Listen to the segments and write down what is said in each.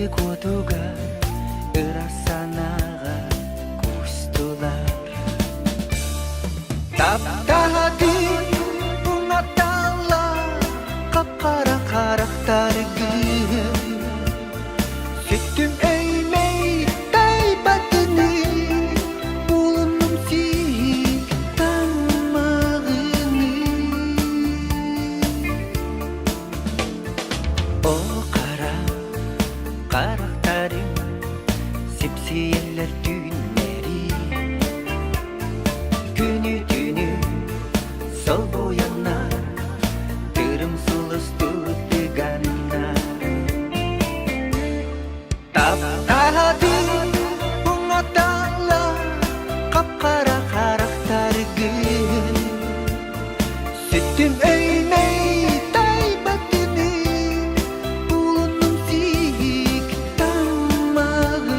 koduga ırasanaga kustular Taptahadi ungatala kapkara karakter gün Süttüm eymey taybatını bulundum sik tanmağını O kara karakterim sipsiyeller düğünleri Günü dünü sol boyanlar Tırım sulus tutuganlar Taptahadi ungatala kapkara karakter gün Süttüm eymey taybatını bulundum sik tanmağını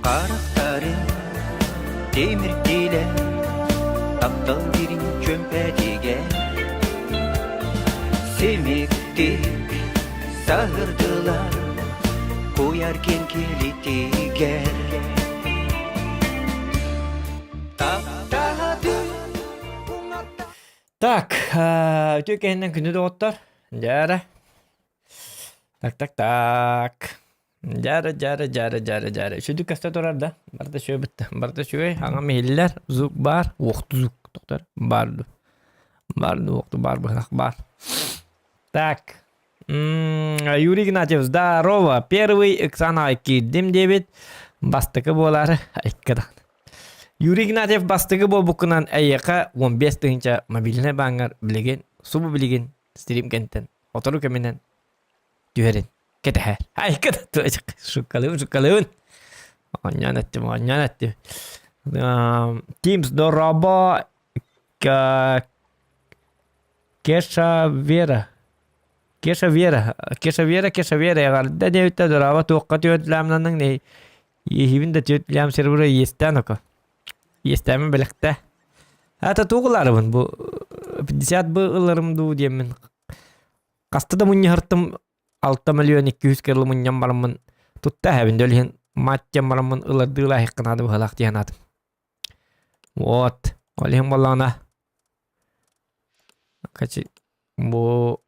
Karakterim demir dile Aptal birin çömpetige Semiktik sahırdılar Koyarken kilitiger Taptahadi Так, өтекеннен күні де оттар. Жары. Так. Жары. Шүдік кәсті тұрар да. Барда шөй бітті. Барда шөй. Аңа мейлілер. Зук бар. Оқты зук. Тоқтар. Барды. Оқты бар. Бұхнақ бар. Так. Юрий Игнатьев, здорово. Первый Оксана киддим дебет. Бастықы болары. Айкадан. Юрий Игнатьев бастығы бол бұқынан әйеқа 15 тыңча мобиліне баңар білеген, субы білеген стрим кенттен, отору кәменен түйерін, кетәхәр. Айкада туачық, шукалыын. Оньян әттім. Teams здорово. Кеша Вера. Яғарда деуітті здорово. Тоққа түйет ләмнанның не? Ехибін да түйет ләм сервері естен оқа. Естәмен білікті. Әті туғыларымын бұл 50 бұғыларымды деймін. Қасты мұнне ғырттым 6 миллион 200 кірлі мұннен барымын. Тұтта әбінде өлген маттен барымын ұлардығыла хеққынады бұғылақ дейін адым. Вот. Олеген болағына. Қачы. Бұл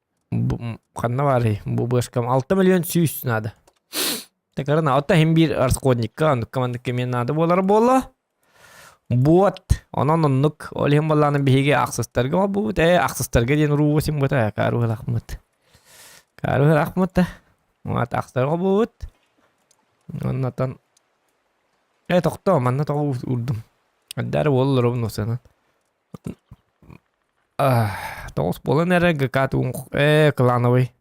қанна бары. Бұл бұғышқам 6 миллион 200 нады. Тәкарына отта хем бір арсқодникка андыққамандық кемен нады болар болы. Вот, оннук, олем балланы биһиге аксыстарга бу, аксыстарга ден руусим бута, кару рахмат. Вот аксыстарга бут. Оннатан токто, манна тоо урдум. Аддар боллор обносана. Тоос болан эреге катун клановый.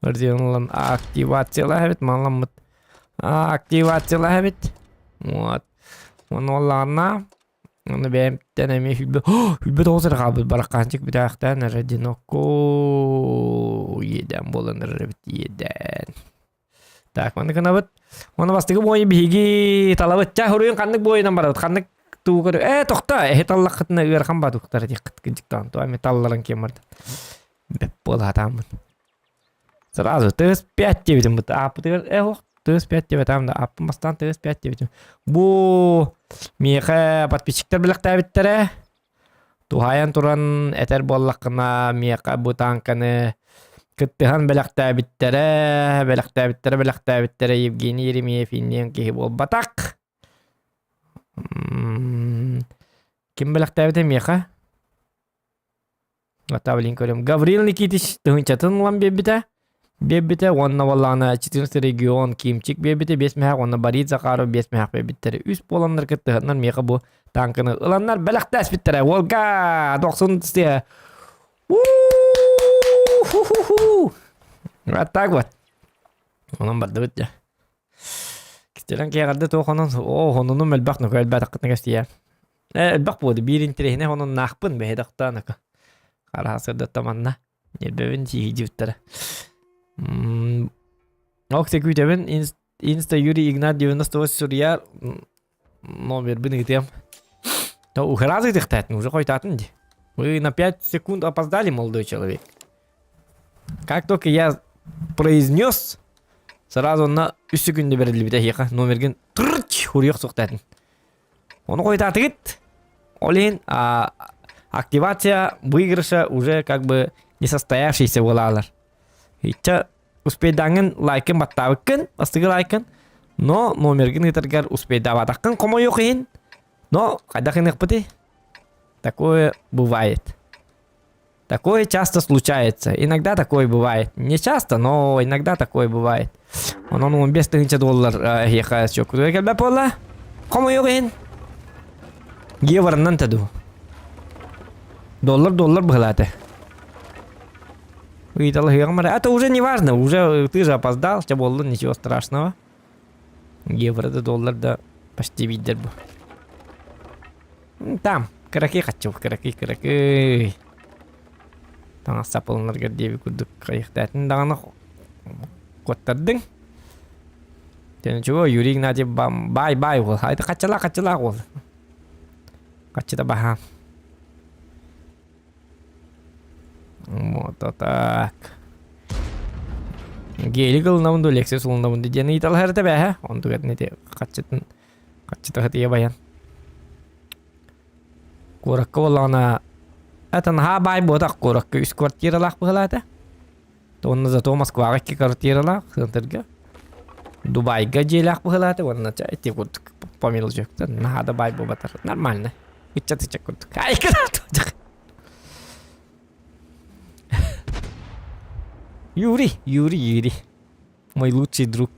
Вердианлан активациялахбит, манламмыт. Активациялахбит. Вот. Оноларна оны бәмттен әме хүлбет оғызыр қабыл бараққанчық бітақтан әредіноко еден болын әребіт еден. Так, маңды қына бұд. Оны бастығы бойы бігі талабыт. Жа, хұрыйын қандық бойынан барады. Қандық туы көрі. Тоқта, таллақ қытына үйерхан ба тұқтары дек қыткын туа металларын кемірді. Бәп бол атамын. Сразу, тығыз 5 дебетім бұд. Апы тығыз, оқ. Тыз 5 деп атамда, аппымастан тыз 5 деп атам. Бу меха подписчиктер білікті әбіттері. Тухаян туран әтер боллақына меха бұ танканы күттіған білікті әбіттері. Евгений Еремеев иннен кейі бол батақ. Кім білікті әбіті меха? Атабылин көрем. Гаврил Никитич тұғынчатын ұлан бебіті. Бебите, онна валлана 14 регион кимчик бебите 5 мехак, онна барид закару 5 мехак бебиттері. Үс боландар кіттіғыннан меға бұ танкыны ұланнар бәліқті әспіттері. Волга! 90 тісте. Вот так вот. Онан барды бұт. Кістерен кеғарды тоқонын. Онының мәлбақ нүкі әлбәт ақытны кәстия. Әлбақ болды. Бір интерехіне онын нақпын бәйдіқтан. Қара асырды таманна. Yerbevin çiğ cıvıttara. Okta kütebin Insta Юрий Игнат 98 Сурьяр номер бini gittim. То ухразы дыхтать, уже хоть ди. Вы на 5 секунд опоздали, молодой человек. Как только я произнес, сразу на 3 секунды берилди бите хека номерген трч хурьяк соқтатын. Оны қойтаты гит. Олин активация выигрыша уже как бы несостоявшийся волалар. Итча успейданген лайкын баттабыккын, астыгы лайкын. Но номерген итергер успейдаватаккын комо yok ин. Но кайдакын ыкпыты. Такое бывает. Такое часто случается. Иногда такое бывает. Не часто, но иногда такое бывает. Onun 15 доллар хека чок. Келбе пола. Комо yok ин. Евронан таду. Доллар бхалате. Это уже не важно, уже ты же опоздал, что было, ничего страшного. Евро да доллар да почти видер бы. Там, караки хочу, караки. Там сапылынырга деби күрдік қайықтатын дағаны қоттардың. Тені чего, Юрий Игнатьев бай ол. Хайда қачыла ол. Қачыда баха. Вот так. Гели кылынабынды, Лексус улынабынды. Жені итал әрді бәхі. Онды кәдінеде қачыты хатия баян. Қораққа олағына әтін ха бай бодақ қораққа үс квартиралақ бұғылады. Онны зато Москваға 2 квартиралақ сынтырға. Дубайға желақ бұғылады. Онны әте көрдік помил жөкті. Нағада бай бұбатар. Нормально. Үтча-тыча көрдік. Айқырат. Юрий. Мой лучший друг.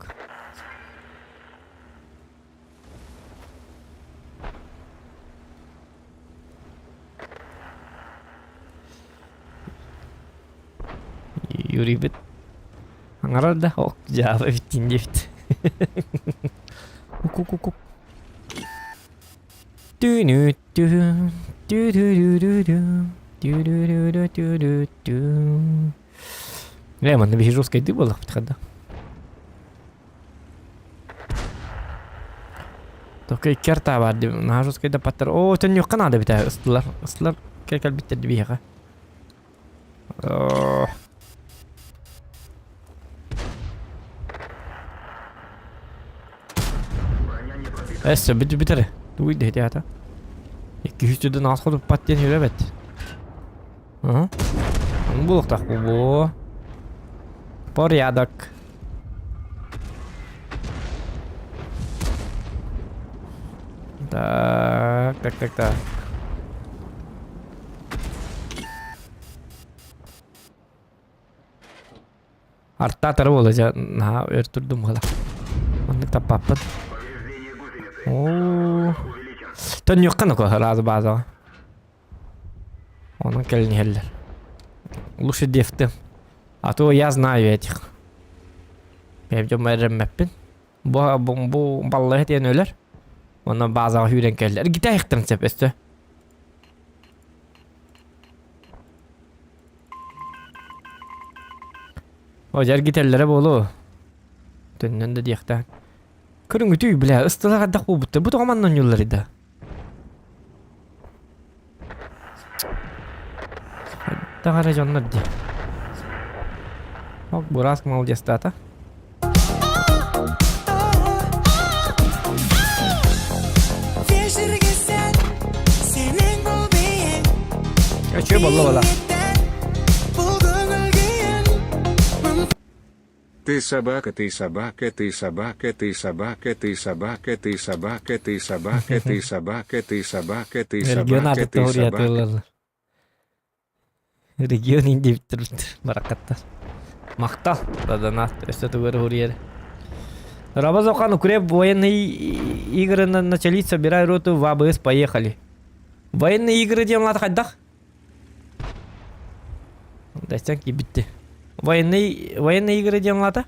Юрий бит. Аңарар да ок жаба биттин депт. Ку. Түнү. Лемон, на жесткой ты была подхода. Только керта варди, на жесткой да паттер. О, это не Канада битая, ыстылар как битер дибиха. Эссе битер. Туй да хата. 200'den az kodup patlayan yürübet. Ага. Булык так бу. Порядок. Так. Артта тары болажа. На, өртүрдүм кала. Андык таппаппын. О. Тон юккан ко разы база. Onun келин хеллер. Лучше дефты. А то я знаю этих. Я жом эреммеппин. Бу баллар тен өлөр. Оны базага хүрен келдер. Гите айктырын сепесте. О жер гителлере болу. Төннөн да диякта. Көрүнгү түй биле, ыстылага да кубутты. Бу томандан юллар иде. Тагара жоннор ди. Ок, бурас молодец тата. Чё было? Ты собака, ты собака, ты собака, ты собака, ты собака, ты собака, ты собака, ты собака, ты собака, ты собака, ты собака. Регион инде битирилди. Баракаттар. Мактал. Даданат. Эстетугер хуриер. Рабазохан укреп военные игры начались. Собирай роту в АБС. Поехали. Военные игры делать хайдах. Дастянки битти. Военные игры делать.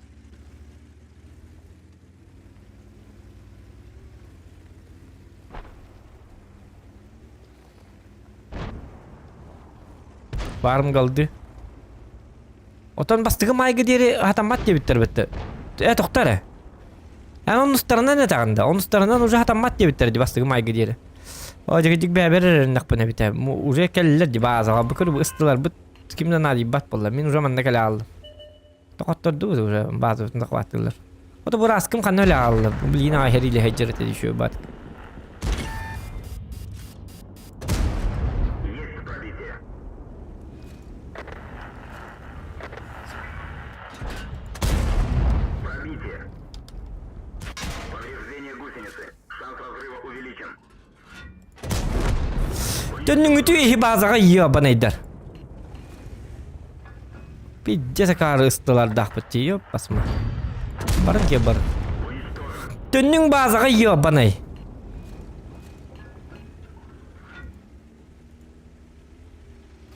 Farm kaldı. Отон бастығы майғы дері хатамат дебіттер бітті. Тоқтары. Onun üstlerine ne tağında? Onun üstlerinden uca hatammat diye bitirdi bastığı maygı diye. O cıgıcık bir haber nakbına biter. Uca kelleler di bazı. Bu kadar bu ıstılar. Bu kimden adi bat bolla. Min uca manda kelle aldım. Tokattırdı uca bazı nakbattılar. O da bu raskım kan öyle aldı. Bu bilgini ahiriyle hecret edişiyor bat. Dönün ütü ihi bazağa yiyor bana eder. Bir cesakarı ıstılar dağıt yiyor basma. Barın ki barın. Dönün bazağa yiyor bana.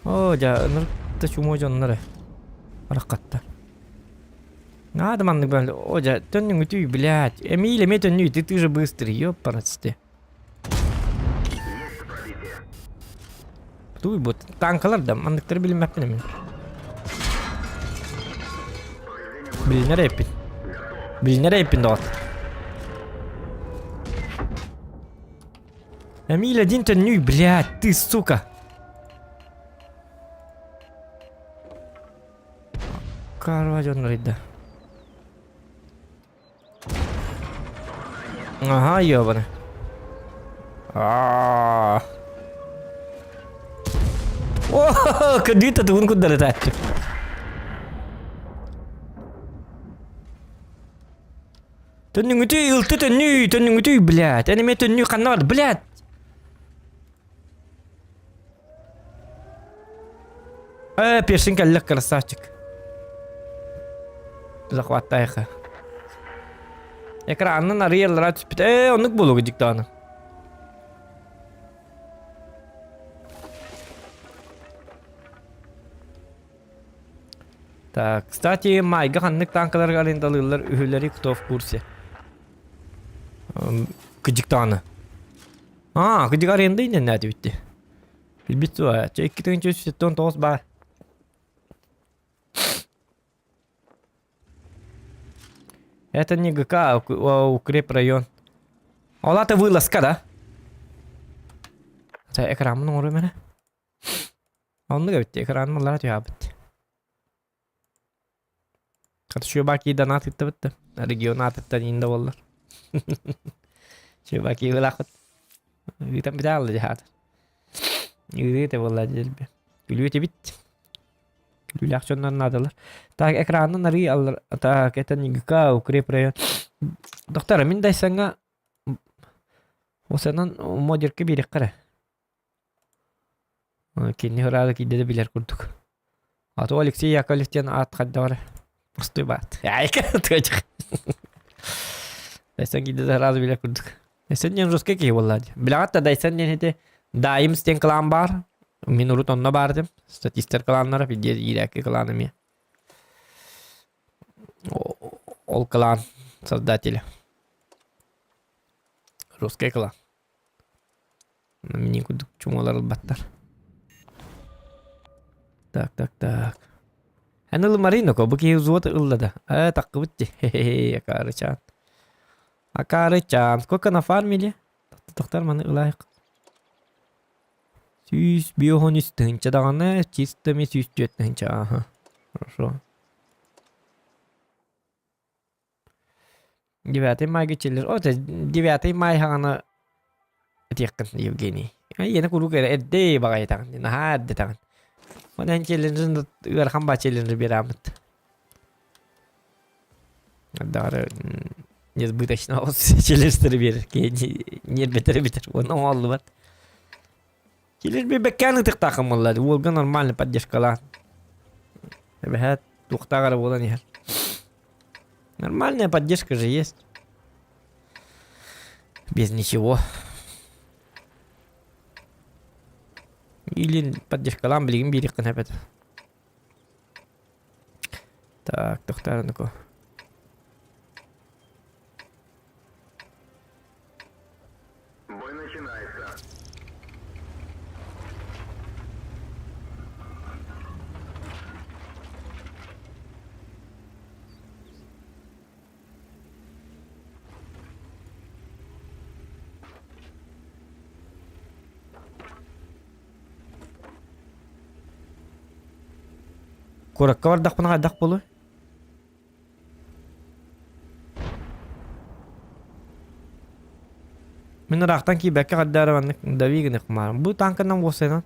Oja nırkta şu moja onları. Arakatta. Надо böyle oja dönün ütü блядь. Emile me dönün ütü ты же быстрый ёпарасты. Duy bu tankalar da mandıkları bilmem mi? Bilinere yapın. Bilinere yapın da. Эмиль один тонюй, блядь, ты сука. Карваджон рейда. Ага, ёбаный. О, кредит это он куда летает? Тонюй, блядь. Они меня тонюй канал, блядь. Першинка лег красавчик. Захватай их. Экранны на реал рад спит. Он не был диктана. Так, кстати, майга ханнык танкаларга арендалыйлар үһүлери кутов курсе. Кыдиктаны. Кыдик аренда инде näde bitти. Билбит суа. 2379 бар. Это не ГК, укрепрайон. Олата вылазка, да? За экранын ору мене. Онны битти, экранын лара түйабитти. Şu baki da nat itti bitti. Region nat itti indi bollar. Şu baki gılakıt. Gitem bir aldı cihat. Yürüyete bollar jelbi. Gülüyete bitti. Gülü aksiyonlarını adılar. Tak ekranın arayı alır. Tak eten yıka ukrep rayon. Doktor min de sana o senin modir ki bir kare. Kendi herhalde ki de bilir kurduk. Atı Alexey Yakovlev'ten at kadar var. Простой бат. Ай, точка. Дайсан гиде сразу биле курдук. Дайсан нен жоске ки боллади. Билгатта дайсан нен хете дайым стен клан бар. Мен урут онна бардым. Статистер кланнары биде иракки кланы ми. Ол клан создатели. Жоске клан. Мени курдук чумалар албаттар. Так. Anıl marino ko bu ki uzun ılladı. Takı bitti. Hehehe akarıçan. Akarıçan. Koka na farmili. Doktor mana ılayık. Süs biohonist hınca dağına çistemi süs jet hınca. Aha. Хорошо. Девятый май geçilir. O da 9 май hana yakın Evgeni. Yine kuru kere edde bagay takın. Hadi takın. Ondan challenge ırkan challenge bir amet. Dar nezbyteczna challenge bir ki не битер. Он oldu var. Challenge bir bekkanı tık takım vallahi. Volga нормально поддержка. Ребят, тухтагар вола не. Нормальная поддержка же есть. Без ничего. Или поддержкалан билигин бирик кына бет. Так, тухтарыныко. Бой начинается. Korakka bardaq buna qaddaq bolu. Мен рахтан ки бәкке qaddaravanlık давигini qımarım. Bu tankından bolsaydan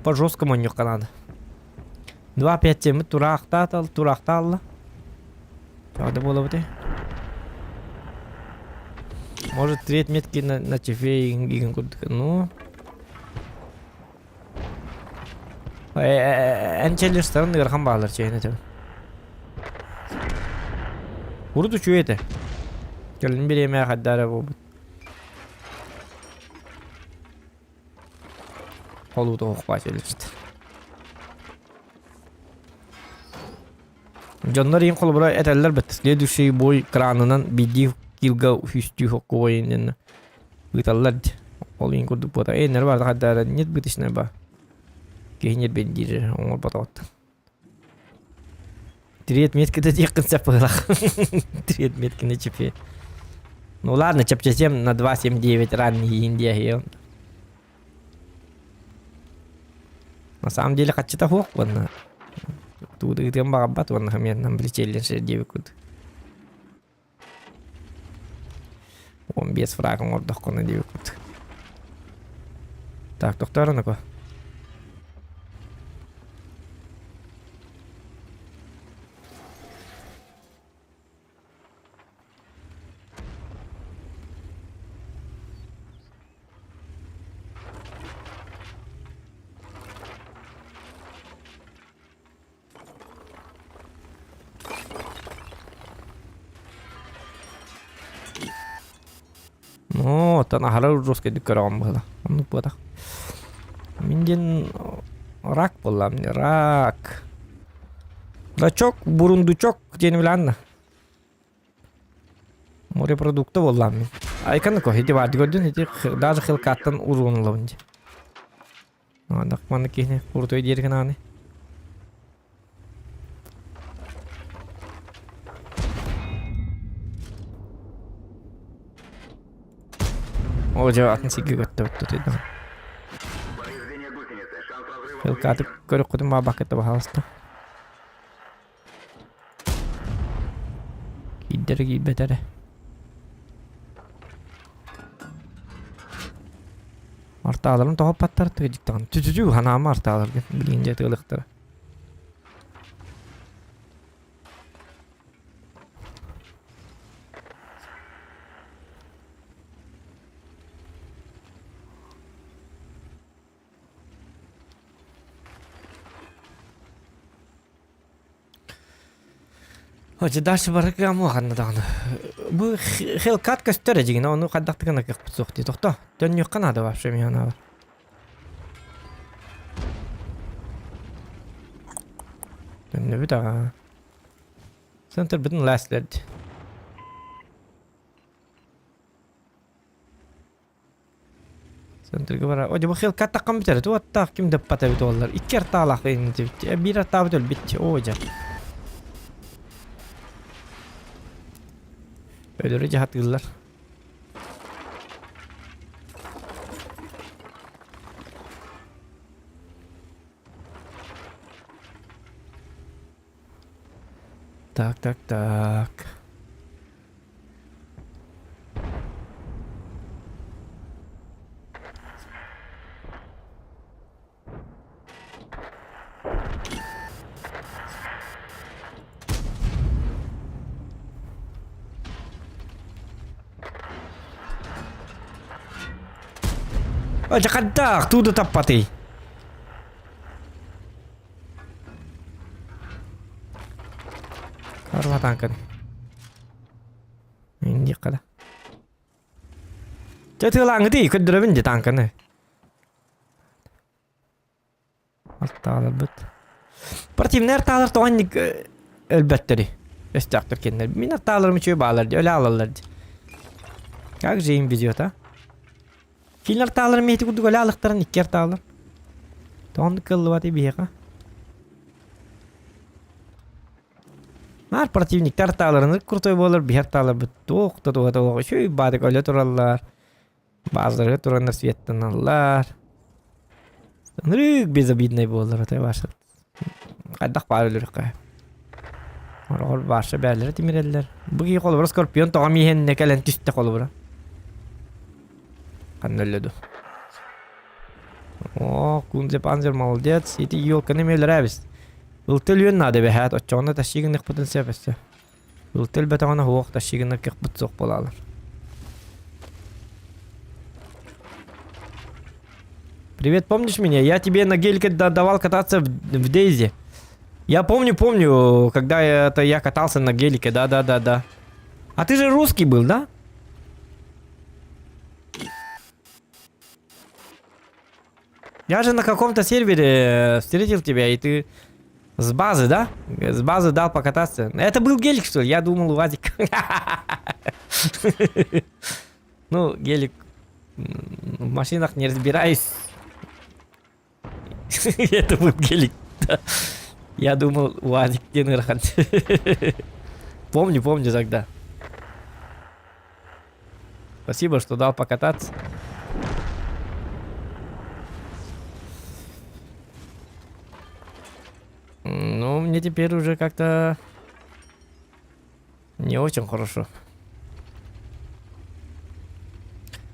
по жесткому не канада. 2-5 темі турақта алла. Правда было бы ты? Может 3 метки на чефе иген курдук. Ну. Энчелер старын ырхан бағалар чейіне тәбі. Урду чуеті. Келін беремей қаддары бұл. Қолуды оқпа челешті. Jonlar ең қолы бұра әтәлілер бітті. Следующий бой кранынан биді килга үсті хоққы ойынын бұйталылар. Ол ең көрдік бұда. Нәр барды қаддары нет бітішіне ба. Кейінер бендері оңыр бата отты. 3 меткіді дейқін сәпығылақ. 3 меткіні чепе. Ну ладно, чепчесем на 2.79 ранний Индия хел. На самом деле қатчыта хоқ бұнна. Туды гытым бағабат бұнна хаменнан білчелен шердебі күді. 15 фрагын ордық қоны дебі күді. Так, тоқтарына ко. Ну, тана харау жоске дүкөрөм бала. Аны бада. Минден рак болам, рак. Рачок, бурундучок дени биланна. Морепродукты болам. Айканы ко хити барды көрдүн, хити даже хилкаттан урунлы онде. Андак маны кийне куртой дерген аны. О, жаватын сиги көттө өттө. Повреждение гусеницы. Шанс разрыва. Хилкаты көрүп кудум бакетте бахалысты. Киддери бетере. Арталарын тоғып паттар тыгыдықтан. Түтүтү ханамы арталарга билинже тыгылыктары. Hoca ders barık ya mı kanı dağını. Bu hilkat göstereceğin onu kaddaktığına kıkıp soğuktu. Doktor dönüyor kanadı var şu miyana var. Dönüyor bir daha. Center bütün lastlerdi. Center gibi Hoca bu hilkat takım biter. Tu atta kim deppata bit ollar. İki artalak bitti. Bir arta bit bitti hoca. Öyle jahat kızlar. Tak. Hoca kaddak tuh tapati. Karwa tangkan. Ini kada. Jadi lang itu ikut dulu benci tangkan nih. Artalar bet. Partimler artalar toğanlık elbette de. Estaktır kendileri. Min artalarımı çöğü bağlardı. Öyle alırlardı. Как же им везет, а? Фильм арталар мехти курдук öyle alıktaran iki artalar. Toğanlık kıllı vatı bir yaka. Mar противник artalarını kurtoy bolur bir artalar bit. Toğ. Şöyle badık öyle turallar. Bazıları turanlar sviyetten alırlar. Sanırık bize bidney bolur. Başladı. Кайдак бар өлөрөккө. Орор башы бәлләр тимирелләр. Буги колбура скорпион тогам иһенне кэлен түстэ колбура. Каннөллөдү. О, Кунзе Панзер молодец. Эти ёлканы мелрәбис. Ылтыл йөн надо бәһәт, оччоны ташигыннык потенциал бәссе. Ылтыл бәтәгәнә хуак ташигыннык кык бут сок болалар. Привет, помнишь меня? Я тебе на гелике давал кататься в Дейзи. Я помню, когда я катался на гелике, да. А ты же русский был, да? Я же на каком-то сервере встретил тебя, и ты с базы, да? С базы дал покататься. Это был гелик, что ли? Я думал, УАЗик. Ну, гелик... В машинах не разбираюсь. Это был гелик. Я думал, УАЗик Тенерхан. Помню тогда. Спасибо, что дал покататься. Ну, мне теперь уже как-то не очень хорошо.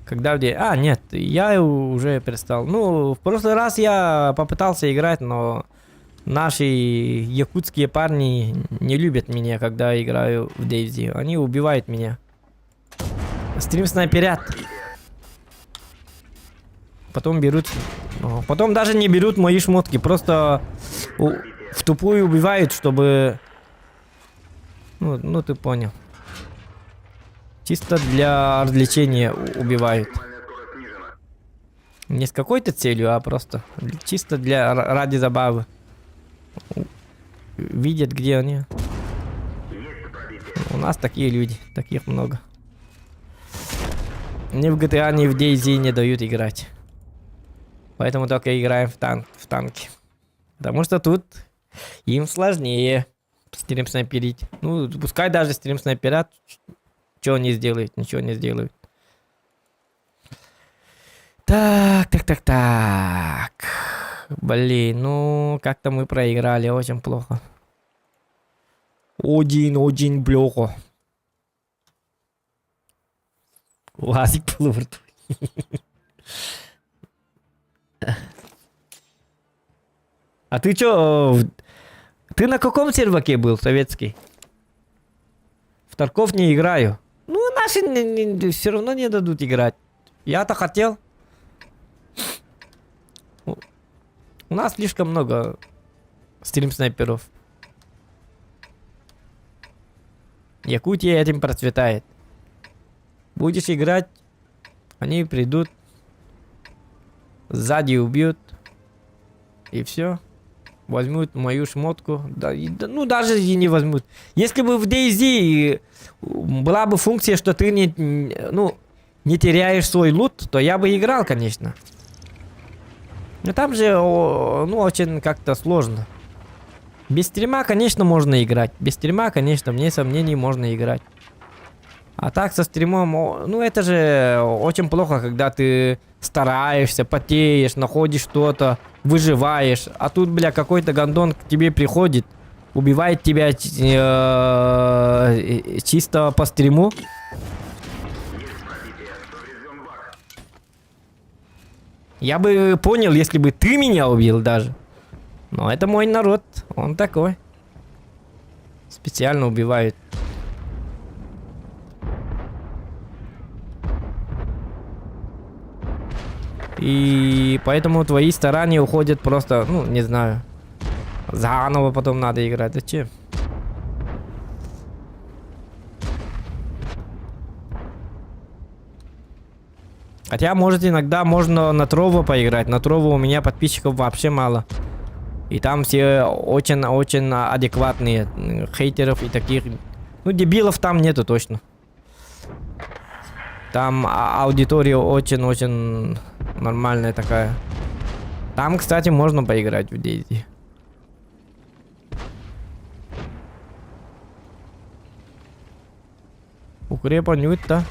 Когда где? А, нет, я уже перестал. Ну, в прошлый раз я попытался играть, но наши якутские парни не любят меня, когда играю в Дейзи. Они убивают меня. Стрим снайперят. Потом берут... Потом даже не берут мои шмотки. Просто в тупую убивают, чтобы... Ну ты понял. Чисто для развлечения убивают. Не с какой-то целью, а просто чисто ради забавы. Видят, где они. У нас такие люди, таких много. Ни в GTA, ни в DayZ не дают играть. Поэтому только играем в танки. Потому что тут им сложнее стрим снайперить. Ну, пускай даже стрим снайперят, что не сделают, ничего не сделают. Так. Блин, ну как-то мы проиграли очень плохо. Очень плохо. УАЗик полуверту. А ты чё? Ты на каком серваке был, советский? В Тарков не играю. Ну, наши все равно не дадут играть. Я-то хотел. У нас слишком много стрим-снайперов. Якутия этим процветает. Будешь играть, они придут, сзади убьют, и все. Возьмут мою шмотку. Ну, даже и не возьмут. Если бы в DayZ была бы функция, что ты не теряешь свой лут, то я бы играл, конечно. Но там же, очень как-то сложно. Без стрима, конечно, можно играть. Без стрима, конечно, вне сомнений, можно играть. А так со стримом, это же очень плохо, когда ты стараешься, потеешь, находишь что-то, выживаешь. А тут, бля, какой-то гандон к тебе приходит, убивает тебя чисто по стриму. Я бы понял, если бы ты меня убил даже. Но это мой народ, он такой. Специально убивает. И поэтому твои старания уходят просто, не знаю. Заново потом надо играть. Зачем? Хотя, может, иногда можно на Трово поиграть. На Трово у меня подписчиков вообще мало. И там все очень-очень адекватные. Хейтеров и таких. Дебилов там нету точно. Там аудитория очень-очень нормальная такая. Там, кстати, можно поиграть в DayZ. Укрепануть-то.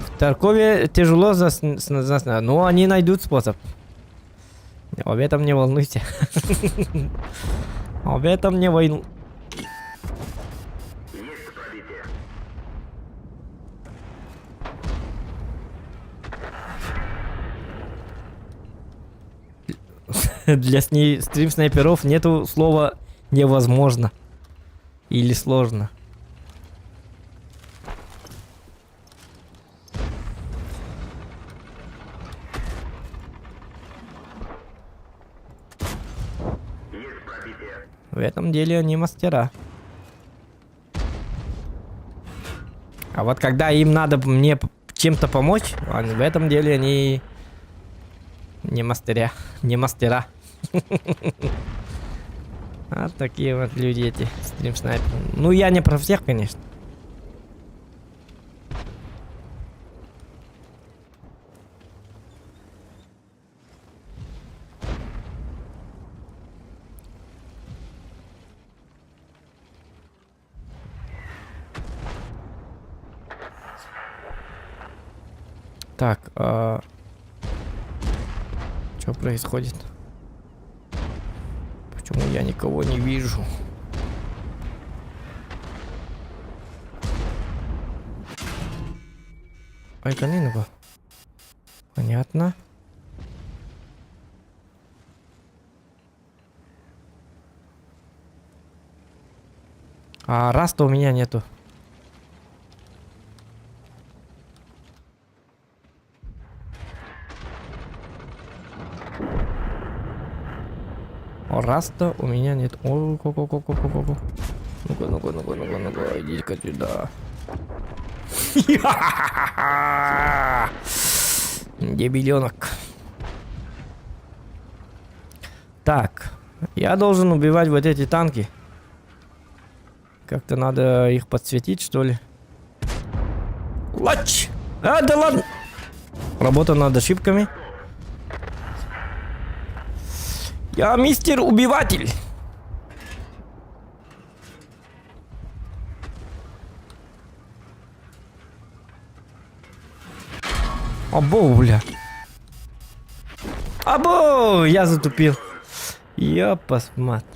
В Таркове тяжело но они найдут способ. Об этом не волнуйся. А в этом не войну. Есть пробитие. Для стрим снайперов нету слова невозможно. Или сложно. Есть пробитие. В этом деле они мастера. А вот когда им надо мне чем-то помочь, в этом деле они не мастера. Не мастера. А такие вот люди эти, стрим-снайперы. Ну, я не про всех, конечно. Так, что происходит? Почему я никого не вижу? Айканинова. Понятно. А раста у меня нету. Раста у меня нет. О, ко-ко-ко-ко-ко-ко. Ну-ка, иди-ка сюда. Дебиленок. Так, я должен убивать вот эти танки. Как-то надо их подсветить, что ли? Лач! А, да ладно! Работа над ошибками. Я мистер убиватель. Або, бля. Або, я затупил. Я посмотрю.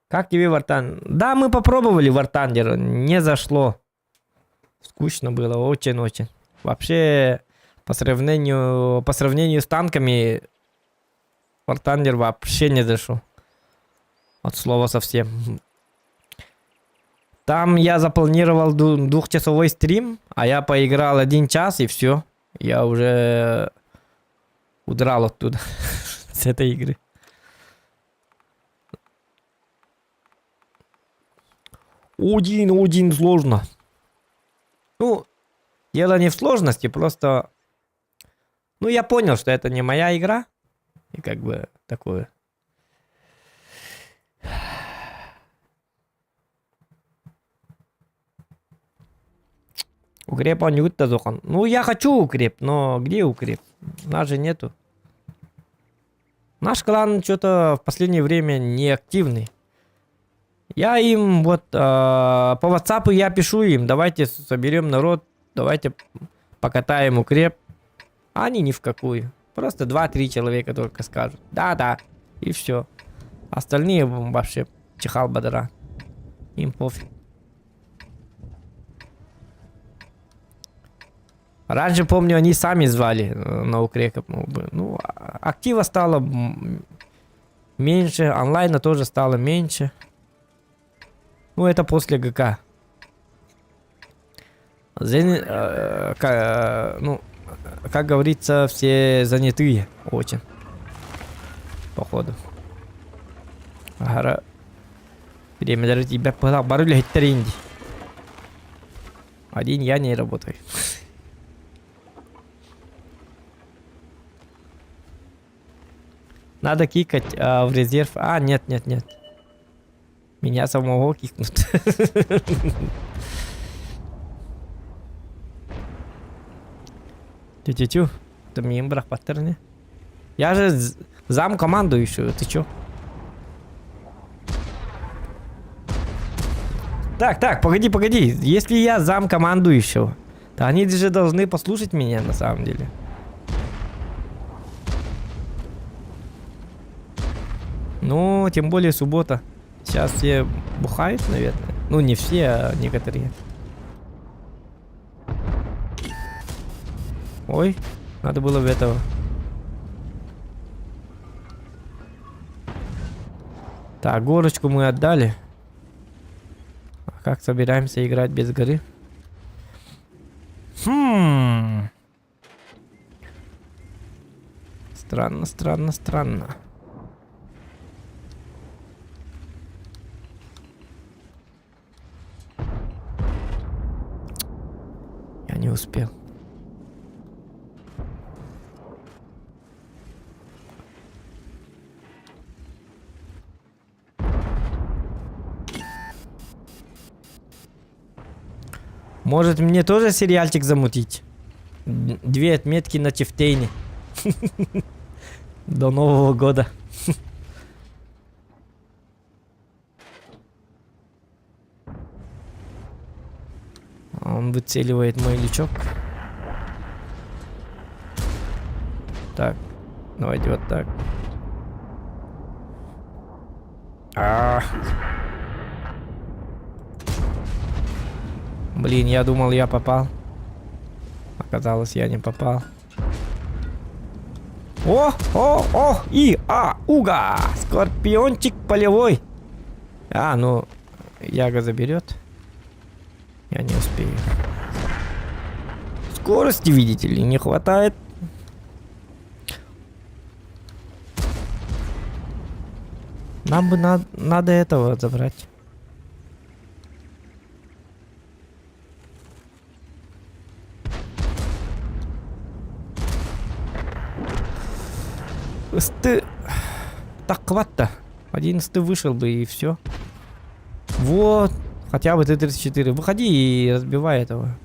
Как тебе Вартан? Да, мы попробовали Вартандер, не зашло. Скучно было, очень-очень. Вообще, по сравнению с танками, Вартандер вообще не зашел. От слова совсем. Там я запланировал двухчасовой стрим, а я поиграл 1 час и все. Я уже удрал оттуда, с этой игры. Один сложно. Ну, дело не в сложности, просто... Ну, я понял, что это не моя игра. И как бы такое... Укреп он не захан. Ну, я хочу укреп, но где укреп? Нас же нету. Наш клан что-то в последнее время не активный. Я им вот по WhatsApp я пишу им, давайте соберем народ, давайте покатаем укреп. А они ни в какую. Просто 2-3 человека только скажут. Да-да. И все. Остальные вообще чихал бадара. Им пофиг. Раньше, помню, они сами звали на укреп. Ну, актива стало меньше, онлайна тоже стало меньше. Ну, это после ГК. Ну, как говорится, все занятые очень. Походу. Ага. Время даже тебя барыли хиттеринди. Один я не работаю. Надо кикать в резерв. А, нет. Меня самого кикнут. Тю-тю-тю. Это мембрах паттерны. Я же зам командующего. Ты чё? Так, погоди. Если я зам командующего, то они же должны послушать меня на самом деле. Ну, тем более суббота. Сейчас все бухают, наверное. Ну, не все, а некоторые. Ой, надо было в этого. Так, горочку мы отдали. А как собираемся играть без горы? Странно, странно, странно. Я не успел. Может, мне тоже сериальчик замутить? 2 отметки на Чифтейне. До Нового года. Он выцеливает мой лючок. Так, давайте вот так. Блин, я думал, я попал. Оказалось, я не попал. Уга! Скорпиончик полевой. Ну, Яга заберет. Я не успею. Скорости, видите ли, не хватает. Нам бы надо этого забрать. Так, хватит-то. 11 вышел бы и все. Вот. Хотя бы Т-34. Выходи и разбивай этого.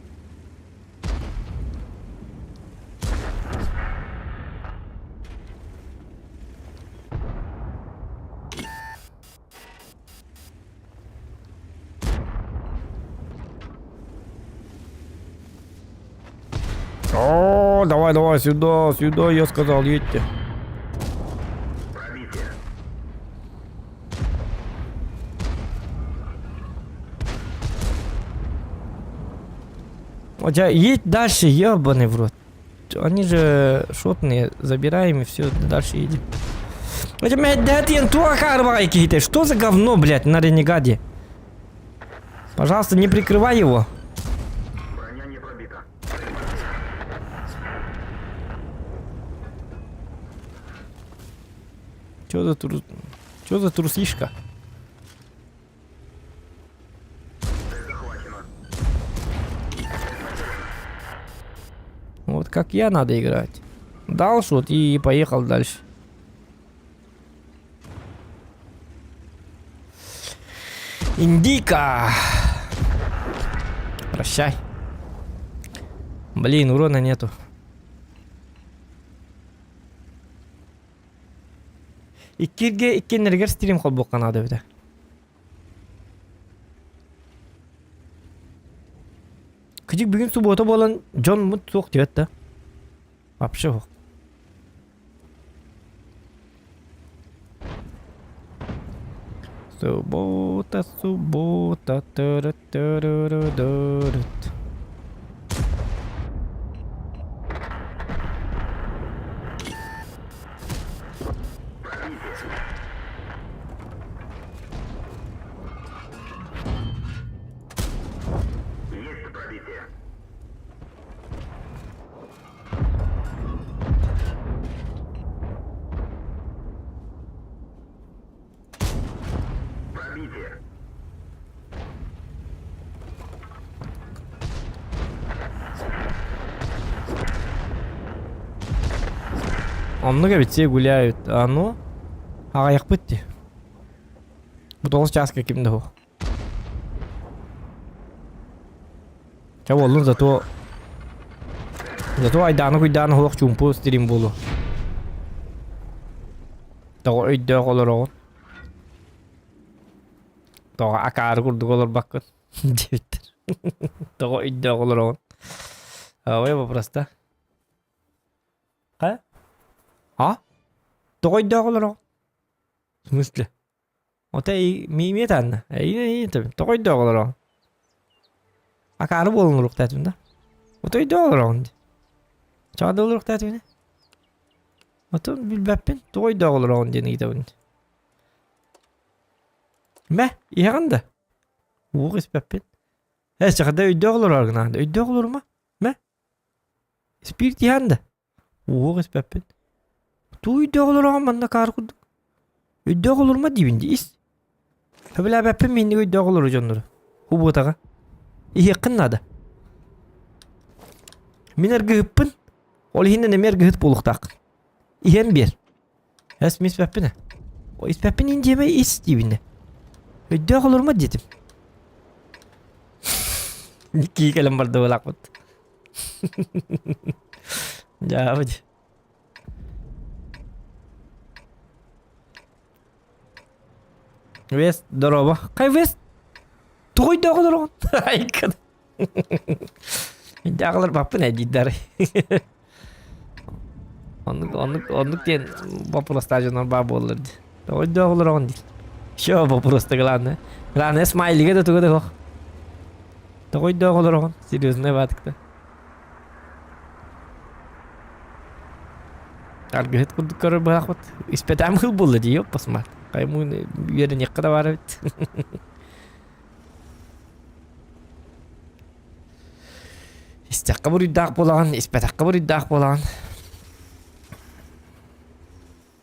Давай, сюда, я сказал, едьте. Пробитие. Хотя едь дальше, ебаный в рот. Они же шотные, забираем и все, дальше едем. Что за говно, блядь, на Ренегаде? Пожалуйста, не прикрывай его. Броня не пробита. Чё за трусишка? Цель захвачена. Вот как я надо играть. Дал шот и поехал дальше. Индика! Прощай. Блин, урона нету. Икки энергер стрим холбокка надо бите. Küçük bir gün subota bolan John Mut soğuk diyor da. Вообще yok. Суббота. Есть пробитие. Пробитие. Много ведь все гуляют, а ну? Аяқ бітті. Bu 9 часка кімді ху. Ча болын зато айданы күйданы хуақ чумпу стрим болу. Тоғы өйді қолыр оғын. Тоғы акары күрді қолыр баққын. Дептір. Тоғы өйді қолыр оғын. Ой, вопроста. Қа? А? Тоғы өйді қолыр оғын. В смысле? Ota mimi tanna. İyi tabii. Toy da olur o. Akarı bolunuruk tatında. Ota da olur on. Çağda oluruk tatında. Ota bilbepin. Toy da olur on diye gidiyor. Me, iyi anda. Bu isbepin. He çağda öyle olur organ. Öyle olur mu? Me. Spirit yanda. Bu isbepin. Toy da olur on bana kar kurdu. Öyle olur mu dibinde is. Habla bepin minni öyle olur canları. Bu botaga. İyi kınnadı. Miner gıhıppın. Ol hinne nemer gıhıt buluktak. İhen bir. Es mis bepine. O is bepin inceme is dibinde. Öyle olur mu dedim. Ki kalem barda olakot. Ya hadi. West doroba. Kay West. Toy da olur on. Ay kad. Dağlar bakın ne ciddi. Onluk diyen bu stadyumlar bab olurdu. Toy da olur on değil. Şu bu prosta glanne. Glanne smiley'e de tuğda yok. Toy da olur on. Seriöz ne batıkta. Argıhıt kurduk karı bırakmat. İspedam hıl buldu diyor pasmat. Kaymun yerin yakada var evet. İstakka bir iddia bulan, ispetakka bir iddia bulan.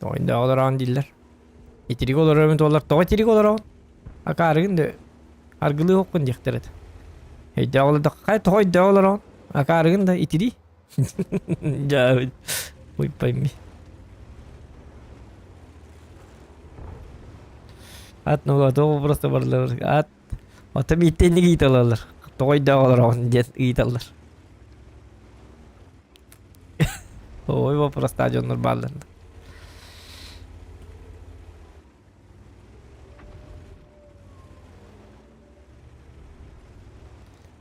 Oyunda olaran diller. İtirik olur ömür dolar, toğa itirik olur on. Akarın da argılı hokun diyektir. İddia olur da kay toğa iddia olur on. Akarın da itiri. Cavit. Uy paymi. At no to просто barlar. At. Ata biteni gitalar. Toy da olur on gitalar. Oy bu просто canlar barlar.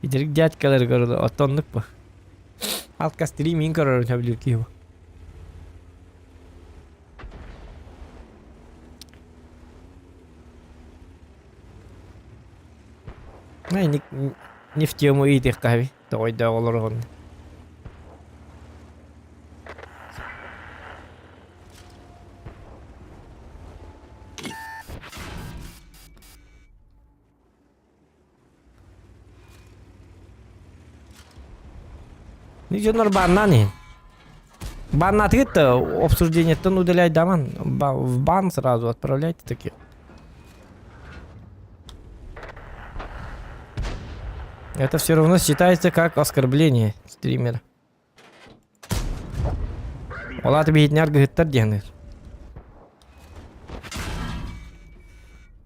İderik diyat kadar görüldü. Atonluk bu. Halka streaming karar yapabilir ki bu. Ne niftiyomu iyi kahve. Toy da olur on. Ini jurnal банна nih. Бан открыто, обсуждение-то удаляй даман. В бан сразу отправляйте такие. Это все равно считается как оскорбление стримера. Олар бейтняр гыттар дегенер.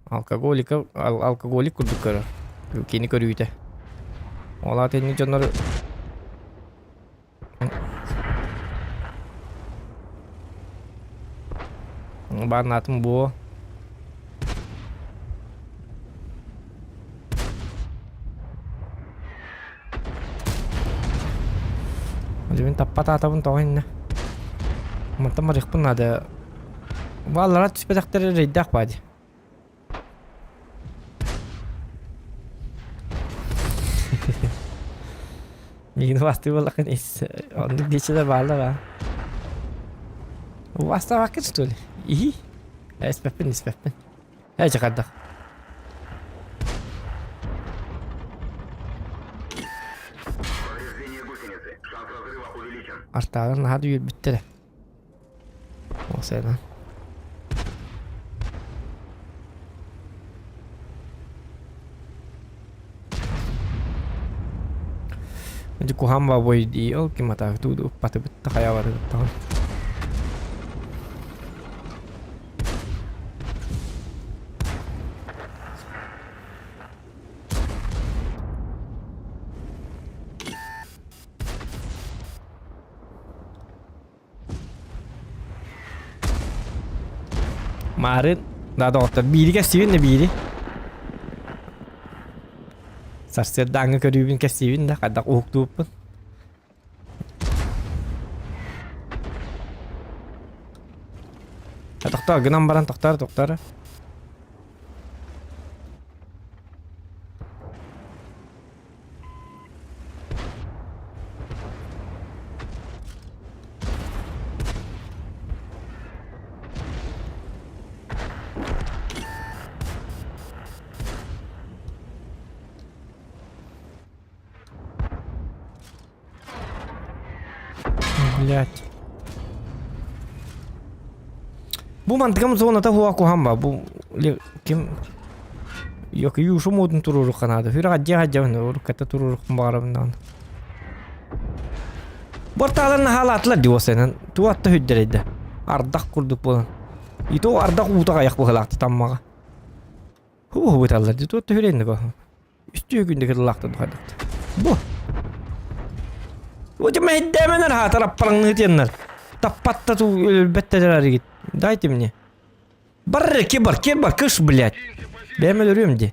Алкоголик курдуккара. Кени көрүүтэ. Олар тени жонор Барнатым bu. Jadi tepat ataupun tohin na. Teman-teman pun ada. Vallahi sepedak terredak padi. Ini pasti boleh kan is. Untuk dia sudah bala. Vasta vakit tuh. İyi. İspepin. Hey çıkardık. Повреждение гусеницы. Шанс разрыва увеличен. Artadan hadi yürü bitti de. O seyden. Jadi ku hamba boy di oh kimata tu pati bitta kaya war tahun. Kemarin dah dokter biri kasihin de biri. Sarsedang körübün kasihin de kadak uhtu pun. Kadak Тохта, гынан баран тоқтары. Блять. Bu mantıkam zonata huwa ku hamba bu kim yok yuşu modun tururu kanada. Hüra hajja ne olur kata tururu kumbaramdan. Bortalan halatlar diyor senin. Tuatta hüdderede. Ardak kurduk bulan. Ito ardak uta ayak bu halaktı tammaga. Hu tallar diyor tuatta hürendik o. Üstü gündeki halaktı hadaktı. Bu. O cuma hiddemeler ha taraf parangını diyenler. Tappatta tu betteler git. Дайте мне. Барр, кибар, кыш, блядь. Ben ölürüm de.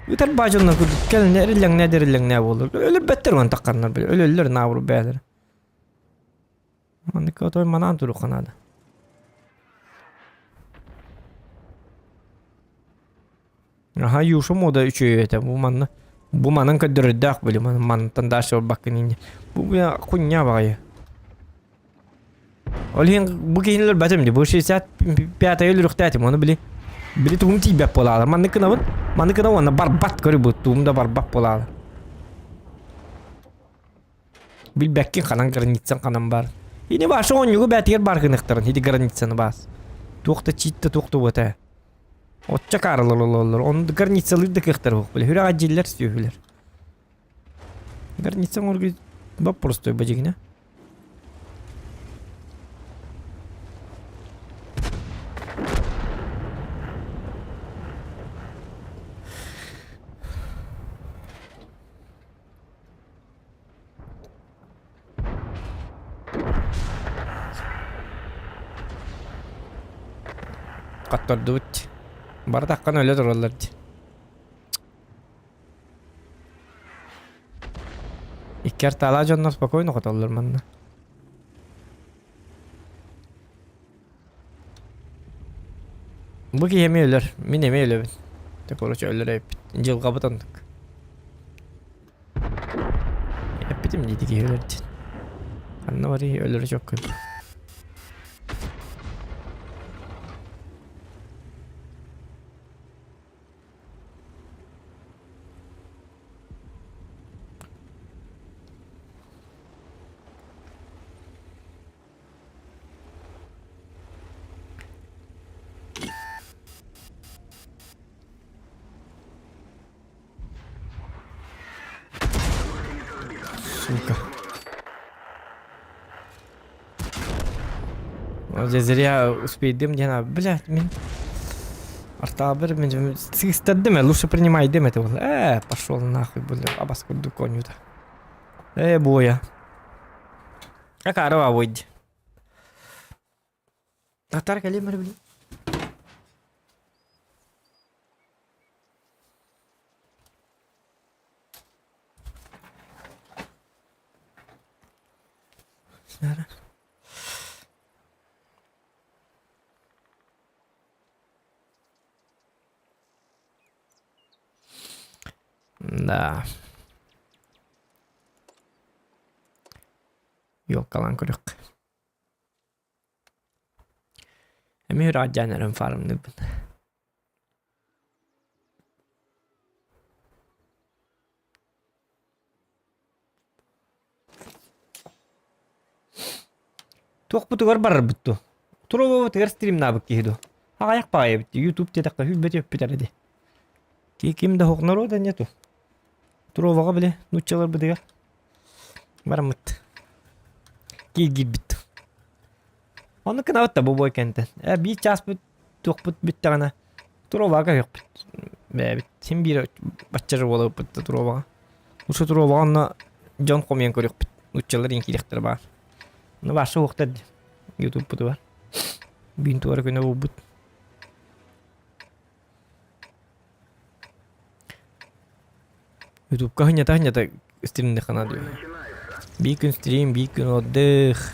Yeter bacınla kurduk. Gelin ne olur. Ölür better onu takarlar böyle. Ölürler ne vurur beyler. Mandık otoy manan turu kanada. Aha yuşu moda üçü yöte. Bu manın kadar dak böyle. Mantan da şov bakın ince. Bu ya kunya bakıyor. Olhin bu keyinler batamdi. Bu şey saat piyataya ölürük tatim onu bile. Bile tuğum tibep polalar. Mandıkına ona barbat körü bu. Tuğumda barbat polalar. Bil bekkin kanan granitsan kanan bar. Yine başı on yugu betiyer barkınıktarın. Hidi granitsanı bas. Tuğukta çitte tuğukta bata. Otça karılır. Onu da granitsalı da kıktar huk bile. Hüra aciller istiyor hüler. Granitsan orgu bap prostoy bacıgına. Kattordu bitti. Bardakkan öyle dururlardı. İkker tala canına spokojno katallar manna. Bu ki yemi ölür. Min yemi ölür. Tek oruç ölür hep. İncil kabı tanıdık. Hep bitim dedi ki ölürdü. Anna var ya ölür çok kötü. Сука. Зря успеем, не блядь, мен. Артабер, мен стадим, лучше принимай дым это. Пошел нахуй, блядь, обоскуду коню-то. Боя. Какая рова выйди. Татар калимер, блядь. Да. Yok kalan kırık. Emir acanerim farmını bin. Tuh butu var barır butu. Turo butu stream nabık kihidu. Ayak paya bitti. YouTube tedak hübbet yapıtar edi. Kim de hoknar o da ne tu? Turo bile nutçalar bu diye. Varmıt. Git bitti. Onu kınavat da bu boy kenten. Bir ças bu tuh bitti ana. Turo vaga yok bit. Bit. Kim bir başarı olup bitti turo vaga. Uçu turo vaga ona can komiyen koyup bit. Nutçalar inkiliktir var. Ne varsa hoktadı. YouTube butu var. Bin tuvarı köyüne bu but. YouTube hanya stream kanal diyor. Bir gün stream, bir gün отдых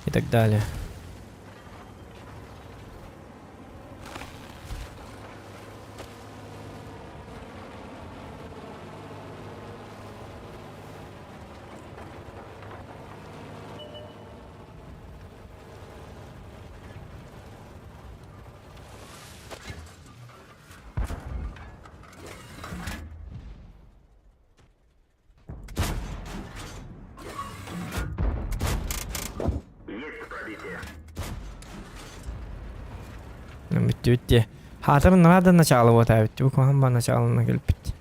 и так далее. Bitti. Hatırın nereden начало вот bitti. Bu kohan bana началına gelip bitti.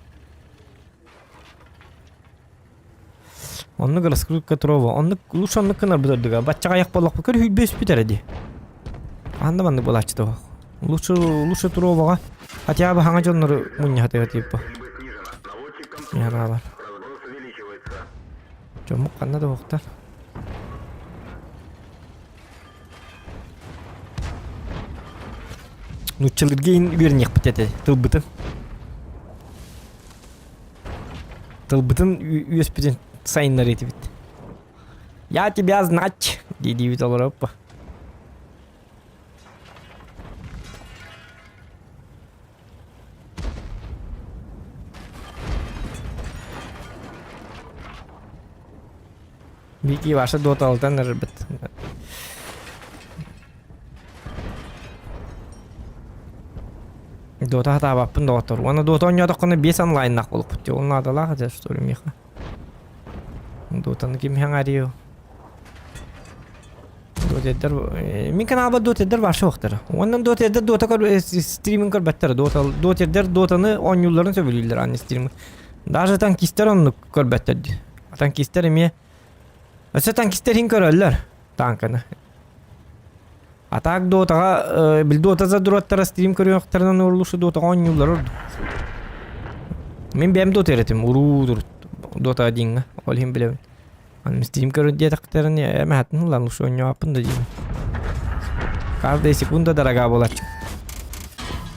Onu раскрутка трова. Onu лучше onu кынар бутырдыга. Баччага аяк болок букер хүлбес битер эди. Анда банды булачты бак. Лучше тровага. Хотя бы хаңа жоннор мунья хатыга тип ба. Яна бар. Разброс увеличивается. Жомук канда да боктар. Нуччылырга үйренек битете. Тылбытын үйөспүтен сайындар еті бит. Я тебя знать, дейді бит олар оппа. Бики ваша доталдан әрбіт. Дота хата баппын доктор. Оны дота ойнадыққаны 5 онлайннақ болып бітті. Оны адалаға жа что меха. Дотаны ким хаңарио. Дотедер мен каналда дотедер башы оқтыр. Ондан дотедер дота стриминг көрбәттер. Дотедер дотаны 10 юлларын сөбілілдер анны стриминг. Даже танкистер оны көрбәттер. Танкистер еме. Өсі танкистер хин көрөллер танканы. Атак дотага бил дотаза дураттара стрим көрөктөрүнөн урулушу дотага 10 юллар урду. Мен бем дота эретим уруу дур дота динга ол хим билебин. Ан стрим көрөт детактерин эме хатын улан ушу ойноо апын да дийм. Каждая секунда дорога болот.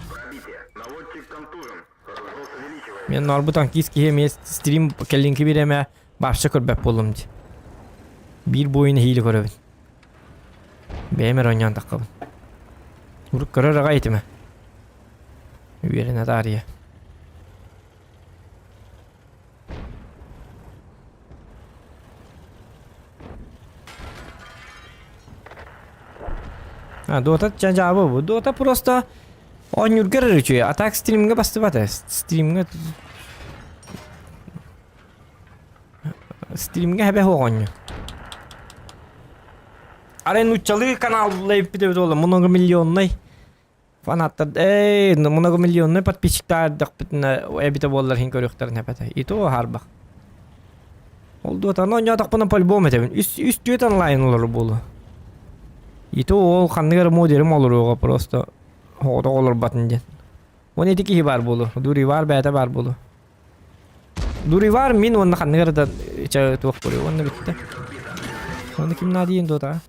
Пробитие. Наводчик контужен. Разброс увеличивается. Мен норбу танкистки эмес стрим келлинки бир эме башчы көрбөп болдум ди. Bir boyun hili köröbün. Beğemer oynayan takkabın. Uruk körör ağa etime. Üyerine dariye. Dota cevabı bu. Dota просто он юргер рычує. А так стриминга бастыбаты. Стриминга хебе хоғоню. Арен учалы канал лайв битебит болду. Много миллионный фанаттар. Много миллионный подписчиктар дакпытына эбите боллар хин көрөктөрүн хепете. Ито харбак. Ол дотаны ойнадык бuna по-любому этебин. Үст жүйөт онлайн олар болу. Ито ол кандыгар модерим олар ого просто хода олар батын ден. Он этики бар болу. Дури бар бәте бар болу. Дури бар мен онна кандыгар да ча тоқ көрө. Онна битте. Онда ким надиен дота?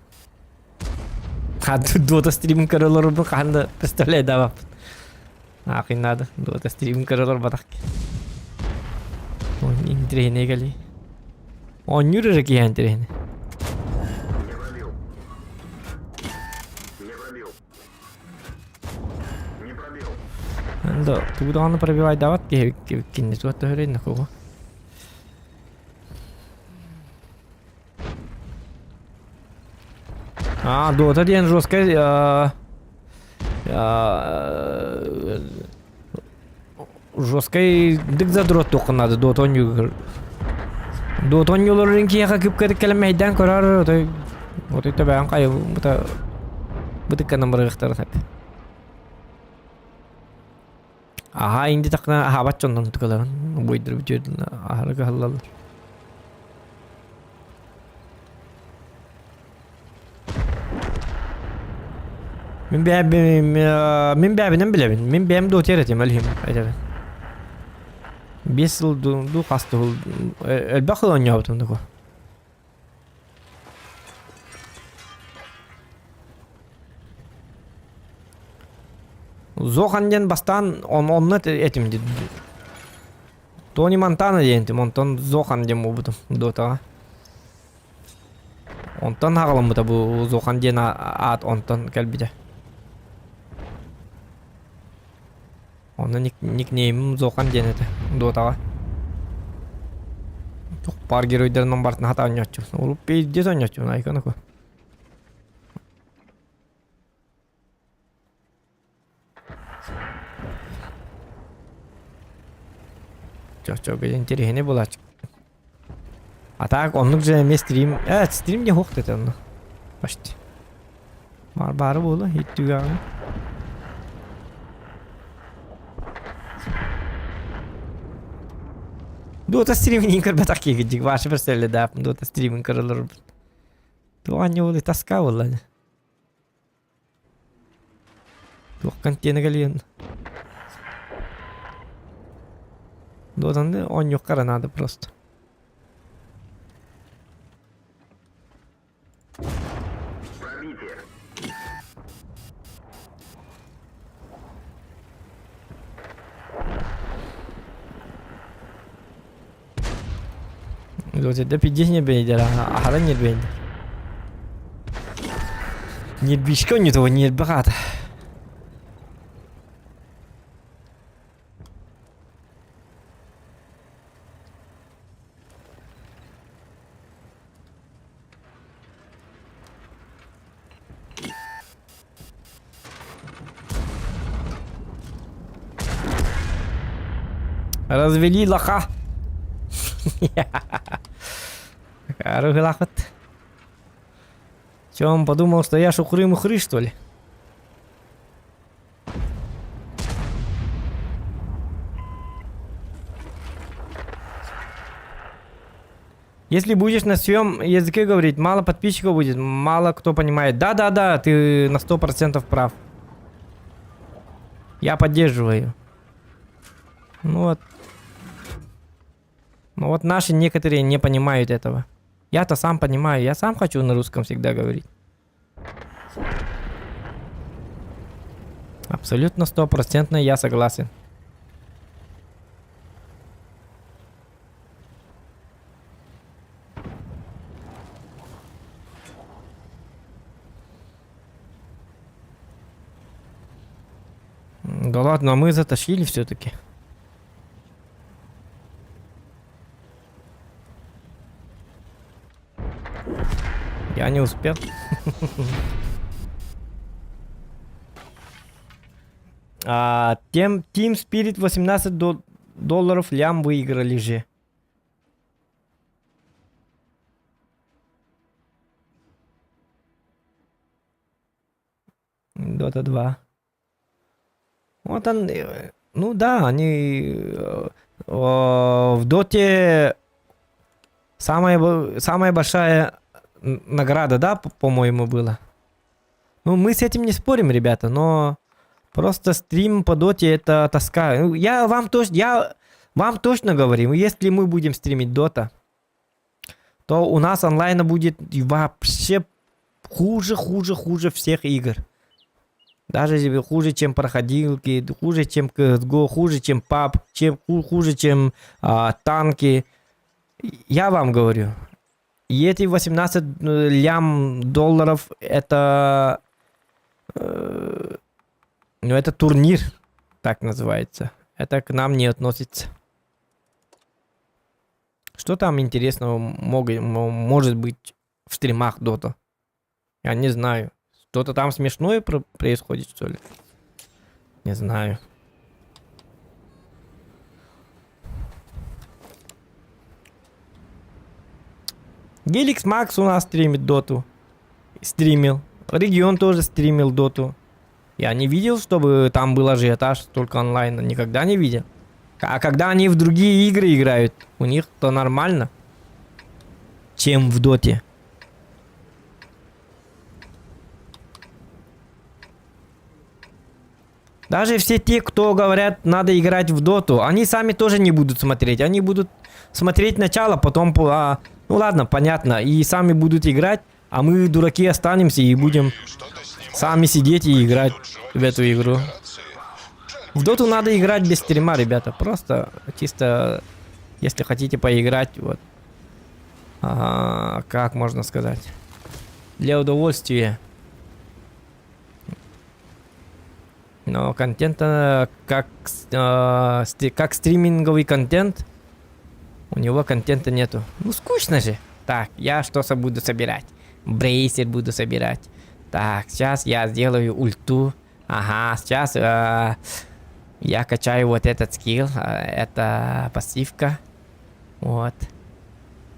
Хад дота стрим көрөлөр бу канда пистолет давап. Акин надо дота стрим көрөлөр батак. Он интрене гали. Он юрер ки интрене. Не пробил. Да, туда он пробивает дават ки кинет вот хрен кого. Дота ден жесткая жесткой дик задрот тоқын надо дота ойнугер. Дота ойнуларын кияға кіп кетіп келмейден көрар. Вот это бән қайы бұты канамыры ғықтары сәп. Аха инди тақына ахабат жондан тұтқаларын. Бойдыр бүтердің ахарығы халалар. Min bäbinen bilemin. Min bäm do teretim elhim. Ayda. 5 yıl du kastı ol. Elbaqı oynayaptım da ko. Zohan'dan bastan onunla etimdi. Tony Montana diyendim. Ondan Zohan dem obudum. Dota. Ondan haqalım bu da bu Zohan diyen at ondan kelbide. Onun nickname'im Zohan denedi Dota'ga. Çok par geroylarından bartına hata oynayacağım. Olup bir diye oynayacağım aykanı ko. Çok enteresan bulacak. Atak onluk üzerine stream. Evet stream diye hok dedi onu. Başta. Barbarı bolu hiç duyarlı. Дота стриминг bir gidecek. Başı bir söyle de Dota streaming kırılır. Tuannya oldu taska vallahi. Tuh konten geliyor. Dota'nda on yok karanada просто. Пробитие. Dota'da pidis nie będzie, a hara nie będzie. Nie biszko nie to nie brata. Развели лоха. Хороший лохот. Че, он подумал, что я шухры-мухры, что ли? Если будешь на своем языке говорить, мало подписчиков будет, мало кто понимает. Да-да-да, ты на 100% прав. Я поддерживаю. Ну вот. Но вот наши некоторые не понимают этого. Я-то сам понимаю, я сам хочу на русском всегда говорить. Абсолютно 100% я согласен. Да ладно, мы затащили все-таки. Я не успел. Team Spirit $18 лям выиграли же. Dota 2. Вот он, ну да, они в Доте самая большая награда, да, по-моему, была. Ну, мы с этим не спорим, ребята, но просто стрим по Доте это тоска. Я вам точно говорю, если мы будем стримить Дота, то у нас онлайна будет вообще хуже всех игр. Даже хуже, чем проходилки, хуже, чем CSGO, хуже, чем PUBG, хуже, чем танки. Я вам говорю. И эти 18 лям долларов это... ну, это турнир, так называется. Это к нам не относится. Что там интересного может быть в стримах Дота? Я не знаю. Что-то там смешное происходит, что ли? Не знаю. Геликс Макс у нас стримит Доту. Стримил. Регион тоже стримил Доту. Я не видел, чтобы там был ажиотаж только онлайн. Никогда не видел. А когда они в другие игры играют, у них то нормально. Чем в Доте. Даже все те, кто говорят, надо играть в Доту, они сами тоже не будут смотреть. Они будут смотреть начало, потом... ну ладно, понятно. И сами будут играть, а мы, дураки, останемся и будем сами сидеть и играть в эту игру. В Доту надо играть без стрима, ребята. Просто чисто, если хотите поиграть, вот. Как можно сказать? Для удовольствия. Но контента, как стриминговый контент, у него контента нету. Ну, скучно же. Так, я что-то буду собирать. Брейсер буду собирать. Так, сейчас я сделаю ульту. Ага, сейчас я качаю вот этот скилл. Это пассивка. Вот.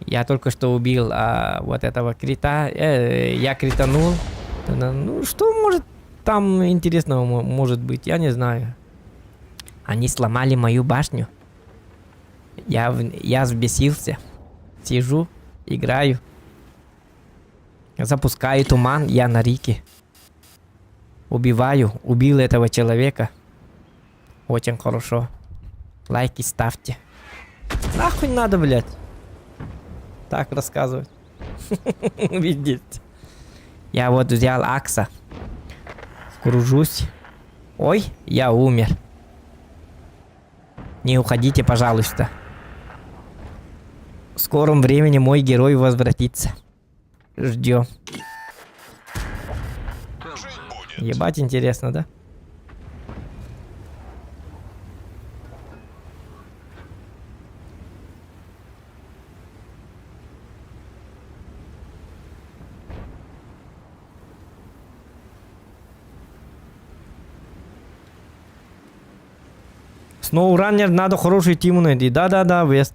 Я только что убил вот этого крита. Я кританул. Ну, что может... там интересного может быть, я не знаю. Они сломали мою башню. Я взбесился. Сижу, играю. Запускаю туман, я на Рике. Убил этого человека. Очень хорошо. Лайки ставьте. Нахуй надо, блядь. Так рассказывать. Видите. Я вот взял Акса. Кружусь. Ой, я умер. Не уходите, пожалуйста. В скором времени мой герой возвратится. Ждем. Ебать интересно, да? Сноураннер, надо хорошую тиму найти. Да, Вест.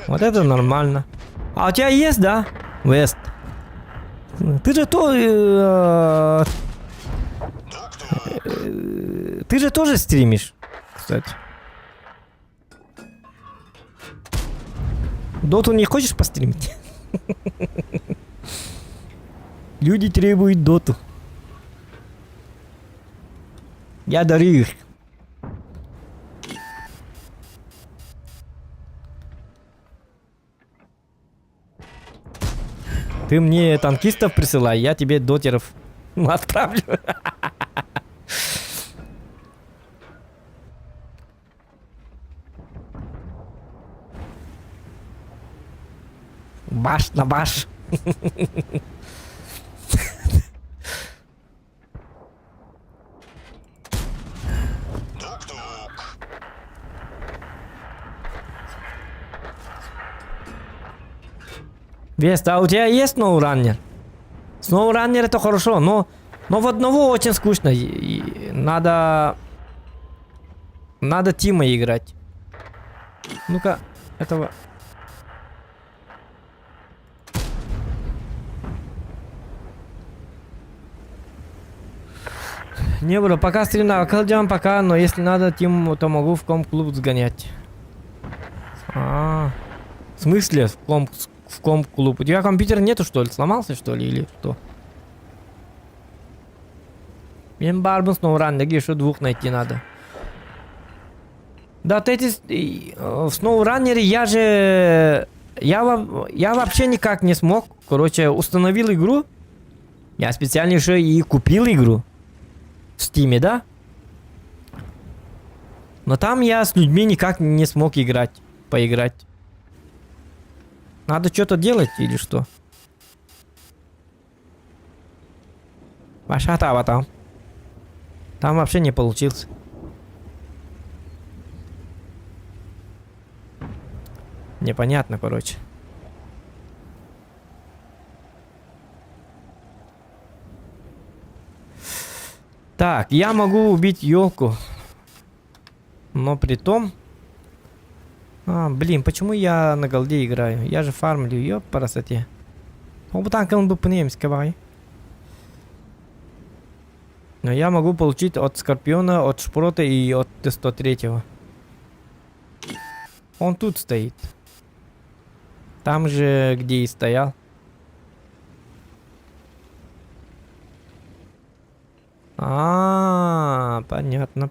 Вот это нормально. А у тебя есть, да, Вест? Ты же Ты же тоже стримишь, кстати. Доту не хочешь постримить? Люди требуют доту. Я дарю их. Ты мне танкистов присылай, я тебе дотеров отправлю. Баш на баш. Вест, а у тебя есть сноураннер? Сноураннер это хорошо, но в одного очень скучно. Надо тимой играть. Ну-ка, этого... Не буду, пока стрим на Акалдиан, пока, но если надо тим, то могу в комп-клуб сгонять. В смысле в комп-клуб? У тебя компьютер нету, что ли? Сломался, что ли, или что? Мен барбын сноураннерге еще двух найти надо. Да, ты в сноураннере я вообще никак не смог. Короче, установил игру. Я специально еще и купил игру. В Стиме, да? Но там я с людьми никак не смог поиграть. Надо что-то делать или что? Ваша тава там. Там вообще не получился. Непонятно, короче. Так, я могу убить елку. Но при том... блин, почему я на голде играю? Я же фармлю, ёп, по красоте. Но я могу получить от Скорпиона, от Шпрота и от Т-103. Он тут стоит. Там же, где и стоял. Понятно.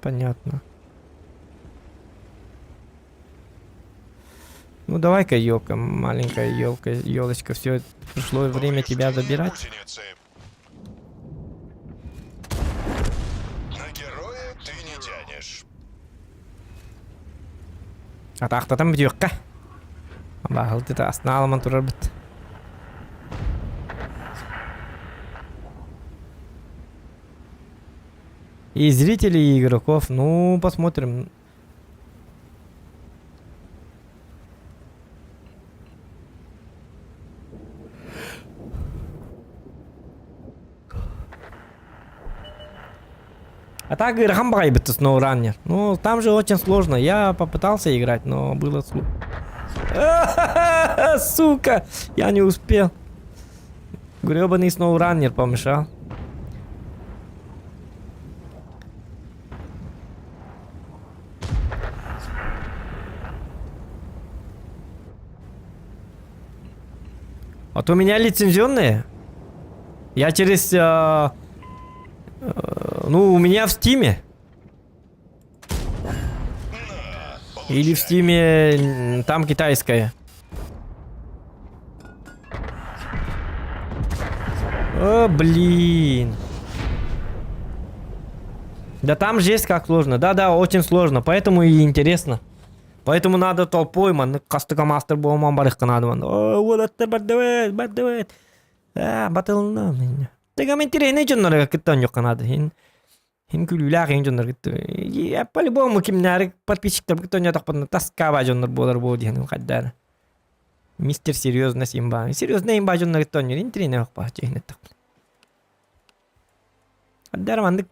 Ну давай-ка, елка, маленькая елочка, все, пришло время тебя забирать. На героя ты не тянешь. Атақтатам бүйөкка. Бағыл деді, астына аламан тұрар біт. И зрителей, и игроков, ну, посмотрим. А так Рахамбай бы сноураннер. Ну, там же очень сложно. Я попытался играть, но было сложно. Сука! Я не успел. Гребаный сноураннер помешал. Вот у меня лицензионные. Я через... ну, у меня в Стиме. Или в Стиме там китайская. О, блин. Да там жесть как сложно. Да, очень сложно. Поэтому и интересно. Поэтому надо толпой, ман. Кастыка мастер болман барыққа надо, ман. О, вот это бардавет. Батылына. Тега мен тирейне жоннарға кіттен жоқ қанады. Хин күлілі ағын жондар кітті. По-любому кімнәрі подписчиктер кіттен жатақпадына таскаба жондар болар бол дейін қаддар. Мистер серьезно симба. Серьезно имба жондар кіттен жондар. Хин тирейне жоқ ба. Жейін еттақ. Қаддар мандық.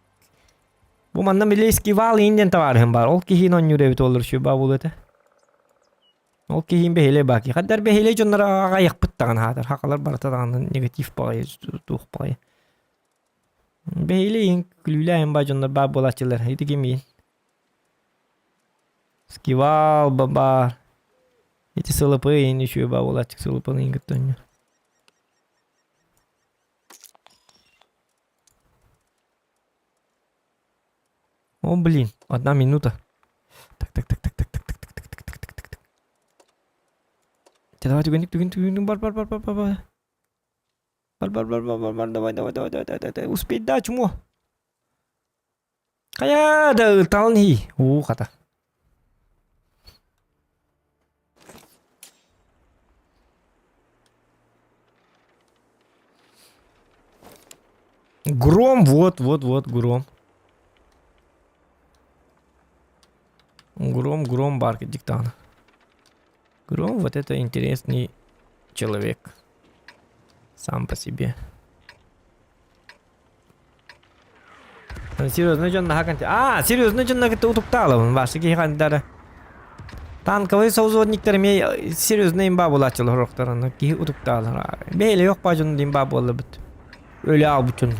Bu mandan bile eskival inden tavarım var. Ol ki hin on yüreği olur şu babul ete. Ol ki hin behele baki. Kadar behele jonlara ayak pıttan hadır. Hakalar baratadan negatif bağı, tuğ bağı. Behele in külüyle en bajonlar babul açılır. Haydi kimin? Eskival babar. Эти сылыпы in şu babul açık sılıpını ingitton. О, блин, 1 минута. Так. Давай, тугин, бар. Бар, давай. Успеть, да, чему? Кая, да, тални. О, хата. Гром, вот, гром. Гром барки диктана. Гром вот это интересный человек. Сам по себе. Серьезно, Джон Нахаканти. Серьезно, Джон Нахаканти утукталов. Ваши гигантары. Танковый соузводниктерме серьезно имба булачыл хорохтарына ки утукталар. Бейле yok bacın imba boldu bit. Öyle al bütün.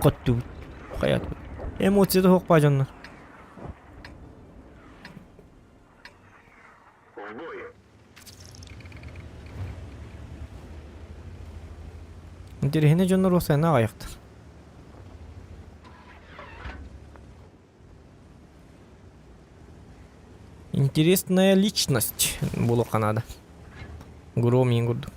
Qottu. Hayat. Emotsiyada yok bacınlar. Интересно, жоннор болса на аяқтар. Интересная личность было Канада. Гром ингурду.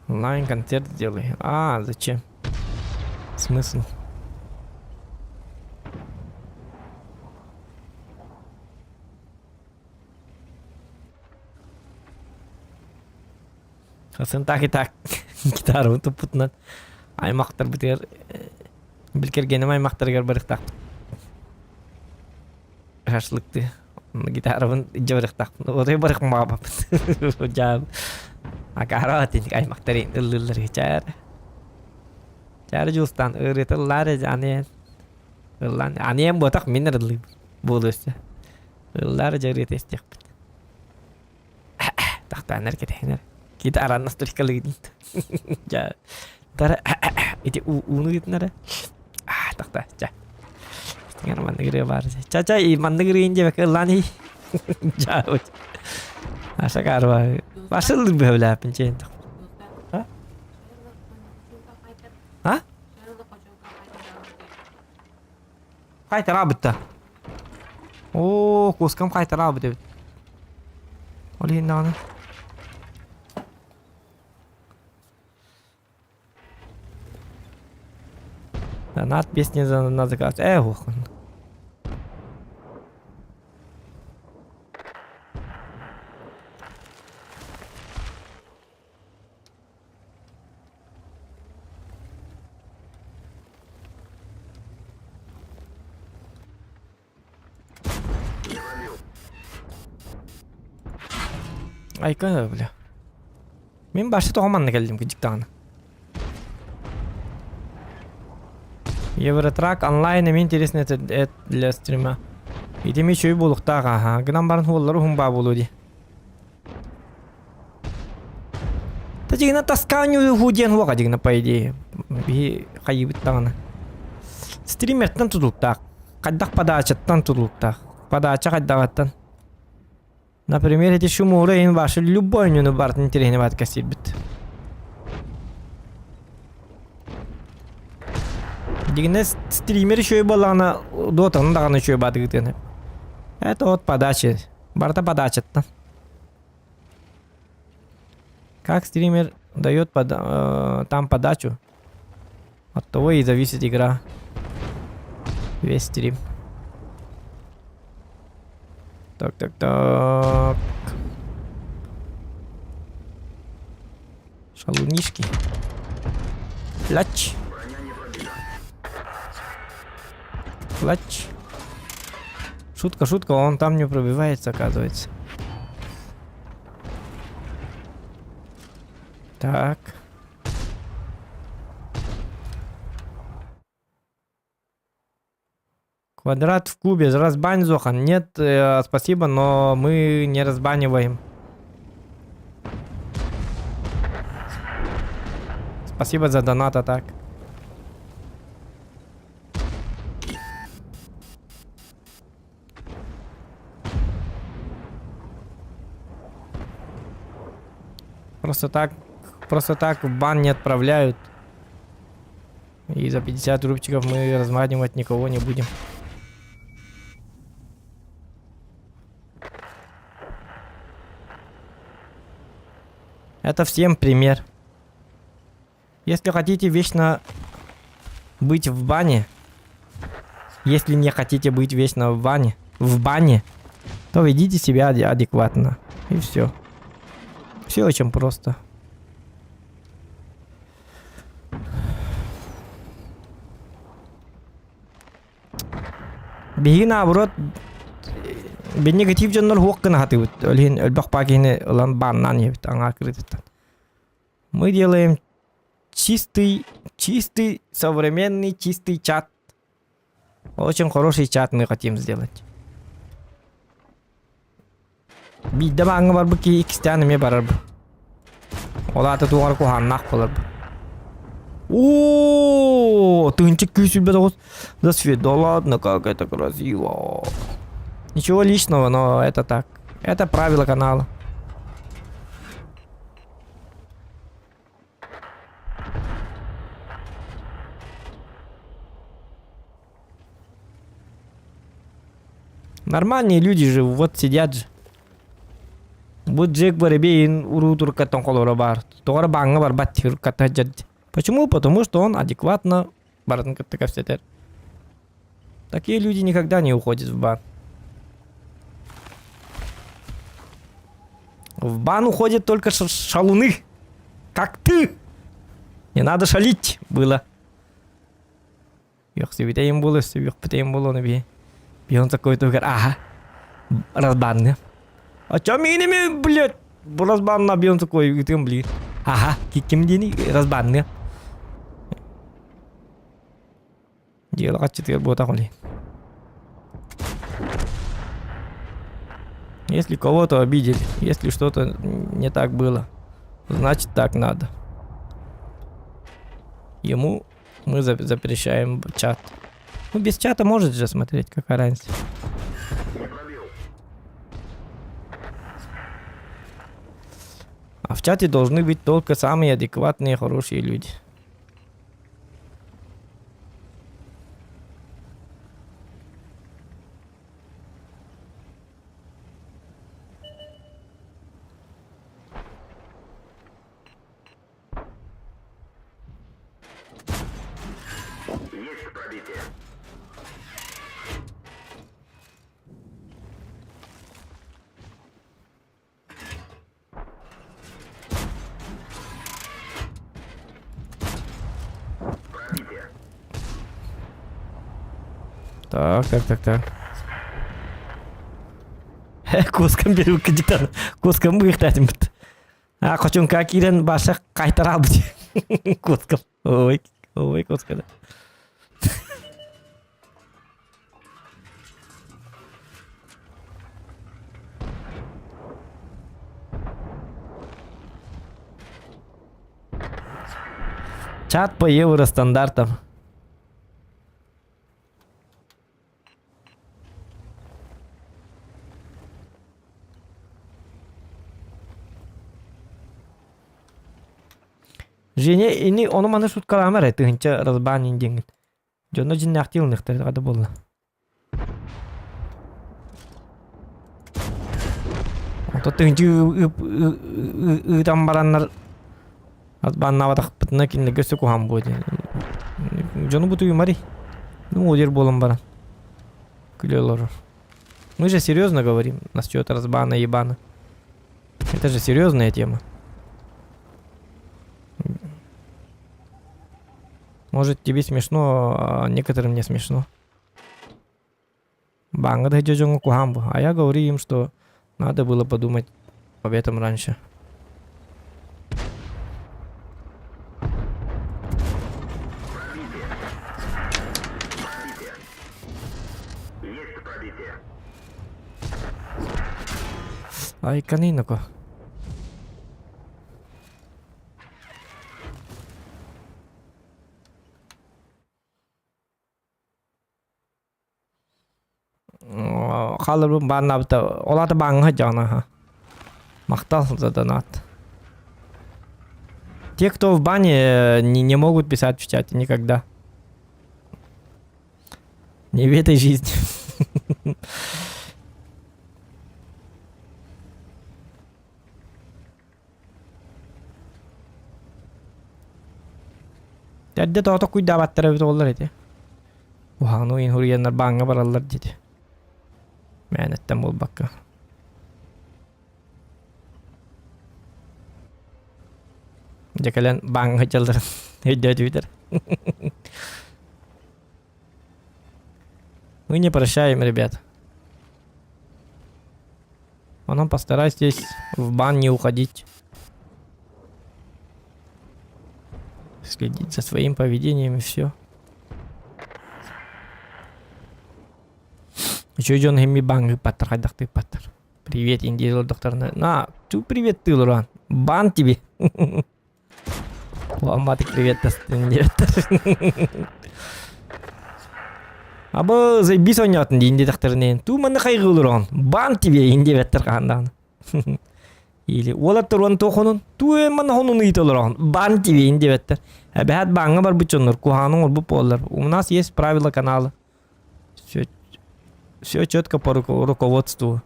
Онлайн концерт сделай. Зачем? Смысл? Хасын так гитара тупутнан аймактар битер билкергеним аймактарга барыктак шашлыкты гитарабын жабырыктак отой барык мабап жаб акаратин аймактарын ыллылар чар жустан ырытылар жане ыллан анем ботак минерлы болуса ыллар жаретестек тактанар кетенер Гитара настолько лыгнет. Я тара эти уну гитнара. Так. Тengah mandiri bar. Caca I mandiri inje bakal lani. Jauh. Asa karwa. Pasal lebih bela pencen. Hah? Kay tarabet ta. Oh, koskam kay tarabet. Oleh nana. Донат песни на заказ. Ох. Айка, бля. Мен башы тоғаманна келдім күдіктағына. Евротрак онлайн, им интересно это для стрима. Идеме чөй болуктаага, ага. Гынан барын холлары хумба болу ди. Та жигна тасканю худен хуага жигна по идее. Би хайыбыт тагына. Стримерттан тудултак. Каддак подачаттан тудултак. Подача каддагаттан. Например, эти шумуры ин ваши любой нюну бартын терехне бат касибит. Дигне стример шөй балана дотаны даганы шөй бадыгытын. Это от подачи. Барта подачаттан. Как стример дает там подачу, от того и зависит игра. Весь стрим. Так. Шалунишки. Клач. Клач. Шутка, он там не пробивается, оказывается. Так. Квадрат в кубе. Разбань, Зохан. Нет, спасибо, но мы не разбаниваем. Спасибо за донат, а так. Просто так в бан не отправляют. И за 50 рубчиков мы разманивать никого не будем. Это всем пример. Если хотите вечно быть в бане, если не хотите быть вечно в бане, то ведите себя адекватно. И все. Все очень просто. Беги наоборот. Бен негатив жоннор хуаккана хатыбыт. Өлген өлбак пакине улан баннан ебит аңа кредиттан. Мы делаем чистый, современный, чистый чат. Очень хороший чат мы хотим сделать. Бидде маңы бар бұки икстяныме барар бұ. Олаты туғар куханнақ болар бұ. О, тынчик күйсүлбеді ғыз. До света, ладно, как это красиво. Ничего личного, но это так. Это правило канала. Нормальные люди же вот сидят же. Вот Джек Барабейн урутур каттан колора бар. Тора банга бар баттир катта жад. Почему? Потому что он адекватно бартын катта кафсетер. Такие люди никогда не уходят в бан. В бан уходят только шалуны. Как ты. Не надо шалить было. Ёх себе было, ёх было на бе. Бион такой только, ага, разбанный. А чё миними, блядь, разбан на бион такой, и ты, блин. Ага, киким дени, разбанный. Дело как 4 бота хули. Если кого-то обидели, если что-то не так было, значит так надо. Ему мы запрещаем чат. Ну, без чата может же смотреть, какая разница. А в чате должны быть только самые адекватные, хорошие люди. Есть пробитие. Пробитие. Так. Кускам беру кредитан. Кускам выхтатим. А хочем как ирен баша кайтара бути. Кускам. Ой, кускам. Чат по евростандартам. Жене ini onu mana шуткаламар айтыгынча разбанин деңин. Жона жинне активныктар када болду. Тотынчы ыдан бараннар разбанна батак битне кинне көсө куган болды. Жону буту юмари. Ну, одер болом баран. Клёлор. Мы же серьезно говорим насчет разбана ебана. Это же серьезная тема. Может, тебе смешно, а некоторым не смешно. Банга да джоджонгу кухамбу. А я говорю им, что надо было подумать об этом раньше. Есть пробитие. Ай, канинако. Халыр баннабыта оларды баңға жана ха. Мақтал заданат. Те, кто в бане, не могут писать в чате никогда. Не в этой жизни. Дәдде тоғыта күйді абаттары бит олар еті. Ухану ин хурияннар баңға баралар деді. Мәнеттен бол баққа. Жекелен баңға жалдар. Өйді өтір. Мы не прощаем, ребят. Потом постарайтесь в бан не уходить. Следить за своим поведением и все. Еще Джон Хемми банг паттер, хайдах ты паттер. Привет, индиел доктор. На, ту привет ты, Луран. Бан тебе. Ламбатик привет, индиел. Абы заебись онятын дейінде дақтарынен. Ту маны қайғы Луран. Бан тебе, индиел қандан. Или олар тұрған тоқынын. Ту маны хонын үйті Луран. Бан тебе, индиел. Бәд банға бар бұчыныр. Куханың ол бұп олар. У нас есть правила канала. Все четко по руководству.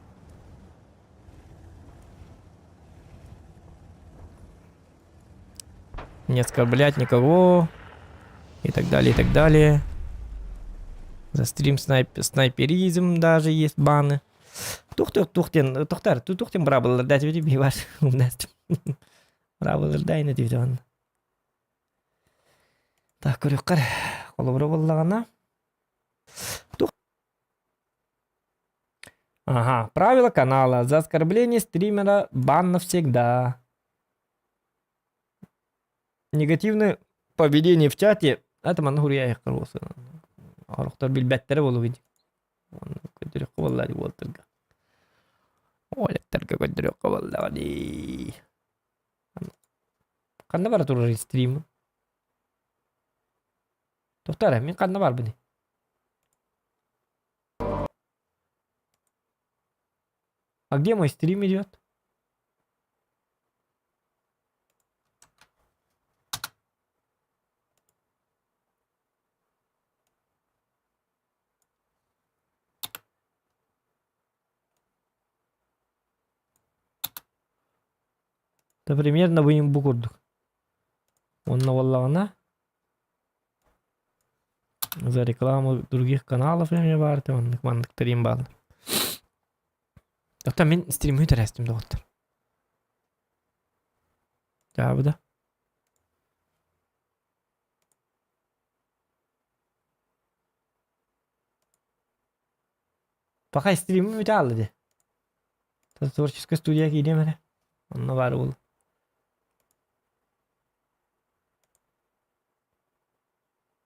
Не оскорблять никого. И так далее, и так далее. За стрим снайперизм даже есть баны. Тухтен брабылар дать ведь биваш. Брабылар дай на диван. Так, көрөккар. Колобро боллагана. Ага, правила канала. За оскорбление стримера бан навсегда. Негативное поведение в чате. Это мангурия их кросы. Арухтар билбеттері болу бейді. Көдірек қабаллады болтырға. Олеттарға көдірек қабаллады. Қанда бар тұрыр стримі? Тоқтар, мен қанда бар бұны? А где мой стрим идет? Да примерно будем букурдук. Он на валлана. За рекламу других каналов я варты, он к стрим бал. Доктор, мен стримі өтірәстім, доктор. Жабы да. Пока стримі өте алды де. Творческая студия кейдем әрі. Онына бары бол.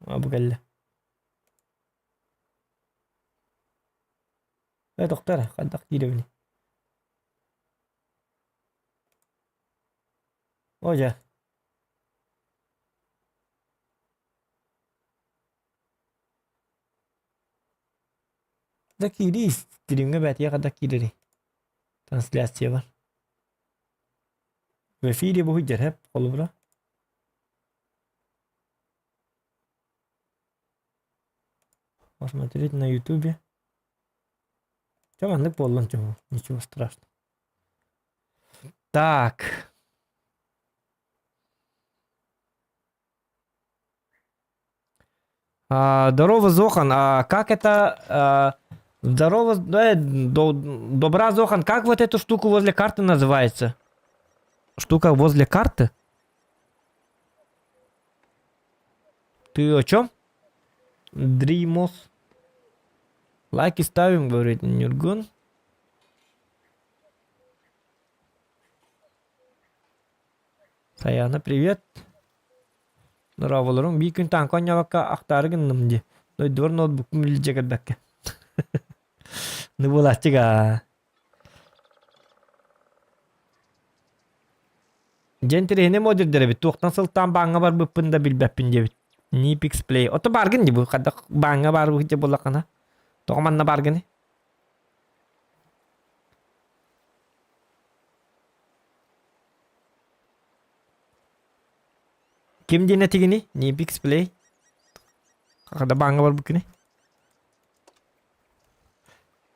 Абы кәлі. Доктор, қаддақ кейді біне. Oye. Da kiri stream'e betiye kadar kiri. Translasyon var. Ve fiili bu hüccer hep kolu bura. Посмотреть на ютубе. Командный полон чего. Ничего страшного. Так. Здорово, Зохан. Как это... Здорово, добра, Зохан. Как вот эту штуку возле карты называется? Штука возле карты? Ты о чем? Дримос. Лайки ставим, говорит Нюргун. Саяна, привет. Здорово, Лорун. Bir gün tank oynabakka aktargındım diye. Döydüver notebook'um bilecek edbekke. Ne bulaşacak ha? Gentry ne modir dere bit. Tuğtan sıltan bana var bu pında bilbepin diye bit. Nipix play. Oto bargın di bu. Kadak bana var bu hiç bolakana. Tokaman na bargın. Kim dinleti gini? Nipix play. Kada bana var bu kini.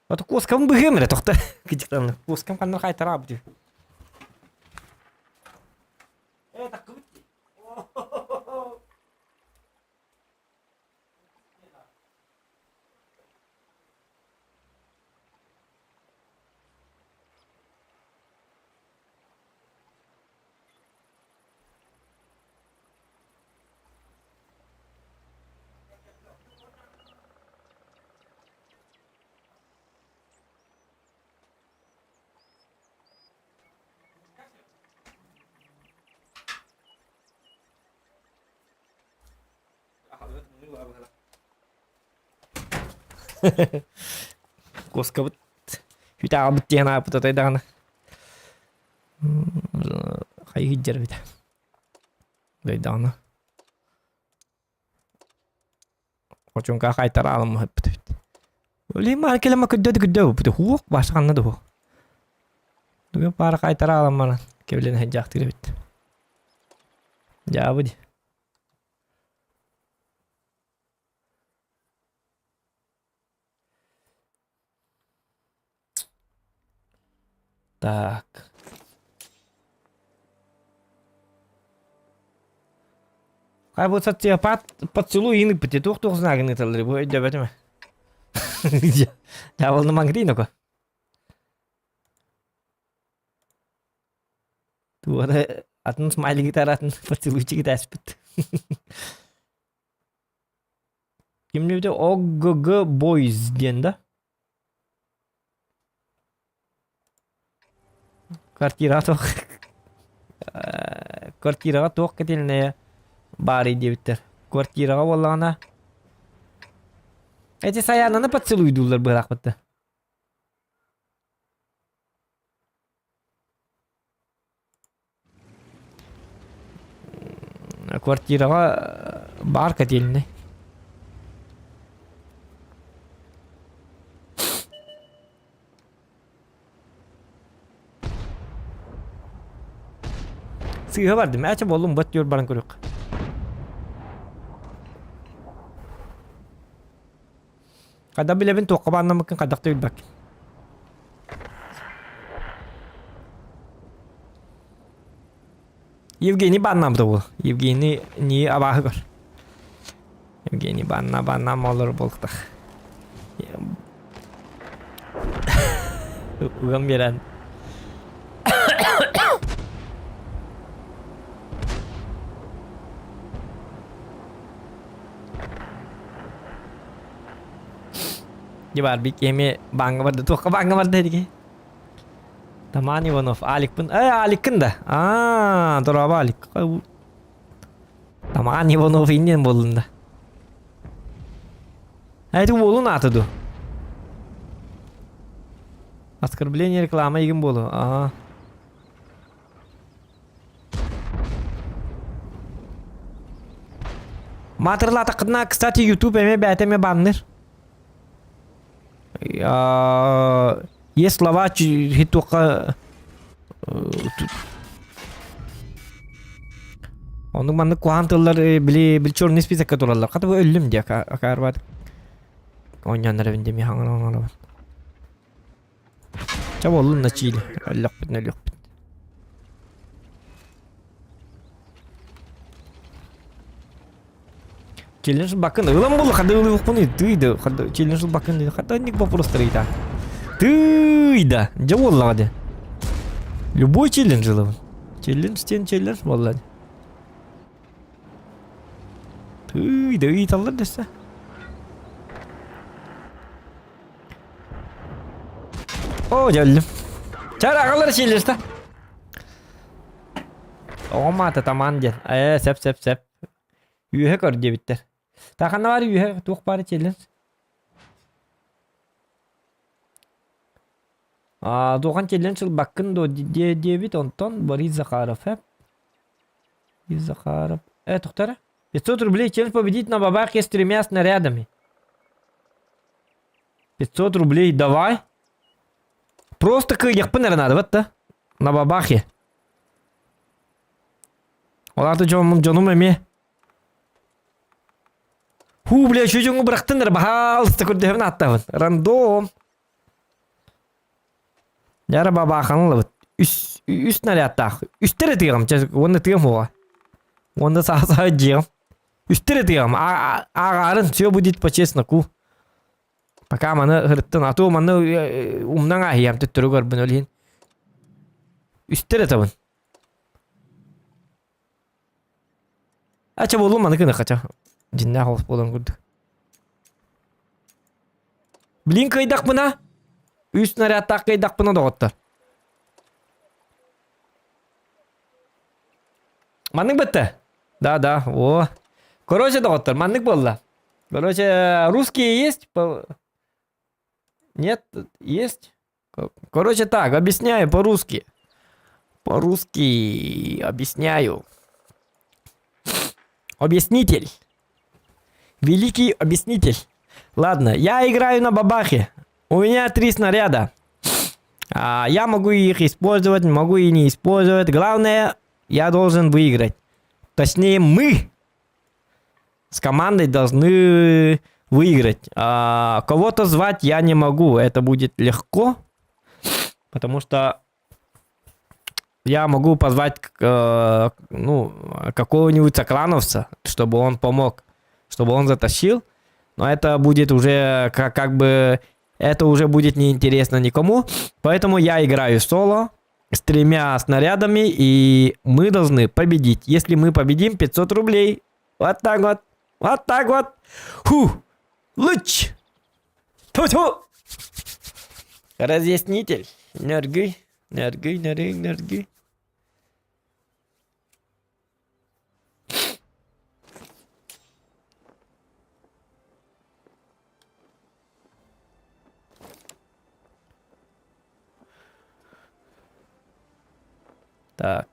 Oto kuskam bıhım re tokta. Küçükten kuskam kanal kaytar abi diyor. Tak kıvıt. Kuskabut. Hüta abut diye na puta tay dana. Hay hijjar hüta. Day dana. Koçun ka kaytar alım hep puta. Öyle mar kelime kudda puta huok başkanna da hu. Duga para kaytar alım bana. Kevlen hejjak tire bit. Jawab di. Так. Хай вот социопат поцелуй и пути. Тух знак не талри. Бой дебетме. Я волна мангриноко. Ту ада атын смайли гитара атын поцелуйчик таспит. Kimde OGG Boys diyen de. Kvartiraga toq ketilne bari diye bitter. Kvartiraga vallana. Eti sayanana поцелуйдулар бырак битти. Kvartiraga бар ketilne. Sığha vardı. Açıp oğlum batıyor bana kuruk. Kada bile ben toqa bana mıkın kadakta bir bak. Evgeni bana bu. Evgeni niye abahı var. Evgeni bana olur bolkta. Uğam veren. Jebar bir kemi bangga vardı. Tuh ke bangga vardı dike. Tamam Ivanov. Alik pun. Alik'ın da. Doğru abi Alik. Tamam Ivanov inin bolunda. Itu bolun atadı. Оскорбление реклама егим болу. Ага. Матырлата кытна, кстати, YouTube эме бәтеме банныр. Есть слова хитука. Onun bana kuantıllar bile çorun ispizek kadrolar. Katı bu ölüm diye akar var. Onyanlar evinde mi hangi var. Çabuk olun da çiğli. Allah bitne yok. Челлендж bakın ылым бұл қада ылы бұқпыны тыйды. Челлендж bakın дейді. Қада ник вопрос тырыйда. Тыйда. Жа боллады. Любой челлендж ылы. Челлендж тен челлендж боллады. Тыйда үй талар десе. О, geldim. Çağır ağaları челленджда. Olmadı tamam gel. Sep. Üye kör diye bitter. Takanda var üye tuğ bari challenge. Doğan challenge bakın do diye bit ondan bari Zakharov hep. Zakharov. Туқтара. 500 рублей челлендж победить на бабахе с 3 снарядами. 500 рублей давай. Просто кыйықпын надо вот да. На бабахе. Оларды жоным эме. Ху, бля, чужоңу бырақтыңдар, бахалысты көрдевін аттавын. Рандом. Жары бабаханылы бұд. Үст нарядтақ. Үстері тыйғым, оны тыйғым оға. Оны сағы жиғым. Үстері тыйғым. Ағарын, все будет по-честноку. Пока маны ғырыттын. Ату маны умнан ағиям түттірі көрбін өлейін. Үстері табын. Ача болу маны кыны қача. Жинна хоос болан көрдік. Блин, кайдақ бұна? Үст нарядтақ кайдақ бұна доғыттар. Манның бітті? Да, о. Короче доғыттар, манның болла. Короче, русские есть? Нет, есть? Короче так, объясняю по-русски. По-русски объясняю. Объяснитель. Великий объяснитель. Ладно, я играю на бабахе. У меня 3 снаряда. Я могу их использовать, могу и не использовать. Главное, я должен выиграть. Точнее, мы с командой должны выиграть. Кого-то звать я не могу. Это будет легко. Потому что я могу позвать какого-нибудь соклановца, чтобы он помог. Чтобы он затащил. Но это будет уже как бы... Это уже будет неинтересно никому. Поэтому я играю соло с 3 снарядами. И мы должны победить. Если мы победим, 500 рублей. Вот так вот. Вот так вот. Фу. Луч. Ту-ту. Разъяснитель. Нерги. Так.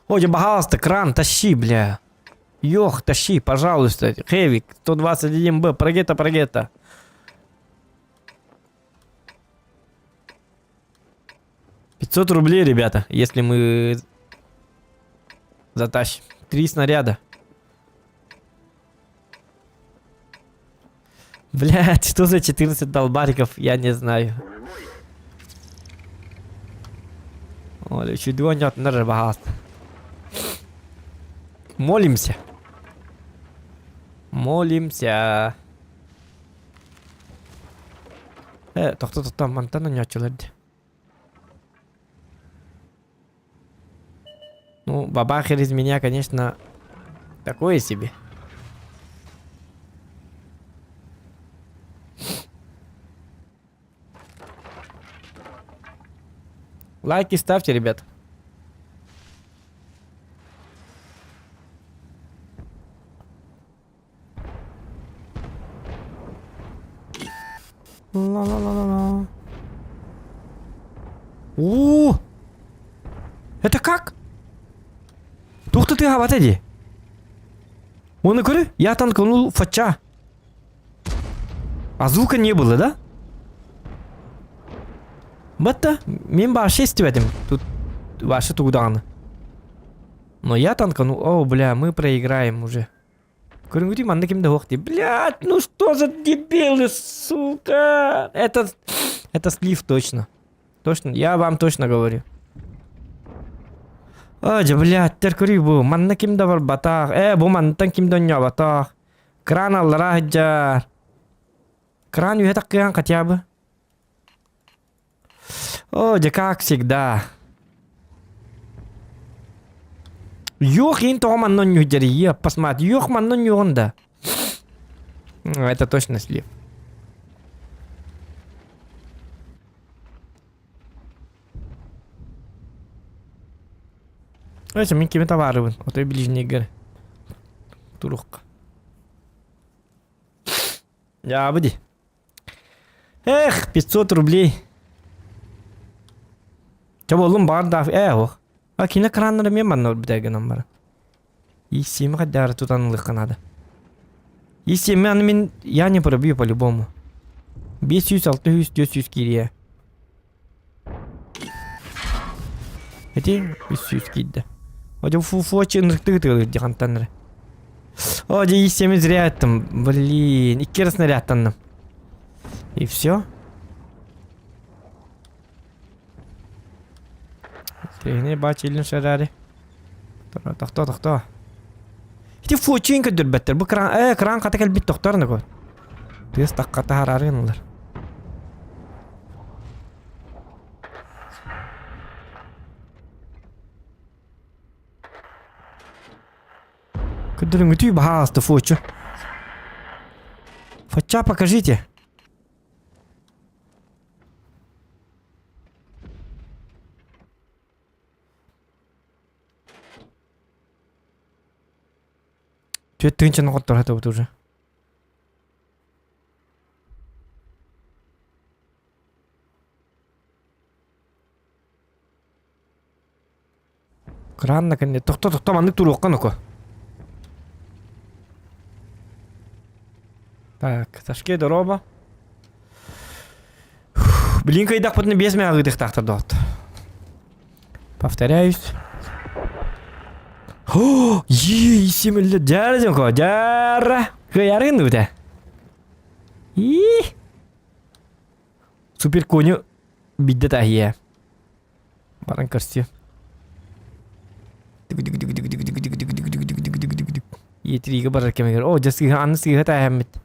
Ой, пожалуйста, кран, тащи, бля. Ёх, тащи, пожалуйста. Хевик, 121Б, прогета. 500 рублей, ребята, если мы затащим. 3 снаряда. Блять, что за 14 долбариков, я не знаю. Оля, чудо нет, на богатство. Молимся. Тоқта, мантана не açılırdı. Ну, бабахер из меня, конечно, такое себе. Лайки ставьте, ребят. Ла-ла-ла-ла-ла. Ух ты, хабат эди. Оны көрі, я танка, ну, фача. А звука не было, да? Батта, мен башы естібедім. Тут башы туғдағаны. Но я танка, ну, о, бля, мы проиграем уже. Көрінгіті, манда кемді хоқти. Блядь, ну что за дебилы, сука. Это слив точно. Точно, я вам точно говорю. Оже, блядь, тер көрі бұл. Манда кемді бар батақ. Бұл мандтан кемді өне батақ. Кран аллара хаджар. Кран үйетақ қиян қатябы. Оже, как всегда. Ёх, ин того маннон юджари, я посмотри, ёх маннон юнда. Это точно слив. Эйся, мен кеме товарывын, отой ближний гэр. Турухка. Я буди. Эх, 500 рублей. Ча болым бар даф, ох. А кине краннары мен маннор бітәгенім бар. Есемі қаддары тұтанылық қанады. Есемі аны мен я не пробью по-любому. 500, 600, 400 кирия. Эти 500 кидді. Оде фу-фу-фу-фу нұртығы дихантаныры. Оде есемі зря аттым. Блин, 2 раз нарядтанным. И все. Трейне бачилин шарари. Тохто. Хити фучин көдөр беттер. Бу кран ката келбит тохторны көр. Тез таққата харарынлар. Көдөрүң үтүй бахасты фучу. Фача покажите. Че тынчын қоттар хата бұт уже. Кранна кәнде. Тоқта, мандық тұру оққан око. Так, ташке дороба. Блин, кайдақ бұтыны 5 мегағыдық тақтыр доғыт. Повторяюсь. О, есемілі жарым ко, жара. Кыярын өте. Супер коню бидді тахия. Баран көрсі. Етірігі барар кемегер. О, жасығы анысығы тахия әмет.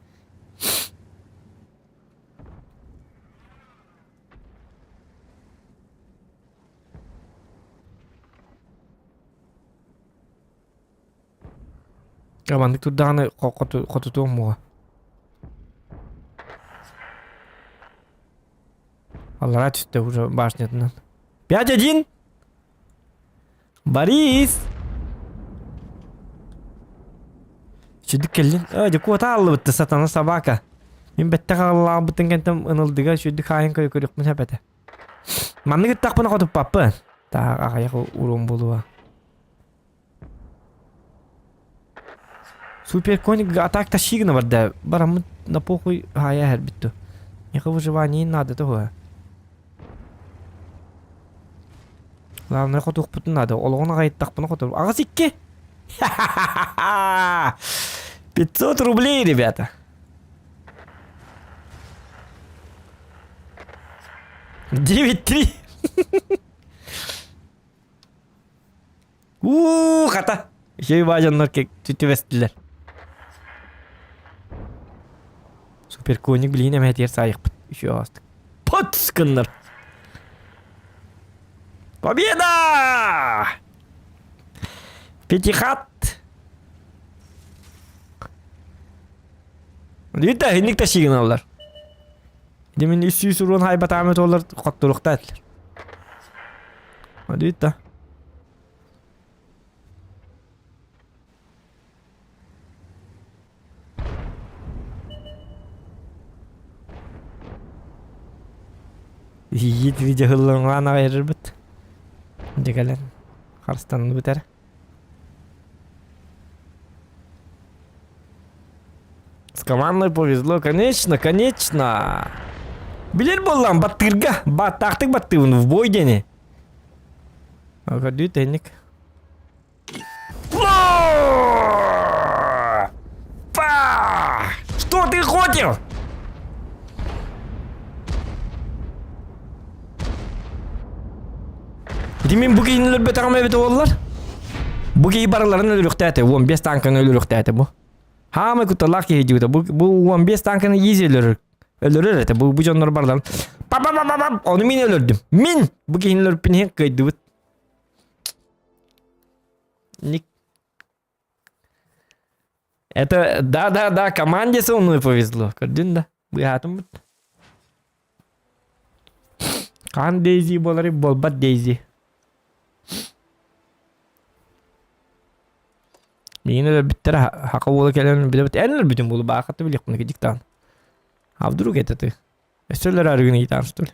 Амандык турдағаны қотытуым мұға. Аллара түсті уже башнетінен. 5-1! Борис! Шүдік келден. Өде қуата алды бұтты сатана собака. Мен бәтті қалалағы бұттың кәнтім ұнылдыға шүдік айын көй көріқпін әпәті. Мандық үттақпына қотып папы. Тағы ағаяқы ұрын болуға. Супер коник атак тащигна варда. Барам на похуй хая хербитту. Яха выживание не надо того. Главное хотух путун надо. Олгона гайт тахпына хотур. Ага сикке. 500 рублей, ребята. $9-3. Хата. Еще и важен, как тютювестилер. Супер коник, блин, я теперь саих. Еще остык. Подсканер. Победа! Пятихат. Видите, никто сигналдар. Демен 300 урон хайбат амет олар қаттырықта әділер. Видите? Yiğit video hıllığına ayırır bit. Degelin. Karstanını biter. С командой повезло, конечно, конечно. Билер боллам, баттырга. Баттақтық баттығын в бой дене. Ага, дүй тәнік. Па! Что ты хотел? Мен бүге инелер бет ағамай бет олар. Бүге бараларын өлірік тәті, 15 танкын өлірік тәті бұл. Хамай күтталақ кейді өті, бұл 15 танкыны ез өлірік. Өлірір әті, бұл жонлар барларын. Па-па-па-па-па, оны мен өлірдім. Мен бүге инелер пенен қайды бұд. Ник. Это, да, команде со мной повезло. Көрдің да, бұйатым бұд. Қан Дейзи болары, болбат Дейзи. Мен өлір біттері хақы болы кәлерін біле біт. Әлілер бүтін болы бақытты білек бұны кедіктан. Авдруг это ты? Өсөлер арығын ейтан что ли?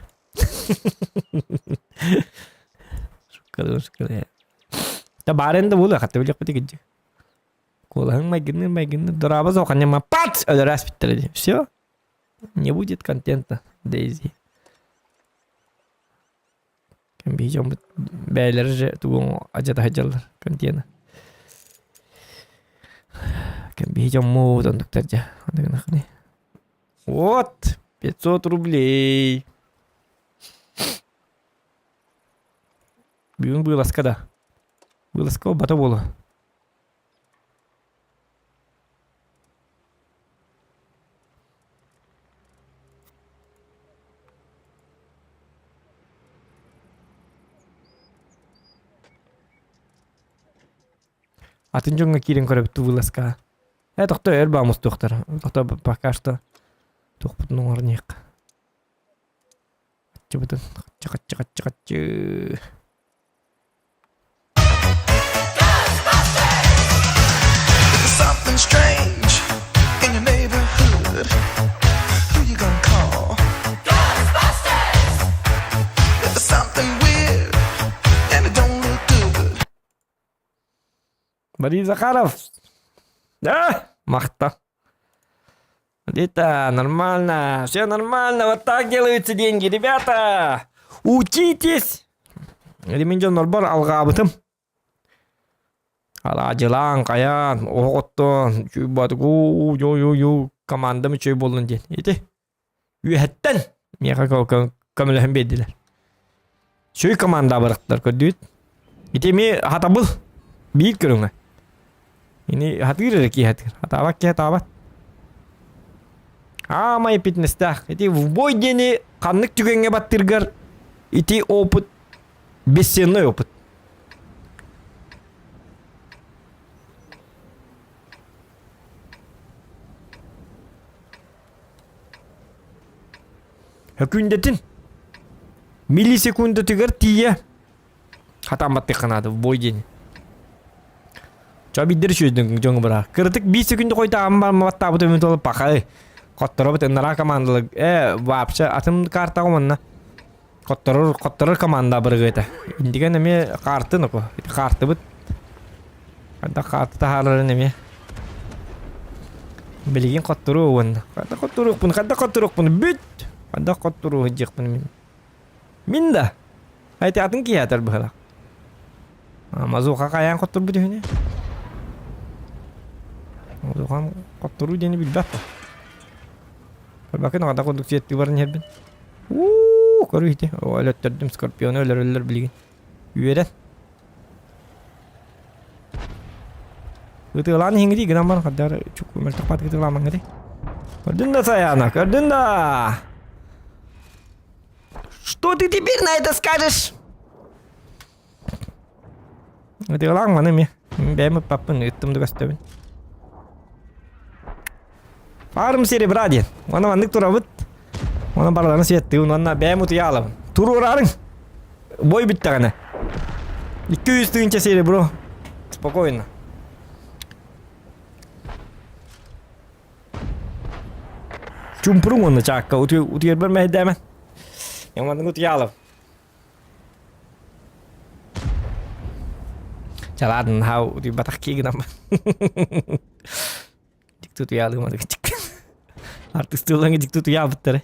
Шуккалы. Та барында болы қатты білек біті кедік. Колағың майгынны. Дұрабыз оқанне ма пац! Өлір әс біттірі. Все. Не будет контента, Дейзи. Кәм бейжон бұт бәйлері же туғын ажада хажалар контена. Кәм бейжон мұд ондықтар жа. Вот, 500 рублей. Бүгін бұйласқа да. Бұйласқа бата болу. Атын жоңға керен көрі бұйласқа. Тоқты әр бамыз тоқтар. Тоқты пока что. Тух бүтін оңар неқ. Қатчы бүтін. Қатчы. Something strange in your neighborhood. Who you gonna call? Ghostbusters! If there's something weird and it don't look good. Борис Захаров. Да, махта. Это нормально, все нормально, вот так делаются деньги, ребята. Учитесь. Ременден норбар алғабытым. Ала жылан, қаян, оғыттын, чүй батығу, ю, командамы чүй болын ден. Еті, үйәттен, меға көміліхін беділер. Чүй команда барықтар көдді. Еті, ме хатабыл, бейт көріңі. Ini hatır ki hatır. Hatavat ki hatavat. Ama fitness'ta. Iti boy deni kanlık tükenge battırgar. Iti oput. Besenli oput. Hükündetin. Milisekunda tüger tiye. Hatam battı kanadı boy deni. Çabiddir şöydün жоңы бара. Кыртык 5 секунд койта амбар маватта бут өмөт болуп бакай. Котторо бут нара командалык. Вообще атым карта команна. Котторор команда биргете. Индиген эме карты ноко. Карты бут. Анда карты тахалар неме. Билген коттору вон. Канда котторук бун бүт. Анда коттору жек бун. Минда. Айты атын киятер была. Мазука каян коттор бут өне. Оған қоттыру дені білбәпті. Бәкін ағада қондық сүйетті барын ербін. Көру хейті. Өлөттірдім скорпионы өлер білген. Үйерен. Үтіғыланы хеңгідей гінам барын қаддар чүк өміртік баты күтіғыламан ғыдай. Көрдің да Саяна, көрдің да. Что ты теперь на это скажешь? Үтіғылан ғаны ме. Бәймі папын үттімді көстөбін. Арым серебра ден. Оны вандық тұра бұд. Оны барларына сетті. Оны бәйім ұты ялабын. Тұру ұрарың. Бой бітті ғана. 200 түйінче серебро. Спокойно. Чумпырың оны чаққа. Ұты ербір мәйді әмін. Ямандың ұты ялабын. Çaladın ha, bataq kegin ama. Dik tutu yalığım adı küçük. Artık stılığını dik tutu ya bıttırı.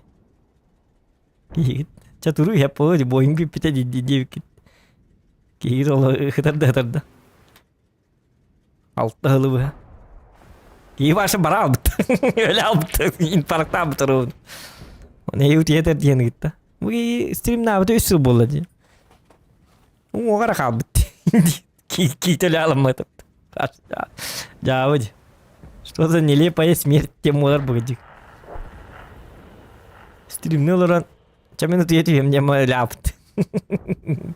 Git. Çaturu yap o. Boyun bir pite diye bir. Gir ola hıtırdı. Altta hılı bu. Gir başa bara aldı. Öyle aldı. İnfarkta aldı onu. Ne yut yeter diye gitti. Bu stream ne yaptı? 3 yıl boladı. O kadar kaldı. Кителя алмады. Жабыд. Что за нелепая смерть темалар будет. Стримнелоран. Чаминут ети мне ляпт.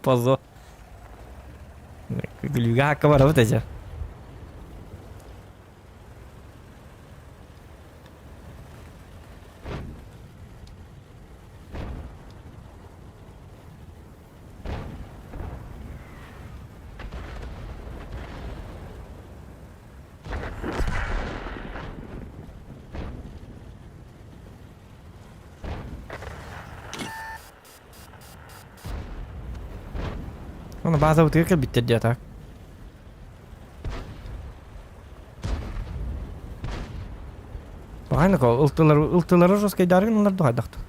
Позо. Глюга кавара вот эти. Ona bazı bıtığı bitti diye tak. Aynı kol ıltıları roskay dargın onlar da haydaktı.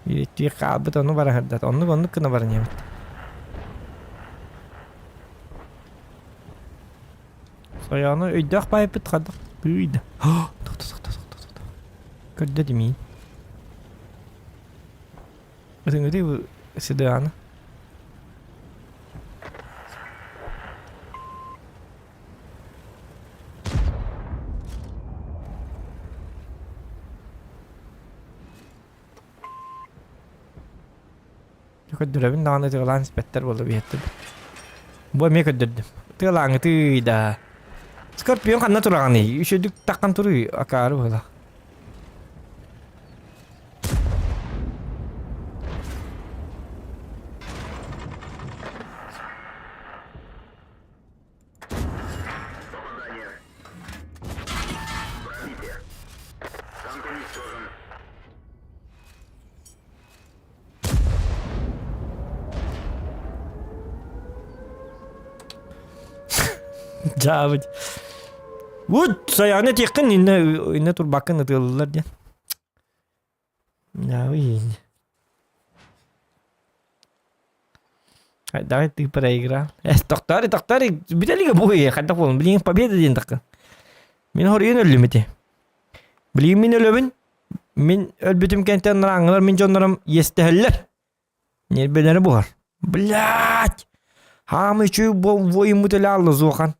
Yürüttüğü kabıt onu var herdet. Onu kına var niyemet. Sayağını öydük bayıp bitkadık. Büyüydü. Tuk. Kördü demeyin. Ötün bu sederhana. Kördürevin dağında tığılan nispetler oldu bir yetti. Bu emeğe kördürdüm. Tığılan tığıydı. Skorpion kanına turağını. Üşüdük takkan turu akarı ola. Cavit. Wood sayane yakın inne tur bakın atıyorlar diye. Ya iyi. Давай ты проиграл. Доктор, биталига буй, хадда фон, блин, победа ден такы. Мен хорыйын өлүм эти. Блин, мен өлөбүн. Мен өлбүтүм кенттен раңылар, мен жондарым естехеллер. Нербелери бугар. Блядь! Хамы чүй воюму теле алды зухан.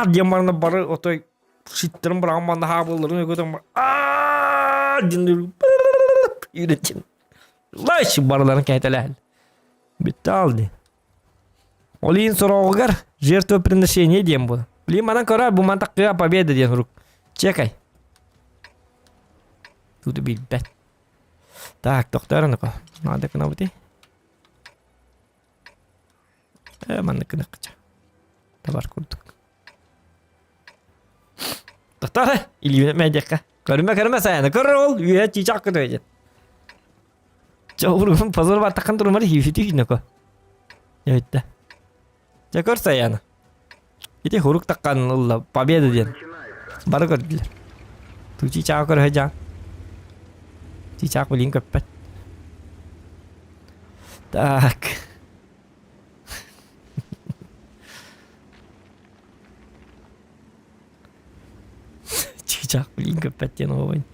Демарна бары отой шиттерим браманда хабылдырын өкөтөм бар. Динdir. Үйрөтчүн. Лайш барларын кайталал. Bitti aldı. Олин сорогар жертвоприношение дем было. Блин, она кора bu mantıklı победа diyen рук. Чекай. Тут убить бет. Так, доктор ну-ка. Надо к нам идти. Манны кынакча. Товар курдук. Доктор, или медика. Көрмө саяны. Көрөл, үйе чичак көдөйден. Çoğurun pazar var takkan durmalı hifiti hinako. Evet de. Çakor sayana. İti huruk takkan Allah победа diyen. Barı gördüler. Tu çiçağı kör hecan. Çiçağı bilin köpet. Tak. Çiçağı bilin köpet diyen o oyun.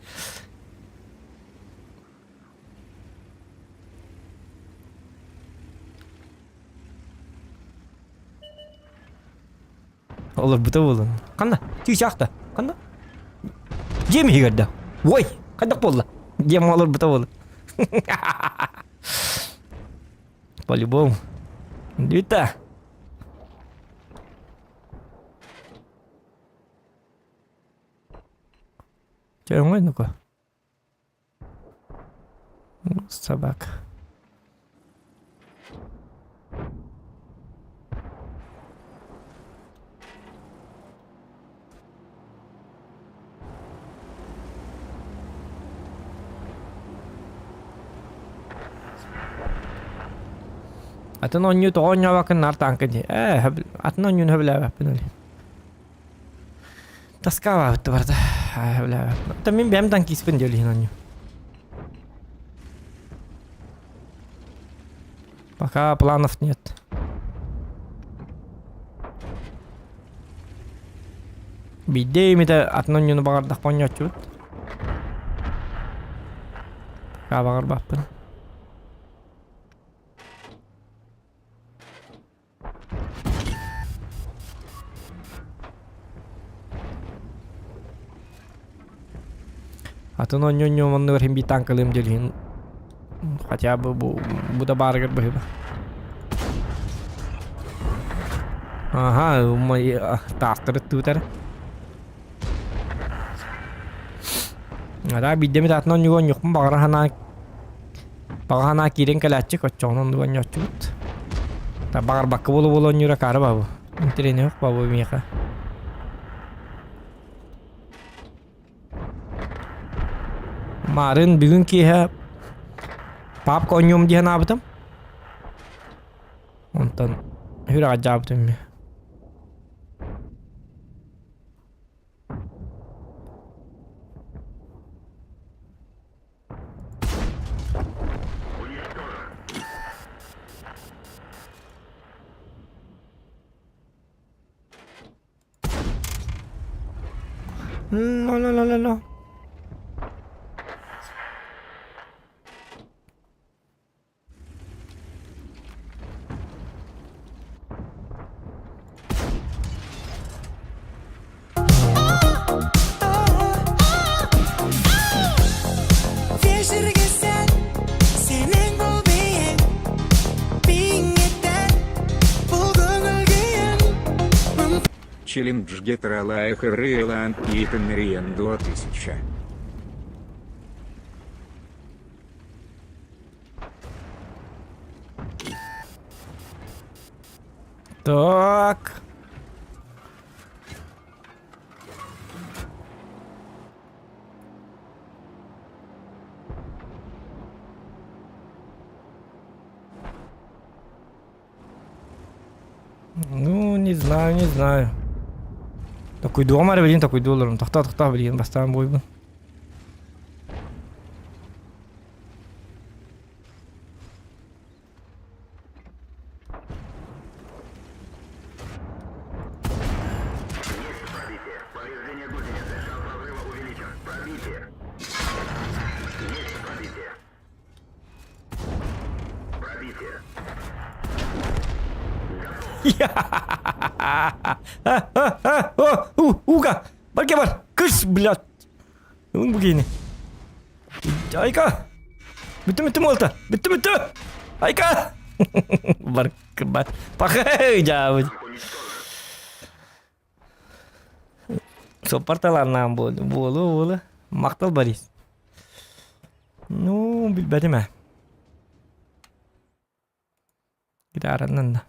Olur bu da olur. Kanda, çiçakta. Kanda. Jimmy geldi. Vay, kanda polla. Jim olur bu da olur. По-любому. Дита. Чё, мой ну-ка. Собака. Atın onyu to onya bakın nar tankı. Atın onyun höbüle bakın öyle. Тоска бабытты барда. Бля. Это мен бәм танкиспен делейін он. Пока планов нет. Бидейм это атноньюну багардак понятчу. Пока багар баппын. Атноньюну манны бар химби танкалым делейін. Хотя бы bu da bargar бы. Ага, мой тастыры тутар. Ада биддеми татнон югон юкмун багархана кирен калачы коччонун дуган ячут. Та багар бакка болу юра кары бабу. Интерене yok бабу меха. Марын бүгүн киһе пап коньюм диһен абытым. Онтан хүрä ажабытым. No. Челлендж Гетералая Хриланд Итан Риен 2000. Так. Ну, не знаю. Такой дома, блин, такой доллар. Тахта, блин, бастан бой был. Повреждение гусеницы. Шанс разрыва увеличен. Пробитие. Есть пробитие. Пробитие. Уга! Barke var! Kış, блядь! Ну, begini. Ayka! Bitti Malta! Bitti! Ayka! Бар. Пахай, жабы. Сопарталарынан болу. Мактал Борис. Ну, билбедим а. Gidarandan da.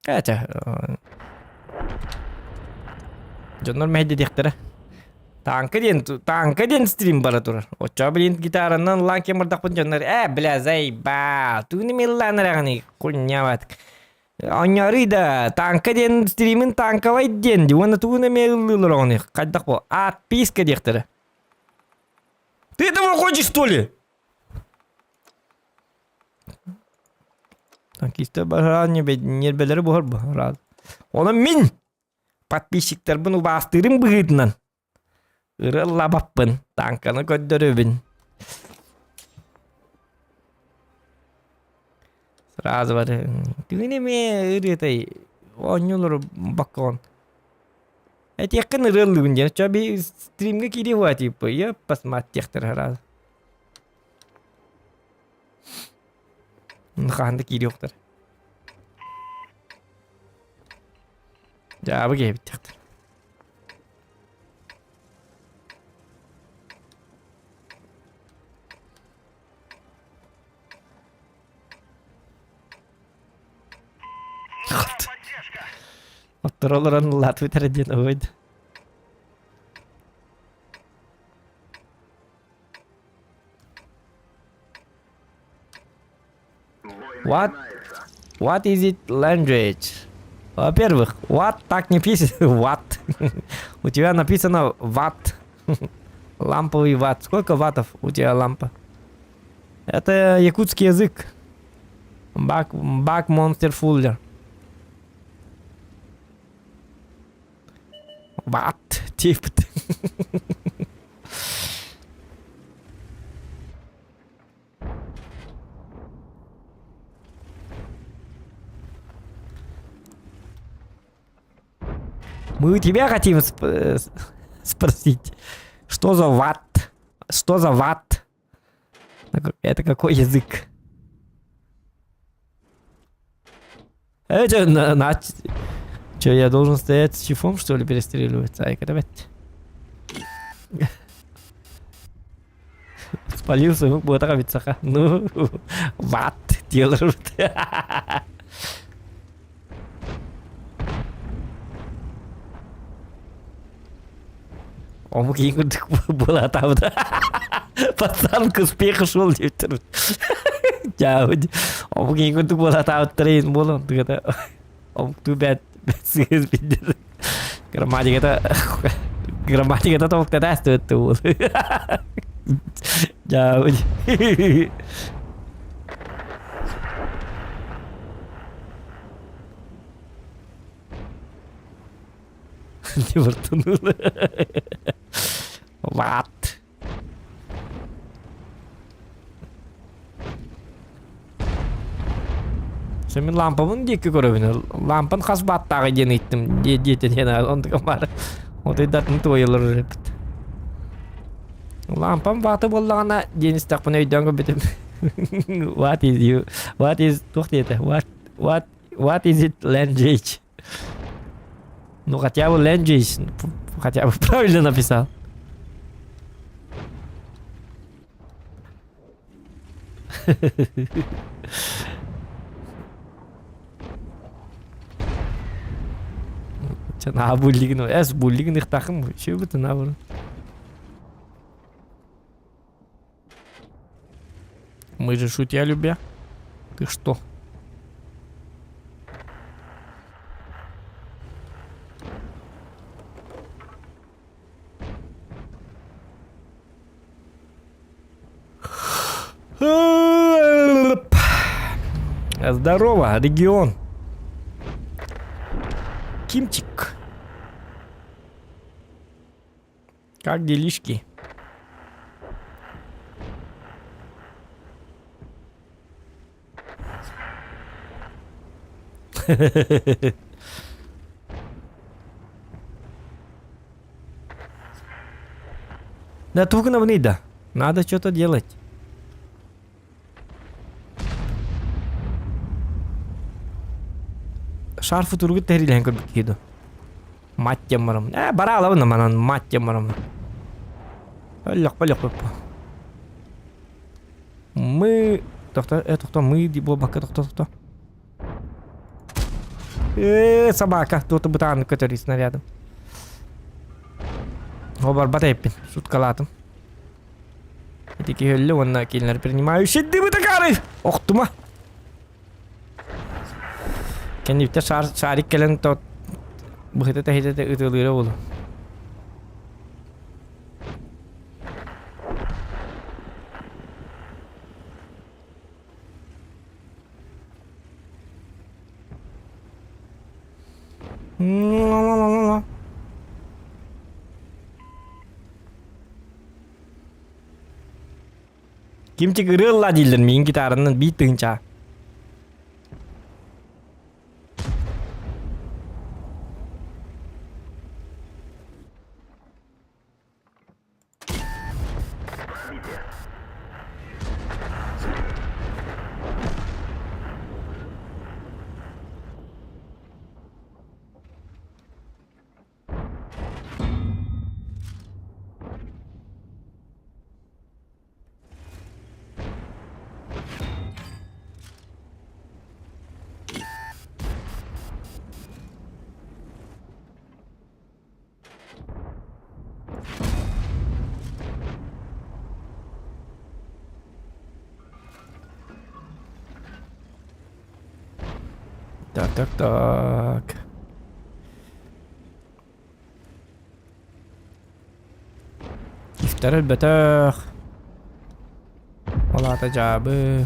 Kaça. Jonlar mehdi diktere. Tanka den stream bara turur. Ocha bilin gitarandan lan kemirdak pun jonlar. Blazay ba. Tuni millanlar yani. Kunyavat. Anyarı da tanka den streamin tanka vay dendi. Ona tuni melulur onu. Kaddak bu. Atpiska diktere. Ты этого хочешь, что ли? Танкисты бар нербелери бухар бу. Оны мен подписчиктер bunu bastırım bıgıdынан. Irılla bappın. Tankını göndürübün. Сразу var. Tüyüne mi ırıtay. Oynuyorlar bakon. Это yakın ırıllığın canı. Çabi streamga kiri var tipi. Ya pasmat yaktır herhalde. Nıkandı kiri yoktur. Cevabı gibi yaktır. Oturulur Latvia tercih oydu. What is it language? Во-первых, what так не пишет. What. У тебя написано ватт. Ламповый ватт. Сколько ваттов у тебя лампа? Это якутский язык. Бак монстер фуллер. Ватт. Типа. Мы у тебя хотим спросить, что за ватт? Что за ватт? Это какой язык? Это что, я должен стоять с чифом, что ли, перестреливаться? Ай, давай. Спалился, будет нравиться. Ну, ватт делают. Он была там, да? Пацан к успеху шел, девтер. Он была там, трейн был, он говорит, он тубят, грамматика это только тогда стоит был. Не вартануло. Ват. Sen lampamın deki görevini. Lampan hasbattağı gene ettim. Gene on kamar. O da datın toyulur repet. Lampam vatı bollağına deniz takpını öydüğün göbetim. What is you? What is... Tohtiyete. What is it language? Ну хотя бы language. Хотя бы правильно написал. Чана буллигин, эс буллигин их тахым, что бы ты набор. Мы же шутя любя. Ты что? Здорово, регион. Кимчик. Как делишки? Да только нам не да. Надо что-то делать. Шарфы тургут тәрилән көрбік кейді. Маття марам. Бара алабын манан маття марам. Лёк. Мы... Тоқта, мы дебо бака, тоқта. Собака. Тут бутан, который снарядом. Обар батайпин. Суткалатым. Эти хөлі онна келінер принимающий дыбы такары. Оқтума. Kendimde şarik gelen tot bu hete tehide ıtılıyor oğlum. Kimchi gırılla dilden min gitarının bir tınca. Так. İftar elbette. Ola tacabı.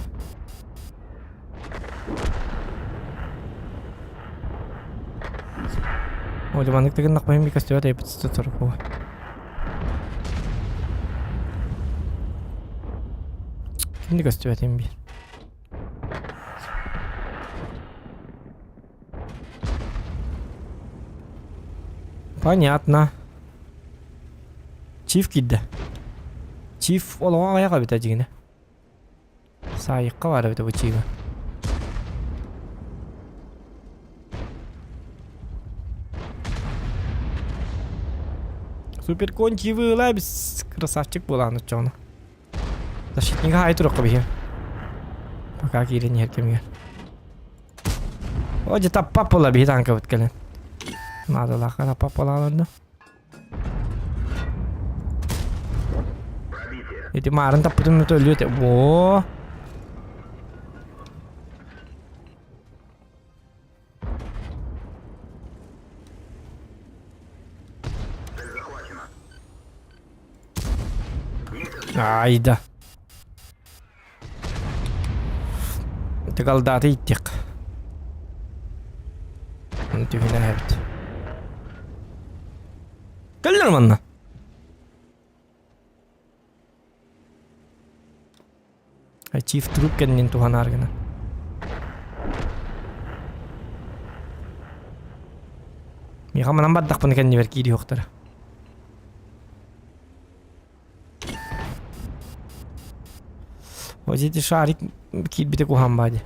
O zaman tıkın nakmayın bir kastıyor da yapıt tutar bu. Şimdi kastıyor atayım bir. Понятно. Çift giddi. Çift olan ayağa biteceğine. Sayıkka var bir de bu çiğme. Супер кончивый лабис. Красавчик была на чёрно. Защитника айтурок бихи. Пока кири не кемгер. Оже таппап бола бихи танка бүткелен. Надо лаха таппап бола алынды. Эти марын таппытым өтө өлү өтө. Во. Ayda. Tegaldaatı ittik. Tühüne hepti. Gelir mi anna? Çift trup kendin tuhan argına. Mihamanam baddak bunu kendi verkiydi yoktur. Возите шарик кит бите кухан бади.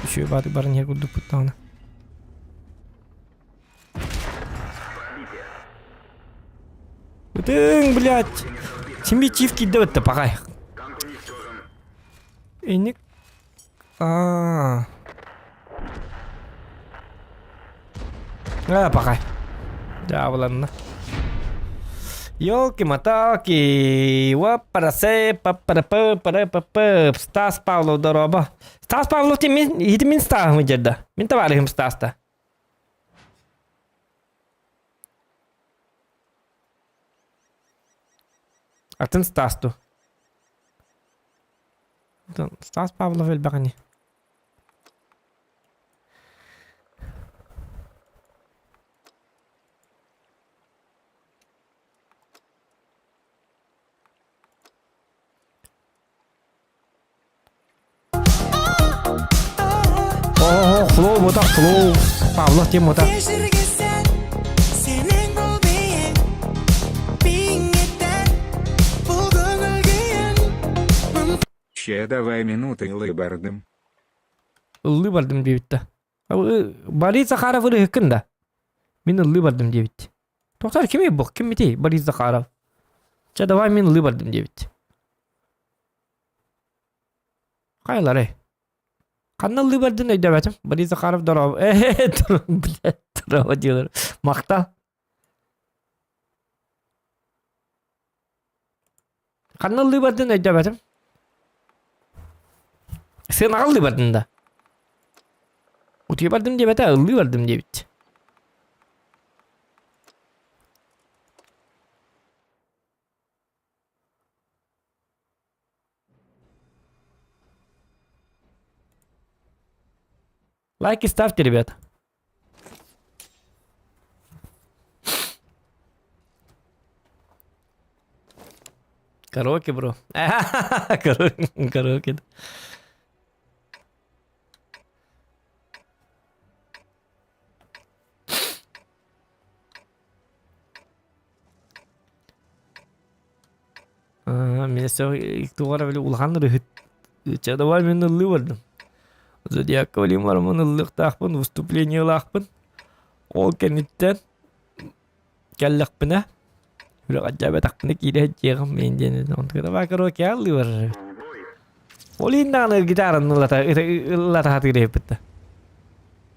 Şu bari barın yer kurdu putağına. Bütün блядь. Şimdi çift gitti bitti pakay. İnik. Aaa. Ha pakay. Cavlarına. Ёлки-моталки, Стас Павлов дороба. Стас Павлов ти min Стас mı cerda? Min tavarihim Stas'ta. Atın Stas'tu. Стас Павлов elbaqani. Flow botak flow. Pavlov tim botak. Ще давай минуты лыбардым. Illı bardım diye bitti. Bari Zakharov öyle hıkkında. Min illı bardım diye bitti. Doktor kim bu? Kim bitti? Bari Zakharov. Çadavay min illı bardım diye bitti. Kaylar Kanal liberdin öyle demedim. Bari Zakharov darav. Darav diyorlar. Makta. Kanal liberdin öyle demedim. Sen akıl liberdin de. Uti verdim diye bete ıllı verdim diye bitti. Лайки ставьте, ребята. Караоке, бро. Караоке. Мен ilk duvara böyle ulğan rıhıt. Çadavay men ıllı vardım. Zodiac Валимармын ыллыктаакпын, выступлениялаакпын. Ол кенеттен келлекпине. Бирок ажабатакпыны кире жегим менден. Онтуда бакароке алды бар. Ол инданы гитараны ыллата хатырепти.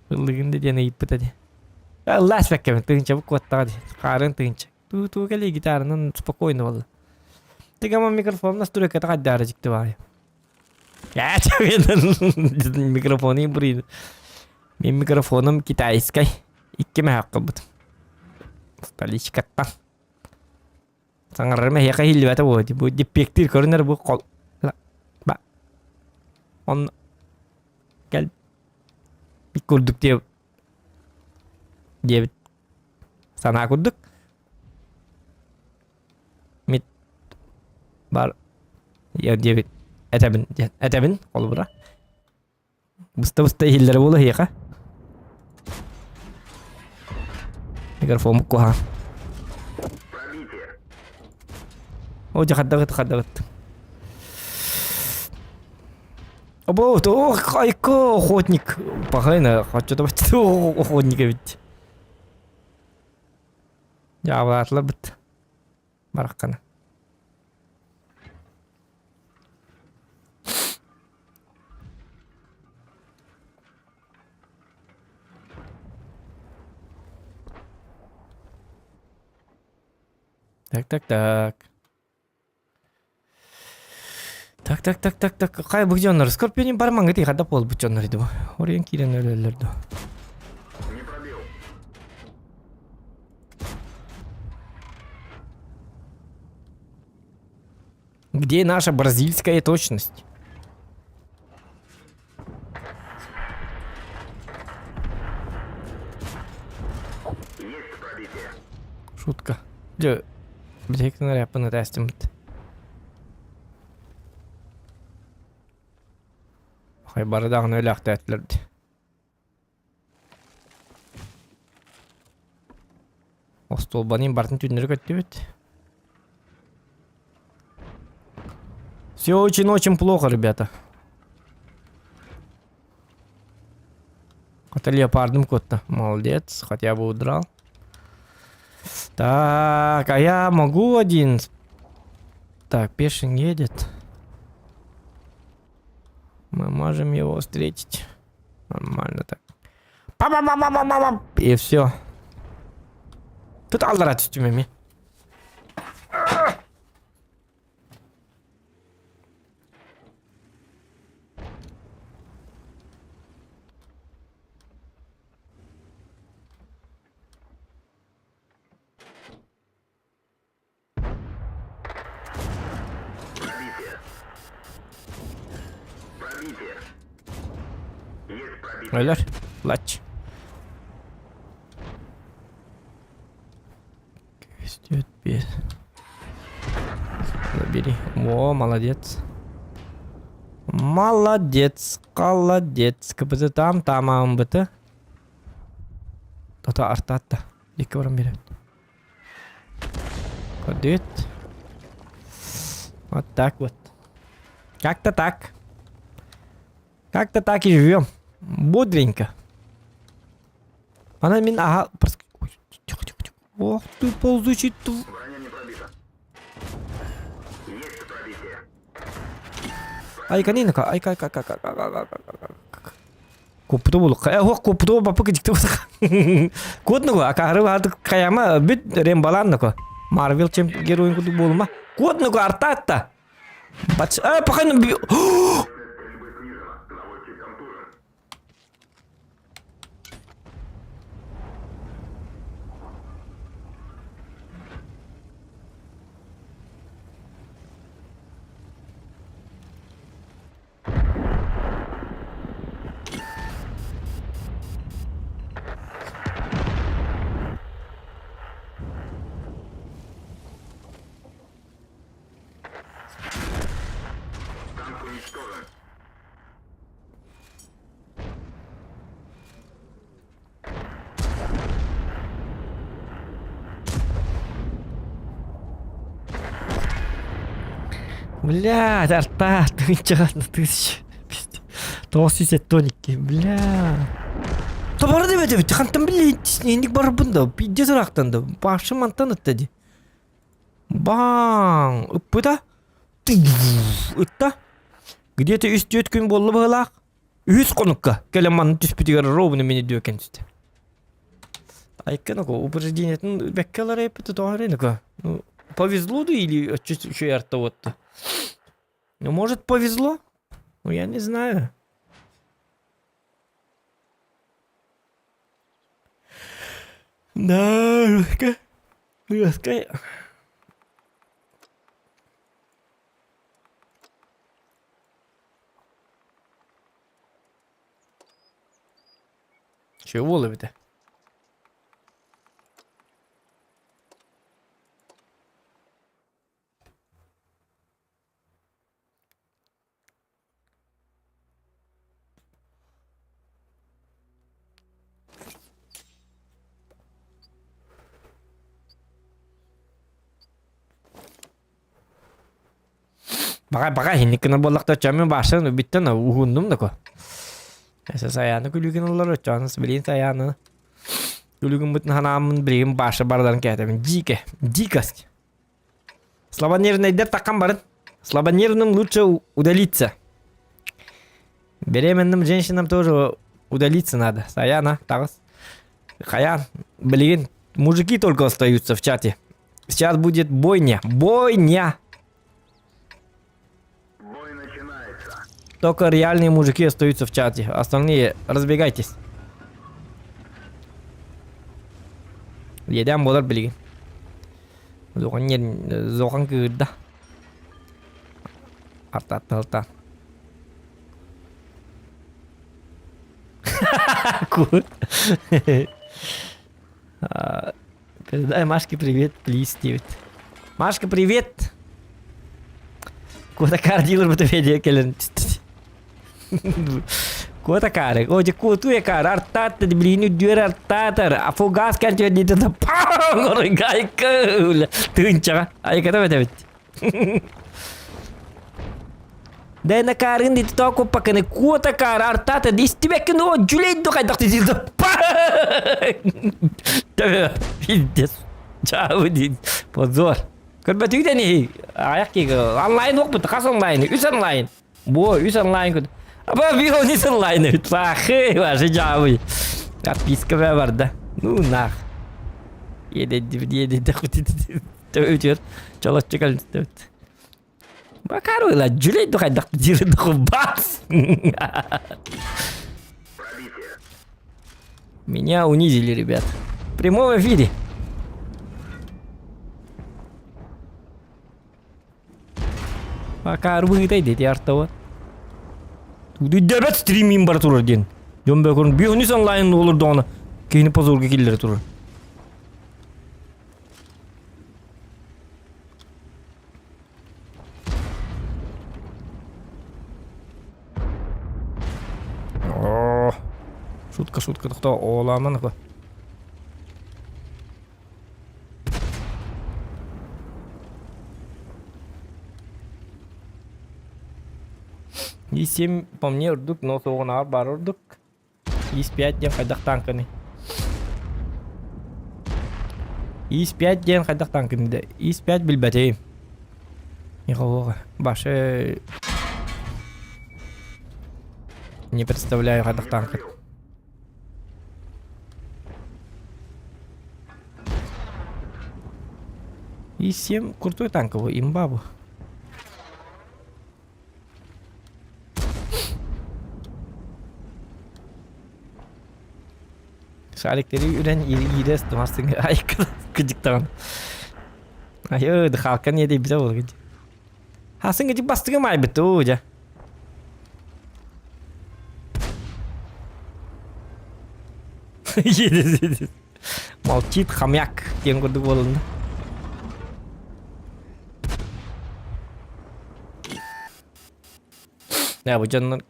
Ыллыгынды дене иппите де. Аллах беккем тынча бу коттади. Карын тынча. Ту келе гитаранын спокойно болду. Тегама микрофон настройка такаддарыжыкты бай. Ya çevirdim mikrofonu buraya. Мен микрофоным китайский. Икки мәхәк кылбыт. Столичкаттан. Саңарырма хеқа хилли бәті болды. Бұл деппектір көрінер бұл қол. Ба. Он. Гәл. Бик көрдік деп. Дебіт. Сана көрдік. Мит. Бар. Я дебіт. Әтәбін. Қол бұра. Бұста хиллері болы хеқа. Микрофон мұққуға. Пробитие. О, хаддагыт. Обо, то кайко охотник. Пахайна, хочу-то бачты охотника ведь. Жабылатлар бит. Бараққана. Так. Қай бұқжанлар? Скорпионин барман ғыты қадап ол бұқжанлар еді бұ. Орен кейден өлелерді. Не пробил. Где наша бразильская точность? Есть пробитие. Шутка. Бітекінер япыны тәстім біт. Қай барыдағын өлі ақты әтілерді. Остолбанын бартын түнері көтті бет. Все очень плохо, ребята. Хотя леопардом кот-то. Молодец, хотя бы удрал. Так, а я могу один. Так, Пешин едет. Мы можем его встретить. Нормально так. Па-па-па-па-па-па-па. И все. Тут алдарат үстімеме. Пробитие. Есть пробитие. Öler. Laç. Göstert bir. Забери. О, молодец. Молодец. Молодец. Кыпызы там быты. Тота артатта. Екі барам берет. Ходит. Вот так вот. Как-то так. Как-то так и живем. Бодренько. Она меня... Ага. Ой, тихо. Ох ты, ползучий. Броня не пробита. Есть пробитие. Ай, канина-ка. Ай, Копуто болу. Копуто бапы кедікті болса. Кодны го. Акарып ады каяма бүт рембаланны ко. Марвел героин куды болу ма. Кодны го артатта. Бач... Пахайны... Стрельбы снижена. Наводчик контужен. Танк уничтожен. Бля, арта, ты чего, тысяч. 972, бля. Табары деп өте бітті, қантан біле, ендік бар бұнда, пиде сұрақтанды, башы мантан өттеді. Баң, үппі да? Үтті. Где-то үсті өткін болы бұғылақ. Үз қоныққа, кәлем маңын түспетігер ровыны мені дөкен түсті. Айканы ко, упраждениятын бәккалар әйпіті тоғарыны ко. Повезло да или еще и артоватто? Ну, может, повезло? Ну, я не знаю. Да, русская. Русская. Чего ловит-то? Baka hindi ka nabolak to chami basa no bitta na uhundum na ko. Esa saya na kulugin Allah chance bilin saya na. Kulugin mut на нам брим баша бардан кете дикая дикость. Слабонервный дед такам баран. Слабонервным лучше удалиться. Беременным женщинам тоже удалиться надо. Саяна, так. Хаян, блин, мужики только остаются в чате. Сейчас будет бойня. Бойня. Бой начинается. Только реальные мужики остаются в чате. Остальные разбегайтесь. Едем болар блин. Зохан нен зохан кырда. Арта. Передай Машке привет, плиз, Стивет. Машка, привет! Куда кардилер бы ты келен. Куда каре? Оje kutu ya kar artata di beli duer artata. Afogas kan tu di tu pang orang gai ke. Tunca. Ay kata betul. Дай на карин di toko pakane kuota kar artata di stivek no julet do kai dakti di tu. Пиздец. Чау di позор. Kan betul dah ni. Ayak ke online waktu bekas online, us online. Boy, us online kan. Apa video не онлайн? Плохие ваши джавы. Подписка var da. Ну нах. Yedi de çalışacak. Bakar öyle cület de kaydak cület de bas. Меня унизили, ребят. В прямом эфире. Bakar выйдет артова. Дебет стримим бар турар ден. Жон бекорун бионис онлайн olur da ona. Кейни позорга келлер турар. Шутка, кто оламан ко. И 7 по мне урдук, но соғына бар урдук. И 5 ден қайдақ танкыны. И 5 ден қайдақ танкыны да. И 5 білбәтейм. Иғалуға. Башы... Не представляю қайдақ танкыны. И 7 крутой танковый, имбабу. Şalikleri üren iri estimazsın. Ay gıcıktan. Ay öyle halkan yedi bize olur gıcık. Hasın gıcık bastırım ay bitti hoca. Yedi. Молчит хомяк. Тем году волны. Ya bu canlar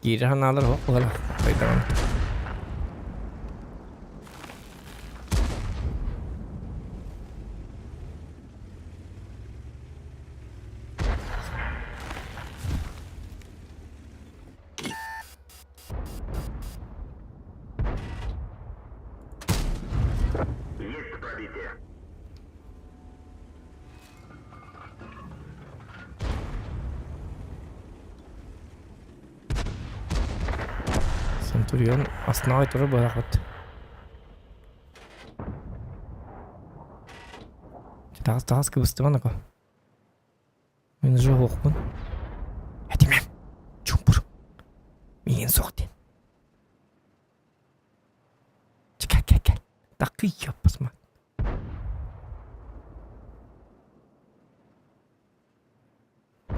geri hanalar hop bakalım. Tamam. Есть пробитие. Centurion основой тоже был ход. Тагыз кыбыстыган ака. Мен жок окмун. Этимем. Чумпур. Мен соктен. Чекек. Так Yapasma.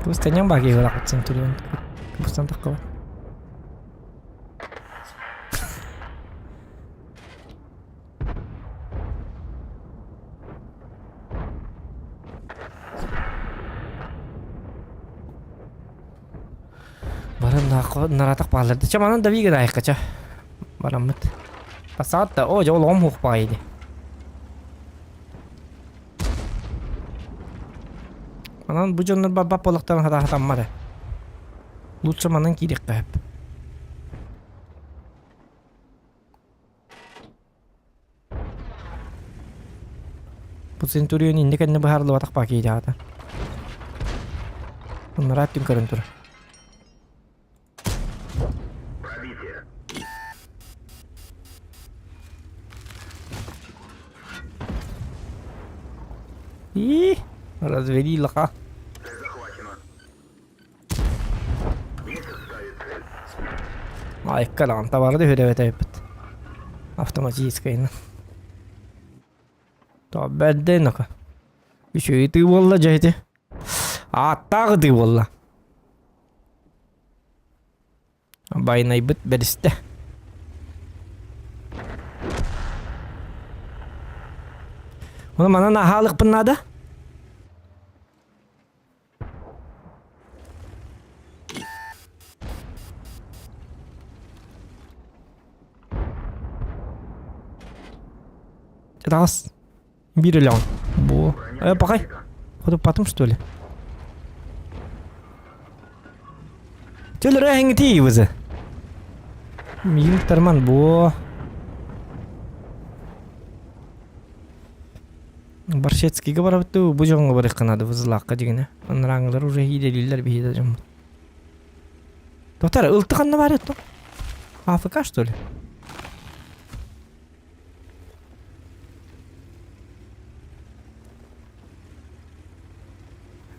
Terus tanya bagi kalau aku centurion. Keputusan tak kau. Barang aku naratak palar. Cuma mana dah bikin dah kaca. Barang mat. Pasat dah. Oh jauh lom huk pai ni. Mana bujon bapa polak tan hata mara. Lutsa mana kiri kap. Centurion ini kan bahar lo tak pakai jahatan. Naratim karantur. Пробитие. Ih, развели лоха. Цель захвачена. Месяц ставит цель. Ay kalan tavardı hüdeve taypet. Автоматически ина. То бәдде нака. Üşüyü tı bolla jahite. Attaq tı bolla. Baynay bit beriste. Onu mana nahalık bunlarda? Раз. Бери лям. Бо. Пахай. Вот потом что ли? Чөл рахинг ти өзі. Мил тарман бо. Баршецкийге барабытты, бу жоңго барып канады вызылакка дегене. Анраңылар уже хиделилер бейді жамбы. Доктор, ылты қанна бар еді? АФК что ли?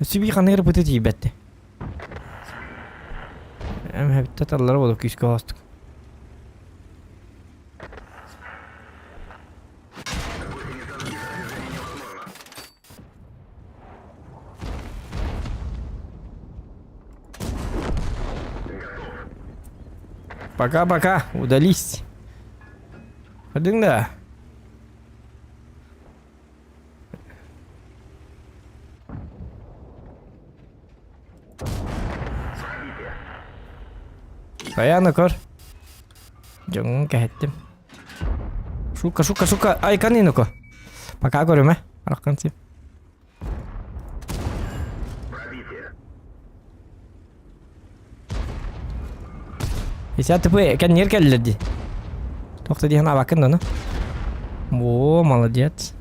Сиби қаны кіріп өтеді ебәтті. Әмі татарлар болып күйіске астық. Пока-пока, удались. Подыңда. Kayana kor. Jangan kehatim. Suka. Ay kanino ko. Пока говорю, Аракан сип. Пробитие. Исә тупы kan неркәлләр ди. Тохта ди хана бакын да, ну. Во, молодец.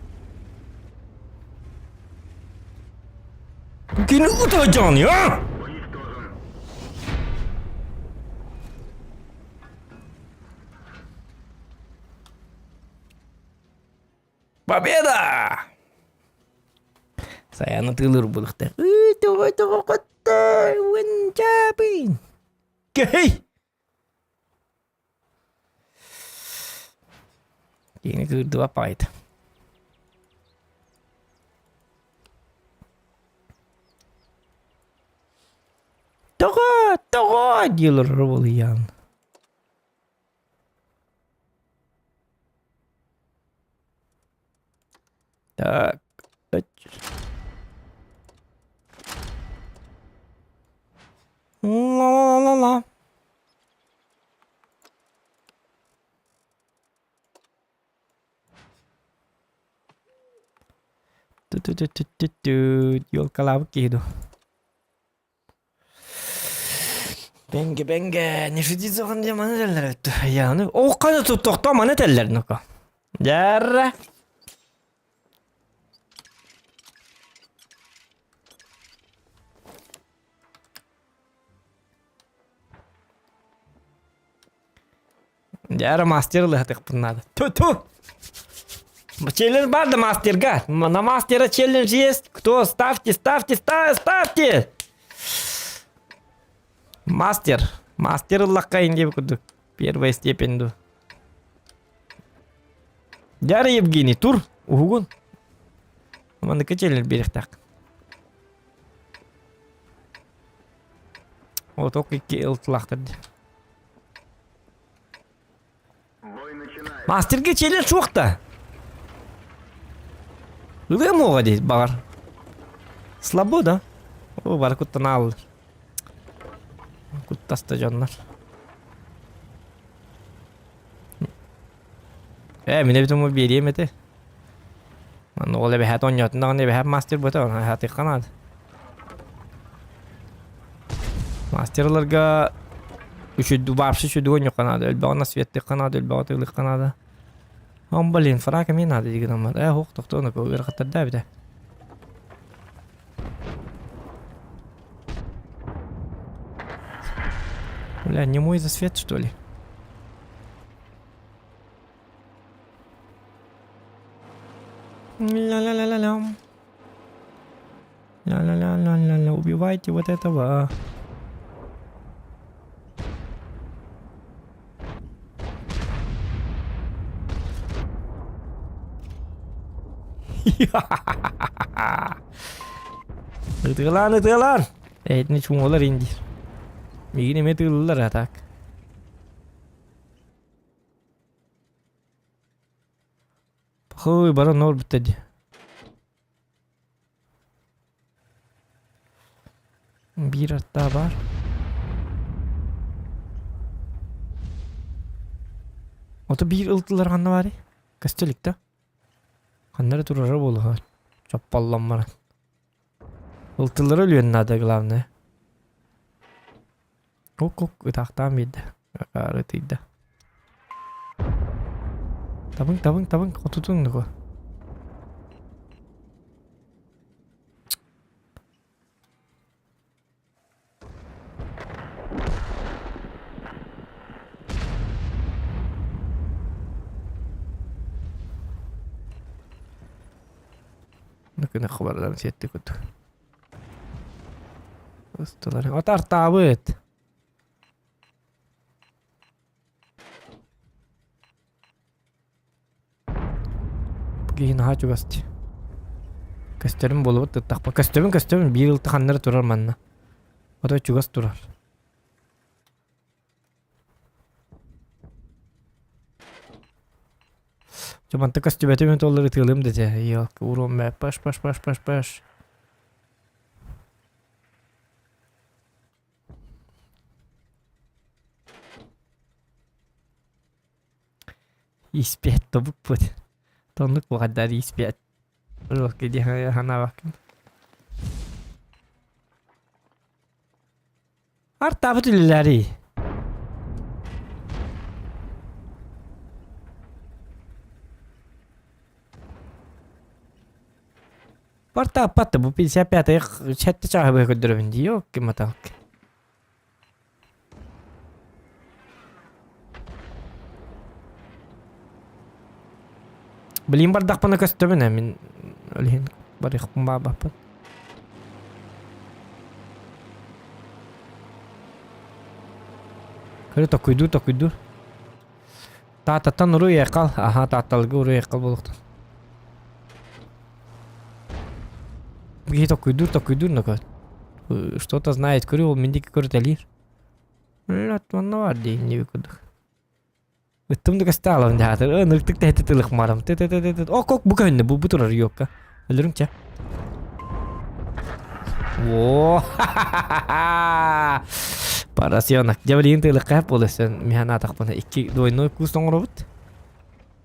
Кини утаҗан, я? Уничтожен. Победа! Saya натылыр булыкты. Туга катта, винчапин. Кей. Ini kedua apa itu? Togo, diyorlar Rebellion. Так. La. Yol kalabı gitu. Benge. Ne şu dizi kan diye mana derler öttü. Yani o kanı tuttuk da mana derler nuka. Jarra. Jarra masterlı hatık bunlarda. Tu. Челлендж бар, да, мастер, га? На мастера челлендж есть. Кто? Ставьте. Мастер лакка инде куду. Первая степень ду. Яры Евгений, тур. Угун. Маны кечелер берек так. Вот ок iki ылтылақтырды. Бой начинается. Мастерге челер чуақта. Ылы моға дейд бағар. Слабо да? О, бар күттан алыр. Күттасты жанлар. Мене бітім о берем еті. Ол әбі хәт ойнатындағын әбі хәп мастер бұты, оны хәт иққанады. Мастерларға үшіді баршы үшіді ойны қанады, өлбағына светті қанады, өлбаға тығылық қанады. Он, блин, фрака мен ады деген омар. Хоқ, тоқты оны көгер қаттарды әбіді. Бля, не мой за свет, что ли? Ля-ля-ля-ля-ля. Ля-ля-ля-ля-ля. Убивайте вот этого. Ытылан. Этни чуңолар индир. Мигине метылылар атак. Хой, бара нор биттеди. Bir hatta var. Ota bir ıltılar kanna var. Kastelikta. Kanları turara bolu ha. Çapallanmara. Iltılar ölüyor nada glavne. Ok, ıtaktan birdi. Kakarıtıydı. Tabın. Otutun da ko. Nakına haberden setti kutu. Ustaların atar tabut. Bugün hacı bastı. Kostüm bulup takpa. Kostüm bir yıl tıkanları turar manna. O da çugas turar. Cuman tıkas cübetimi tolları tığılım dedi. Yok, uğrum be. Paş. İspiyat tabuk bu. Tonluk bu kadar ispiyat. Bak gidiyor hana bakın. Arta bütülleri. Порта аппатта bu 55-й chat'te çağırıp gönderiyorum diyor ki matak. Bileyim bardak bana kostümüne min ölehin bari xumba bapat. Kırı takuydur. Tahtatan oraya kal. Aha tahtalıgı oraya kal buluktan. Беги такой дур, накат. Что-то знает, курил, мендики курталир. Лат, он наварди, не выкудах. Ыттым да касталам дятыр. Ныртык тәһте тылык марам. О, кок бу көнне, бу турар юкка. Өлүрүң ча. О! Парасионак. Жабырын тылык кап болсын. Механа такпана 2 двойной кус тоңробут.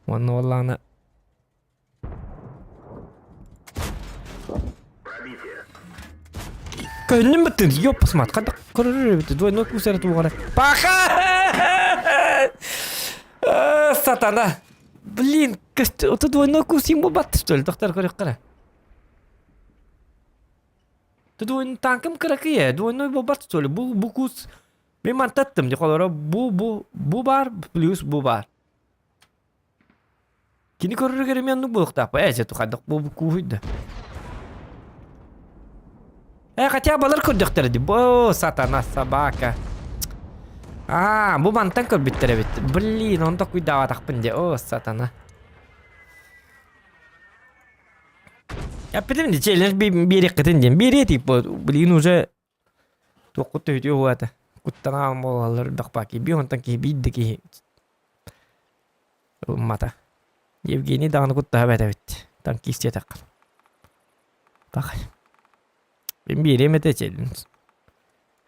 Оны валлана. Көннүм биттин. Ёп, посмат. Кандай көрөр битти. Двойной кус эрет бугара. Паха! Сатана. Блин, это двойной кус ему бат, что ли? Доктор көрөк кара. Ты двойной танкым кыракыя. Двойной бат, что ли? Бу кус. Мен мантаттым. Деколора бу бар плюс бу бар. Кини көрөр керемен ну булукта. Эже тухадык бу куйда. Хотя балар көрдөктөр ди. Бо сатана собака. Бу мантан көрбүттөр бит. Блин, он такой даватакпын де. О, сатана. Yaptım de challenge bir yakıtın diye. Bir etip bu. Bilin уже toqut ötüyor o ata. Kuttan almalar dakpaki. Bir ondan ki bir deki. Mata. Yevgeni dağını kutta haber evet. Tanki istiyor takıl. Bak. Ben bir yere mete challenge.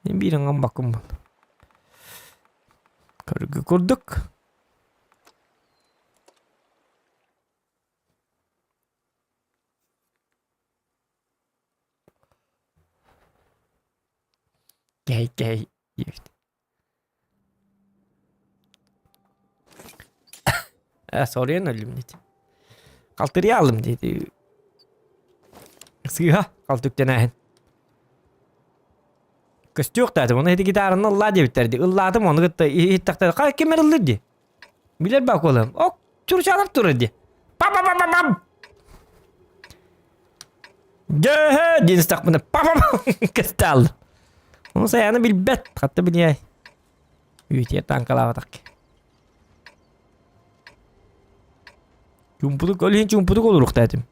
Ben bir an bakım bul. Kargı kurduk. Gay. Soruyan ölüm dedi. Kaltırıya alım dedi. Sığha kaltık deneyin. Kıstı yok dedim. Onu hedi gitarını Allah diye bitirdi. Illadım onu gitti. Hittakta. Kay kemer ılır di. Bilir bak oğlum. Ok çurçalıp durur di. Pam. Gehe deniz takmını. Pam. Kıstı aldı. Onu sayağını bil bet. Hatta bil yay. Üyetiye tankala atak. Cumpuduk öyle cumpuduk oluruk dedim.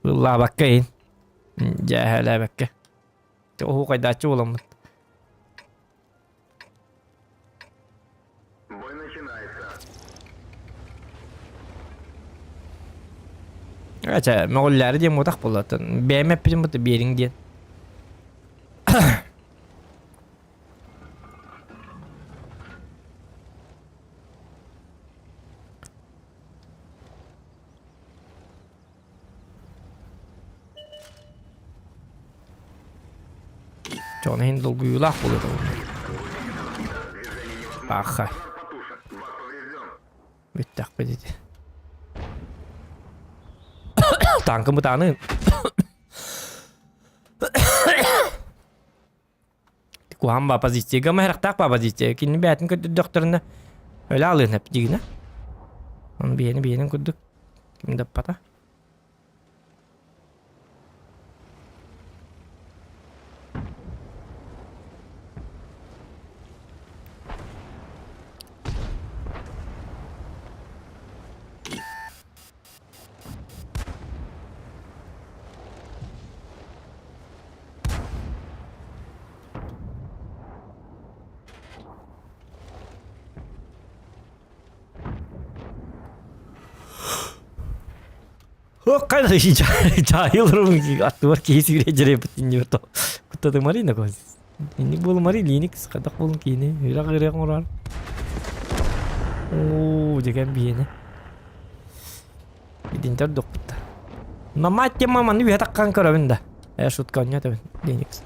Vallahi bakayın. Cahile bakka. O kaydaçı olamaz. Бой начинается. Aça Moğolları diye modak bulatın. BMP bizim bu bir yerin diye. John Handel guyulak bulur. Bak. Потушен. Бак поврежден. Bittak be dedi. Tankımı tanı. Kuham bapa zisteyek ama her tak bapa zisteyek. Şimdi bir atın kötü doktoruna öyle alın hep digine. Onu bir yerin kurduk. Kimde pata? Oh, kada si Cahil rum attu war kisi gire putin nyorto. Kutta de marina ko. Ini bol mari Linux kada bol kini. Ira ngorar. Oh, jagan biene. Bidin ter dokta. Namatya mama ni hatak kan karabenda. Ya shoot kanya tabi Linux.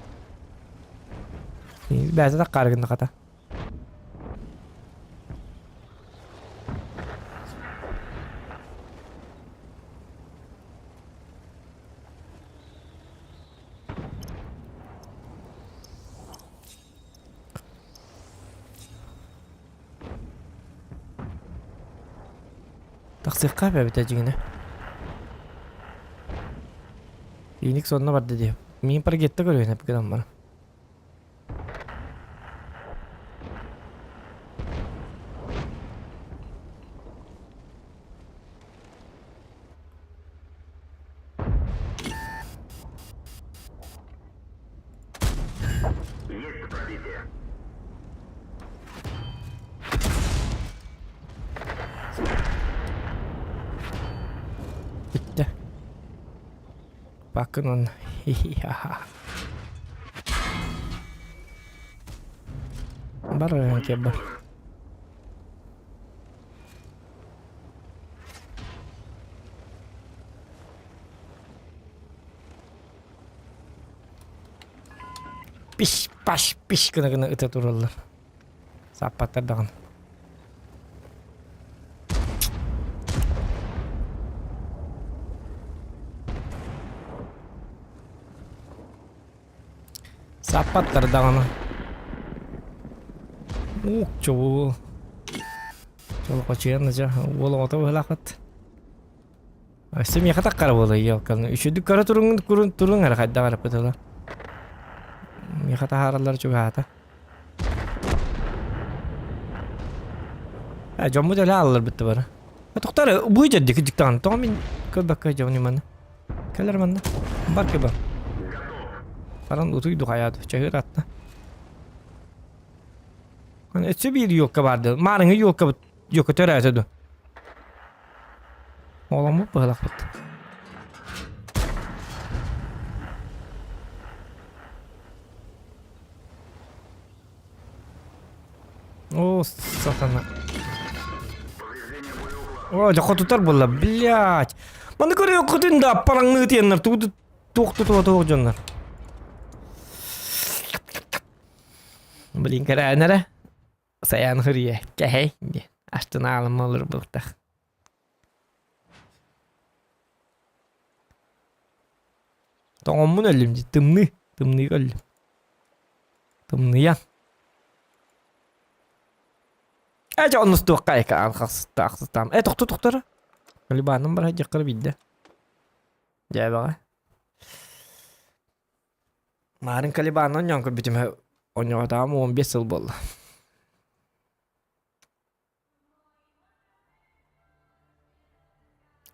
Ini biasa tak karaganda kata. Taksir kahve bitecek Linux sonuna vardı diyor. Min para gitti görüyor ne kadar bana. Есть пробитие. Bitti. Bakın onu. Var ya kebar. Piş kena ıta dururlar. Sapatlar dağın. Sapatlar dağını. Çoğu. Çoğu kaçıyan aja. Ola ota helakat. Asim ya kata kara bola ya kan. Üşüdük kara turun her kadda var betul. Ya kata haralar çok hata. Ha jamu da alır bitti bana. Doktor bu jadi kedik tan. Tomin ke bakka jamu ni mana? Keller manda. Бар ке бар. Баран утуйду хаяды. Чагыр атты. Этсе бир юкка барды. Марыңы юкка төрәседі. Оламы бағылақ бітті. О, сатана. О, жаққа тұтар болла, блядь. Маны көрі құтында параңны өтенлер, туқ жонлар. Блин, кәрі әнәрі. Саян хырия, кәхей. Аштын алым олыр бұлықтақ. Тоңымын өлім, тымны өлім. Тымны ян. Әжі оныз туаққа әкі ақсыстам. Тоқтыры. Калибаным бар, жаққыры бейді. Жай баға. Марын калибанын яңқыр бітім ойнағатағым 15 жыл болды.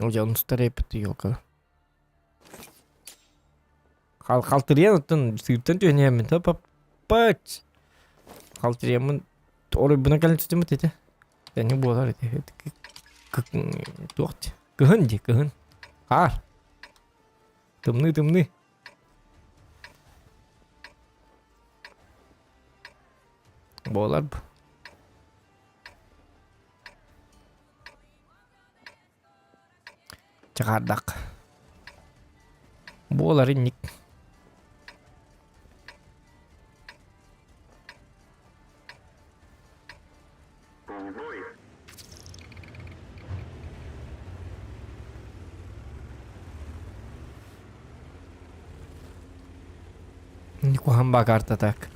Уже он старепті елка. Қалтыриян ұттын сүйіптен түйінемін. Папач. Қалтыриян орой бұна кәлін түстімі теді. Әне болар еді. Тоқты. Кығын де, кығын. Қар. Тымны. Болар бұл. Чағардақ. Болар инник. Niku hamba karta tak.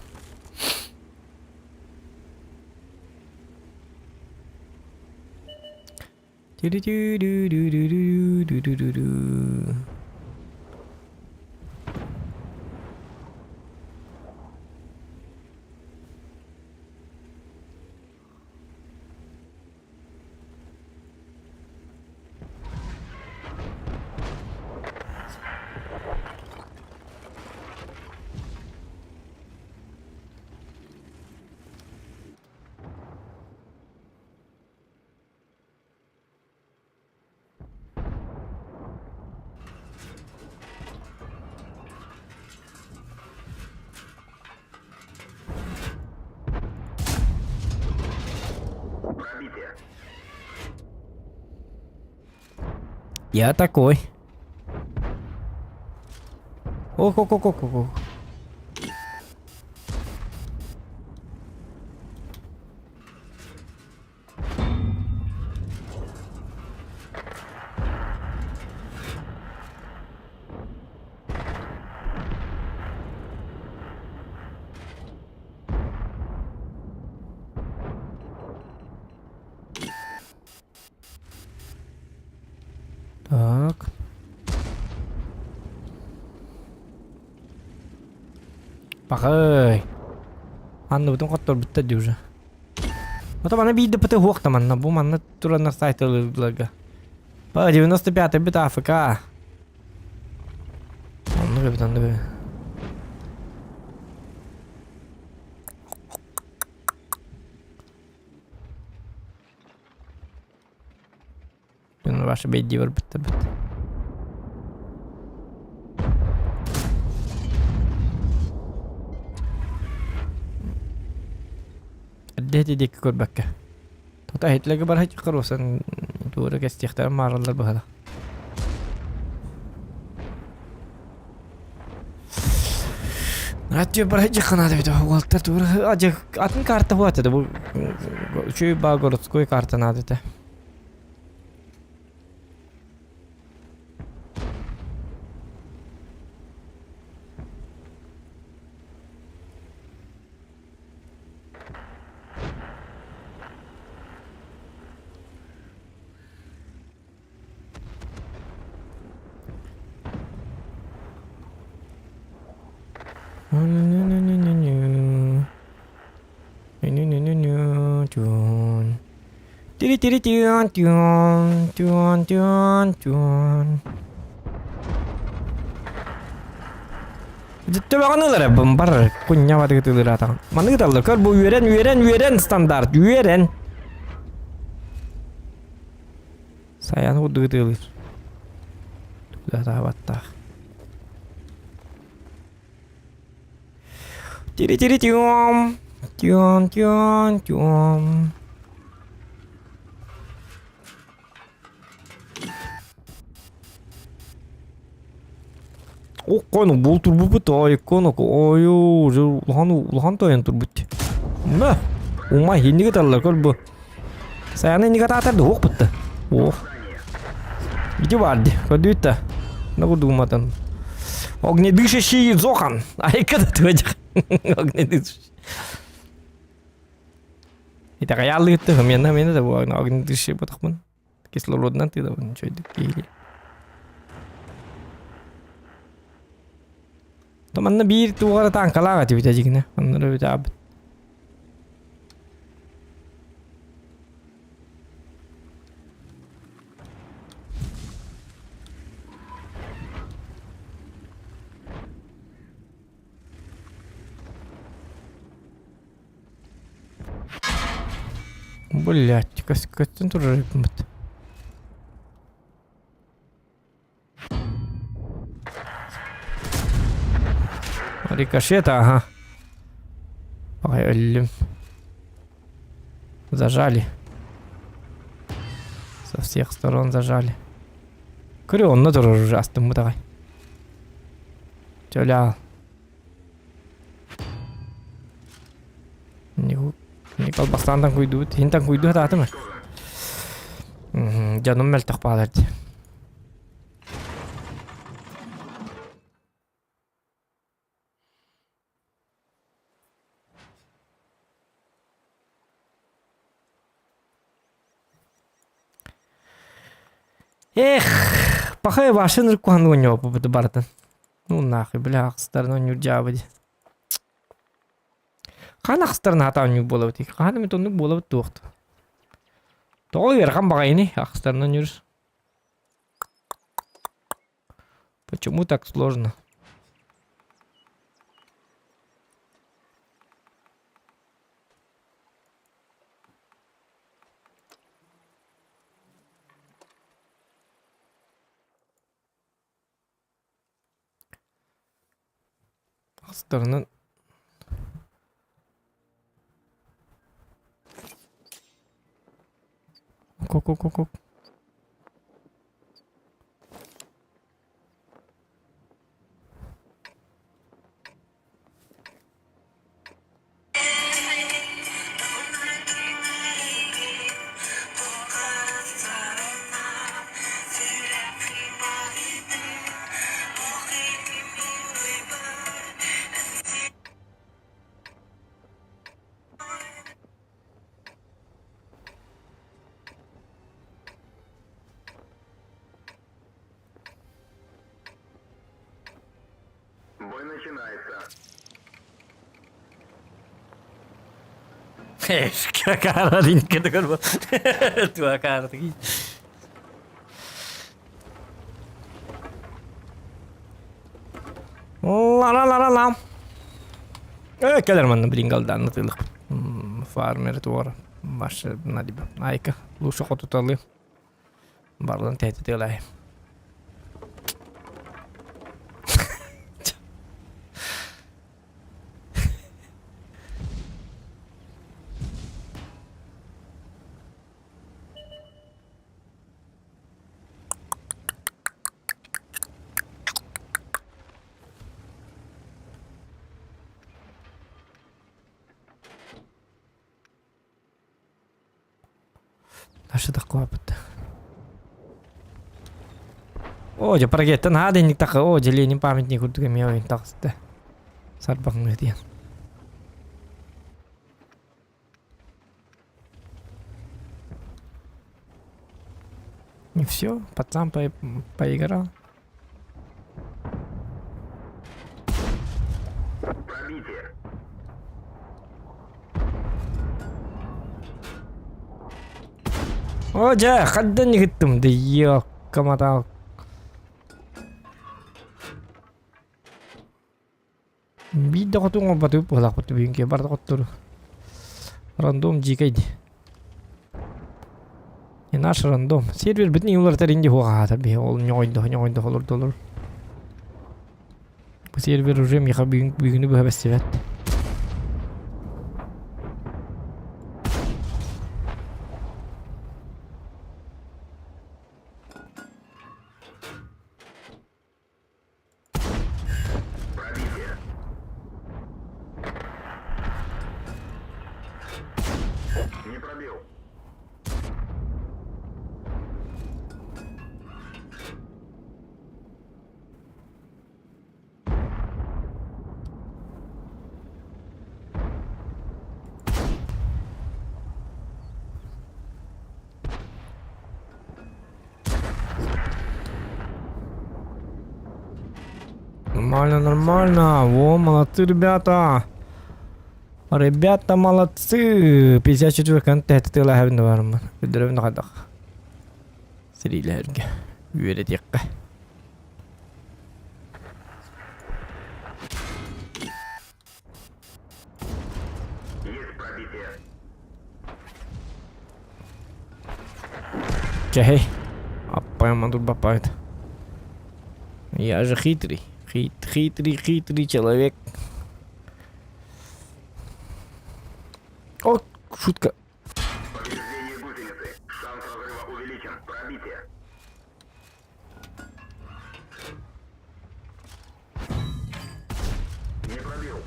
Я такой. Ох. Так. Пахай. Анны бутун коттор битти уже. Вот мана бийди пыты хуакта манна. Бу манна туранна сайтылыга. Па 95-й бит АФК. Анны бит. Ваша бейди var bitti. Adde dik kod bakka. Tota hitlege bar hiç qarosan to'g'ri kastixtar marallar bahada. Ratyo bar hiç qanadi bido. Walter to'g'ri ajak atın karta huatadi bu. Shu bagorskoy karta nadete. Житте баганылар бар куння бады гытылыр атаган. Маны гыталар көр бу үйрен стандарт, үйрен. Саяны уды гытылыр. Туда табатта. Тири-тири-тюм. Тюм. Кону бул турбут ой кону ою улхан тоян турбут. Ма ума хинниге таллар көр бу. Саяны ниге татарды ок бутты. О. Иди барды. Көдүтта. Нагу думатан. Огнедышащий зохан. Ай когда ты вадик. Огнедышащий. Итак, я лыты, мен да бу огнедышащий батахман. Кислороднан ты да ничего или. То манна бир тугара танкалага тибита жигне. Манна бита аб. Блять, кастен тоже рыбмат. Рикошета, ага. Ой, зажали. Со всех сторон зажали. Крён на тоже ужасно, мы давай. Тёля. Не колбастан так уйдут. Хин так уйдут, а ты мы. Жаным мельтах падать. Эх, пахай ваши ныркуан у него по бартан. Ну нахуй, бля, сторону не удявать. Ханах сторона там не было, вот их ханами то не было вот тут. То верхом багайни, ах сторона не. Почему так сложно? Сторона. Ку-ку-ку-ку. Бой начинается. Cara din kita kan tua cara lagi. La. Kadar man bringal dan natılıq. Farmer tuvar. Baş nadiba. Ayka. Luşa qotutallı. Bardan tehdit elay. Что такое? О, я прогетан ada ник так, о, деление памятник untuk кемео так сте. Сарбang dia. И все, пацан поиграл. Пробитие. О, жа, қаддан егіттім, де ёкка матау. Bir de kutu batı pula kutu büyük barda kutu. Random jikaydı. Nаш random. Server bütün yıllar terinde huğa tabi. Ol nyoydu olur. Bu server уже миха büyüğünü bu hebes evet. Пробитие. Не пробил. Нормально. Во, молодцы, ребята. Ребята, молодцы. 54 контент тылахыбын бармын. Өдөрөбүн кадак. Сирилерге. Үйөрө текке. Есть пробитие. Чахей. Аппаяман тут бапает. Я же хитрый. Хитрый человек. О, шутка. Повреждение гусеницы. Шанс разрыва увеличен. Пробитие. Не пробил.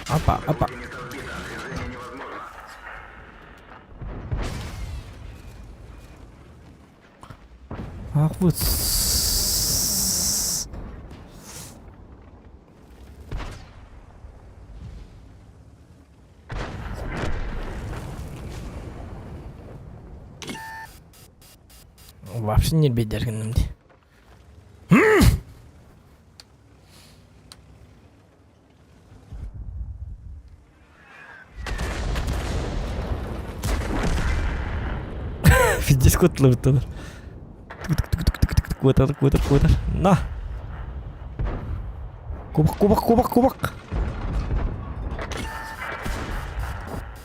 Опа. Гусеница сбита. Движение невозможно. Ах, вот. Вообще не бедергенным. Пиздец, кот ловит. Квотер. На. Кубок.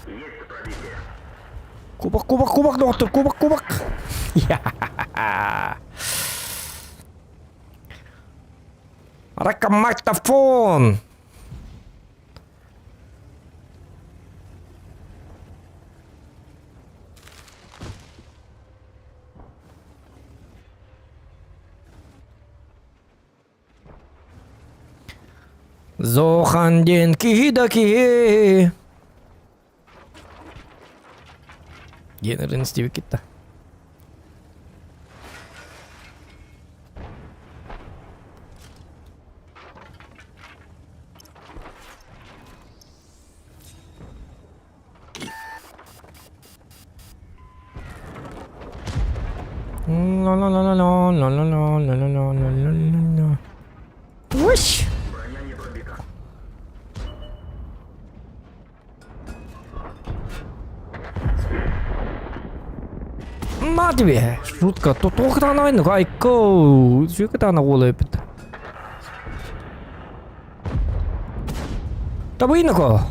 Есть пробитие. Кубок, доктор, кубок. Ракомактофон. Зохан деньки даки. Генерин Стиви Китта. La. Уш! Броня не пробита. На тебе! Шутка, то толкта она войну, айко! Шутка она улыбит. Да вы иного!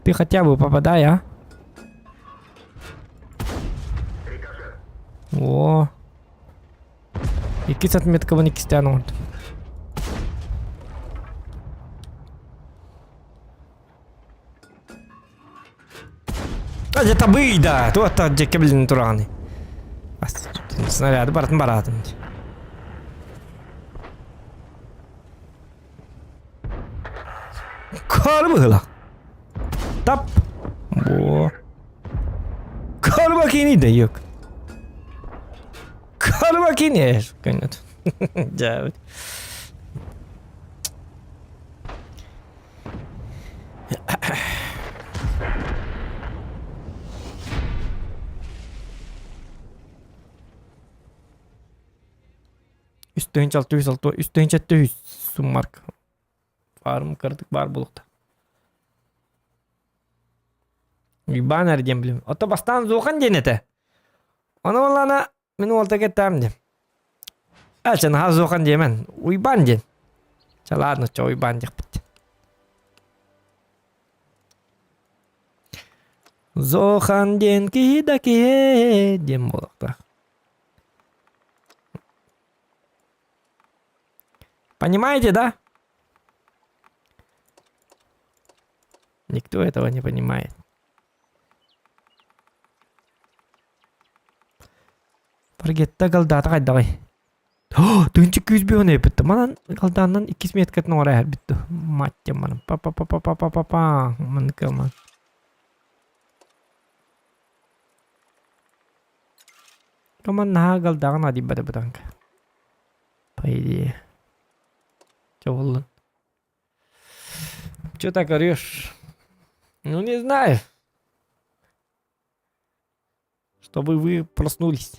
Ты хотя бы попадай, а? Рикошет. О! И кисат меткого не кистяну. Где-то выйда! Тут где блин тураны. Снаряд, барат. Kar mı la? Tap. Bu. Kar makini de yok. Kar makini. Kanat. Cavit. Üstün çattı 100 summark. Farm kırdık var bulukta. Ben nereden bileyim. Otobastan zoğan denete. Onu olana beni olta getirdim. Elçen ha zoğan diyemen. Uyban den. Ладно, чё уйбандик бит. Зохан денки даки дем болакта. Понимаете, да? Никто этого не понимает. Паргетта галдата кайдагай. Тынчы күз бөне битти. Манан галдандан 2 метрден орай битти. Маття манан. Па. Манкаман. Коман на галдаган ади бада баданка. По идее. Чё Чё так орёшь? Ну, не знаю. Чтобы вы проснулись.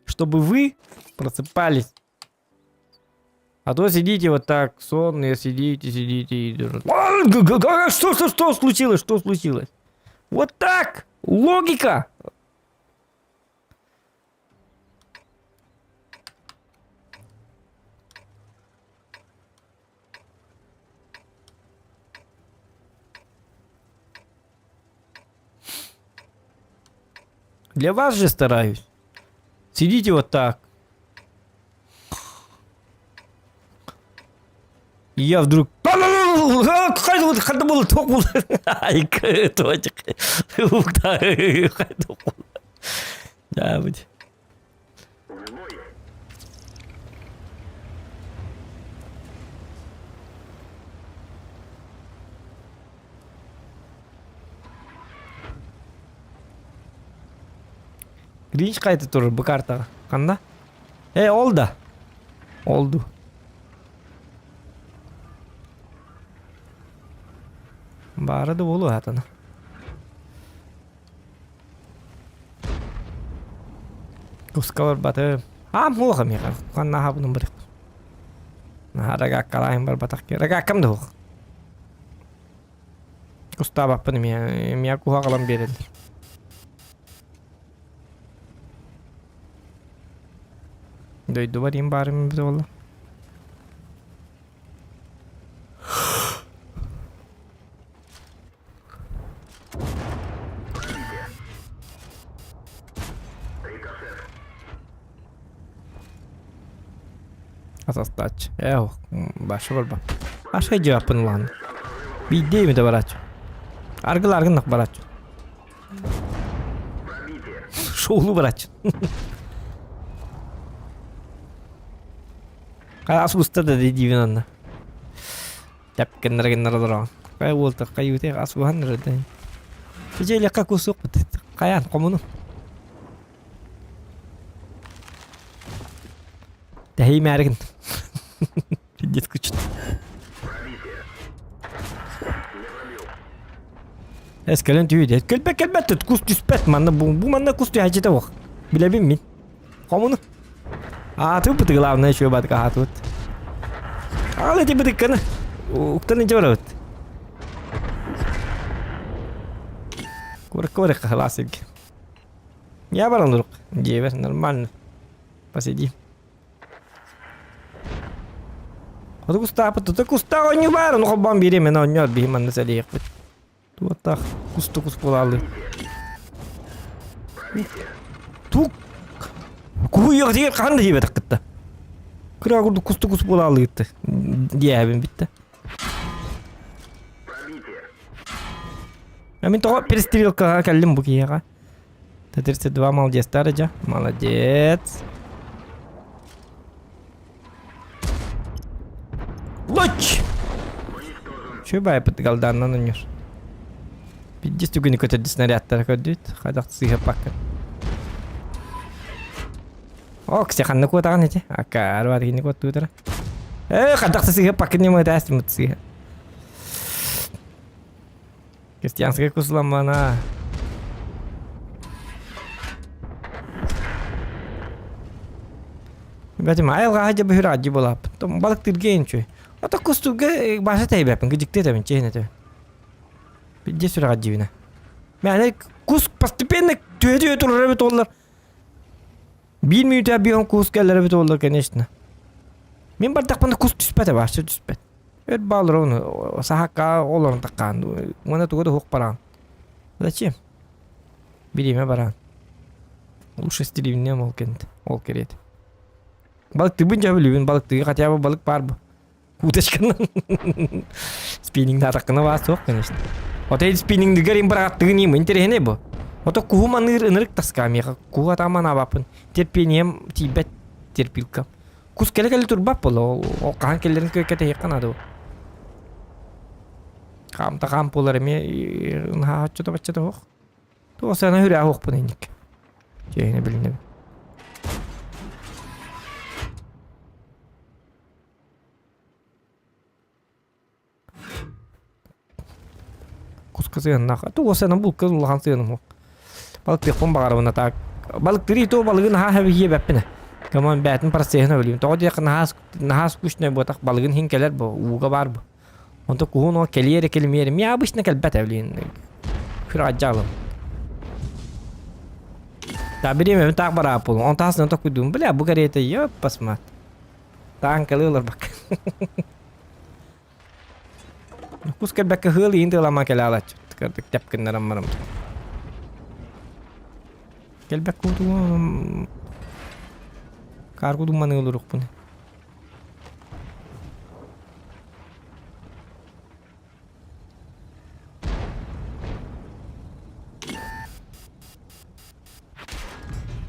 Чтобы вы просыпались. А то сидите вот так, сонные, сидите и... Что случилось? Что случилось? Вот так! Логика! Для вас же стараюсь. Сидите вот так. И я вдруг... Да, будь. Гринч қайты тұр бұл картаға. Қанда? Олды. Барады болу атаны. Кускалар баты. Моға меға. Қанна хабының бірік. Рагак қалайын бар батақ ке. Рагак кімді оқ? Куста бақпыны мия куға қалам берелдір. Дойду барим барым бит олла. Асастач. Башы бар ба. Ашай жапын лан. Бидейми де барач. Аргыл-аргынық барач. Шоулу барач. Ас уста да дейдивин анна. Тәпкеннер дұраған. Қай олты, қай өте ас бұғанныр өте. Жейлі қақ өсі өқ бұты. Қаян, қомыны. Дәйі мәрігін. Пендет күчін. Әскелен түйеді. Кәлбәтті күс түспәт манна. Бұл манна күс түйі әжеті оқ. Білебім мен. Қомыны. Тут бы ты главное еще батка тут. Але тебе ты кана. Кто не делает? Кур классик. Я баран друг. Девер нормально. Посиди. Вот куста, тут куста не баран, но бомбире меня не отбей man на залег. Вот так. Кусту куспулали. Тук. Куйық деген қанды жебе тақытты. Күрағырды күсті-күс бола алығытты. Диябен бітті. Мен тоға перестрелкаға кәлім бұл кейеға. 32 молодец старыжа. Молодец. Лоч! Шөй бай пыты қалданнан өнер. 50 күні көтерді снарядтар көддейді. Қайдақты сыйға паққан. Кся ханна куатаган эти. Ака арвар гини куат тутара. Хадакта сига пакетни мо тасти мут сига. Кристианская кусламана. Бәтим айылға хажа бөхір аджи болап. Балық тірген чөй. Ата кустуға баша тәйбәпін. Гыжікте тәбін чейіне тәбін. Бәдде сүрі аджи біне. Мәне кус постепенно түйе тұрыр әбет олар. 1 минут бігім кус кәлер әбет олар, конечно. Мен бардақпанда кус түспәті башы түспәт. Өр балыр оны сахаққа оларын таққан. Мына туғыда хоқ баран. Зачем? Береме баран. Лучше стилевінен ол кенді. Ол кереді. Балықты бұн жабы любін. Балықтығы қатя бы балык бар бы. Уточканын. Спиннингді атаққына басы соқ, конечно. Ота спиннингді көрейін бір аттығы неймі. Интерехене бұ. Ота куғыман ырық таскам. Куға таман абапын. Терпением тибет терпилкам. Кус келе турбап бұл. Ол қаған келерін көкеті еқан ады. Қамта қам болар еме. Хачыда бачыда оқ. Тоғысана хүрі ақ оқ бұн енік. Жайына білінем. Кус сыйыннақ. Тоғысана бұл кыз ұлған сыйыным оқ. Балык пекпон бағарыбына так. Балык тыры то балығын ха-хәбі ие бәппіне. Каман бәтін парасыйына білейм. Тоғы дейк нахас күшіне бұтақ балығын хин келер бұ. Уға бар бұ. Онта куғын о келиері келмейері. Мен абышына кел бәт әвлейін. Күр ажалым. Та береме мен так бара апылым. Он тасына так күдім. Бля, бұ кәреті еп басмат. Таң кәлі ұлар бак. Кус кәл бәккі хылы енді ұлама кәлі алачы. Тікірдік тәпкіндерім марым. Кәл бәккі ұтуғым. Каргу думаны ұлырық бұны.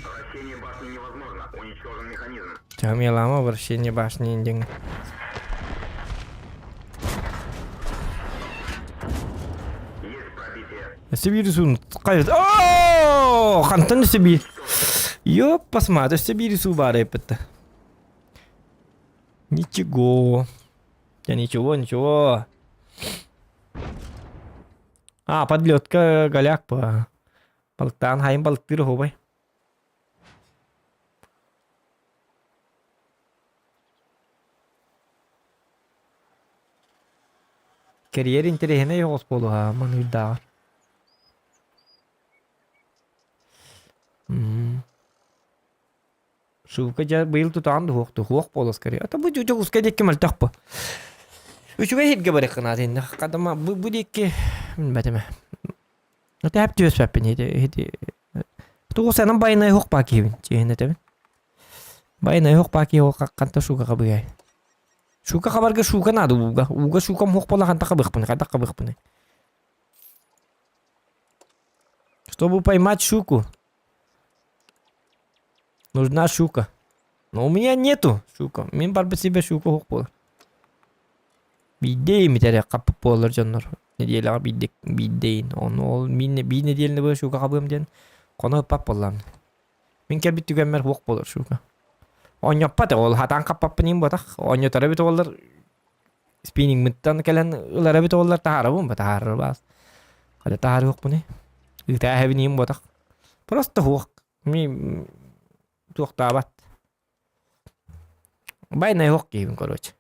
Вращение башни невозможно. Уничтожен механизм. Чамелама вращение башни инден. Есть пробитие. Сибирисун қайрат. Ооо! Қантын Сибир. Ёп, посмотри, Сибирису бар епетті. Ничего. Я ничего. А, подлетка голяк по. Балықтан хайын балықтыры хобай. Карьер интересный йоғыз болу ха, маны үлдағар. Шука жа быйыл тутанды хоқты, хоқ болу скорее. Ата бұ жүжі ұсқа декке мәл тақ бұ. Үшіға хетге барық қына дейін. Қадама бұ декке... Бәтіме. Ата әп жөз пәппен хеті. Тоғысанын байынай хоқ баки хебін. Жейін әтәбін. Байынай хоқ баки хоқ қанта шука қабығай. Шука қабарға шука нады уға. Уға шукам хоқ бола қанта қабықпыны. Қанта қабықпыны. Чтобы поймать шуку, нужна шука. Но у меня нету шука. Мен бар бы себе шука хоқ бола. Бидейм итәрі қапып болар жанлар. Неделяға бидейін. Ол би неделіні бұл шука қабығым ден. Қона ұппап болам. Мен кәбіт түгенмер хоқ болар шука. Оñopпаты ол хатан қаппаппын ең ботақ. Оñотары біт олар спиннинг мүттан кәлін ұлары біт олар тағары бұн ба тағары бас. Қада тағары хоқ бұны. Үті әхебін ең ботақ. Просто хоқ. Мен тоқта бат. Байнай хоқ кейбін короче.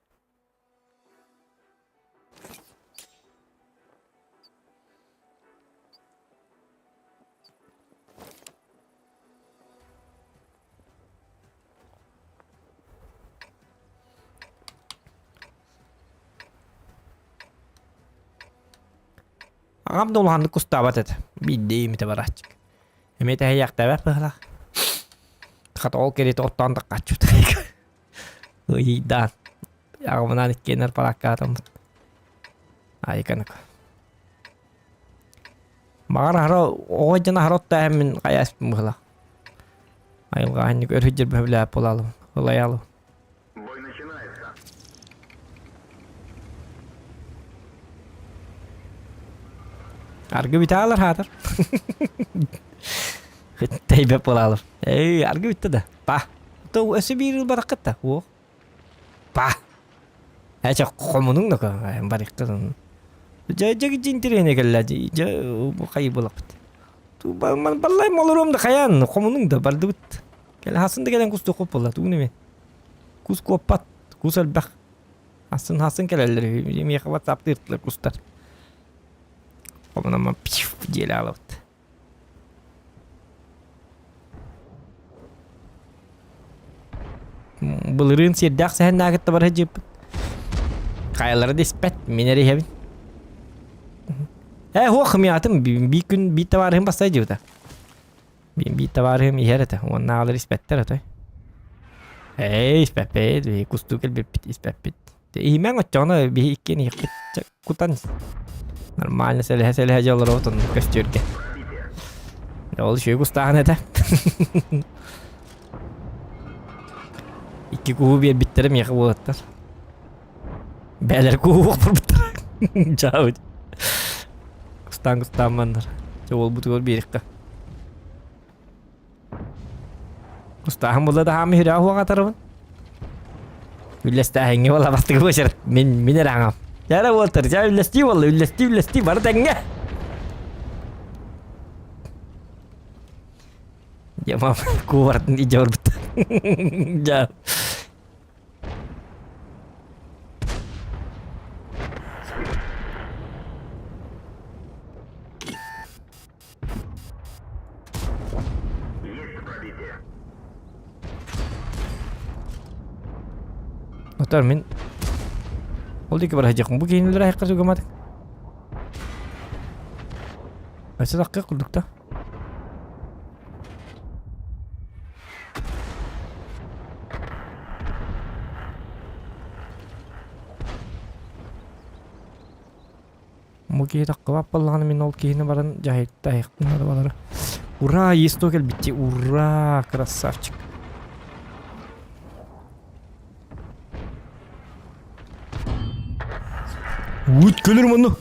Ағам долғанды күстабат әді. Бидейім еті барачық. Әметі әйяқта бәп бұғылақ. Қат ол кереті оттандық қачуды. Үйдан. Ағымынан еккенер параққа атамыз. Айқанық. Мағар оғай жана харотта әмін қаяспын бұғылақ. Айылға әнік өрхіджір бөбілі әп болалым. Олай алу. Бой начинается. Argı bitti alır hadır. Teybep olalım. Argı bitti de. Bah. Tu ösü bir yıl bırakıp da. Oh. Bah. Hece komunun da ka. Bırakıp. Jagi cintirene geldi. Bu kayıp olup. Tu ben vallahi molurum da kayan. Komunun da bardı bitti. Gel hasın da gelen kustu kopola. Tu ne mi? Kus kopat. Kusal bak. Hasın kelerleri. Yemeğe kavat saptırtılar kustar. Komunama pif diye alıp. былырын сирдак сәһән нагытта бар хәҗип. Кайлары диспет минери хәбин. Хохмиятым би күн би товарым басай диюда. Би товарым иһәрәтә. Онна алыр испеттер атай. Испеппет, би кустукел биппит испеппет. Имен отчона би иккен иккет кутан. Нормально селе жалар отын көстөргө. Ол шүй кустаган эте. Икки куу бир биттерем яка болаттар. Бәлер куу бар биттер. Жау. Кустан мандар. Жол бутур бирикка. Кустахан булда да хами хира хуга тарабын. Үлләстә хәңге вала бастыгы башыр. Мен раңам. Яра болтыр. Жа үлләсти вала, үлләсти бар тәңгә. Ямам кувартын ижор бит. Жа. Notar min. Oldu ki barajak bu giyinler ayaklar juga mati. Asa dakika kurduk da. Bu giyi dakika vapallahan min ol giyini baran jahit ayaklar balara. Ура, есть токель бити. Ура, красавчик. Ут көлөр муну.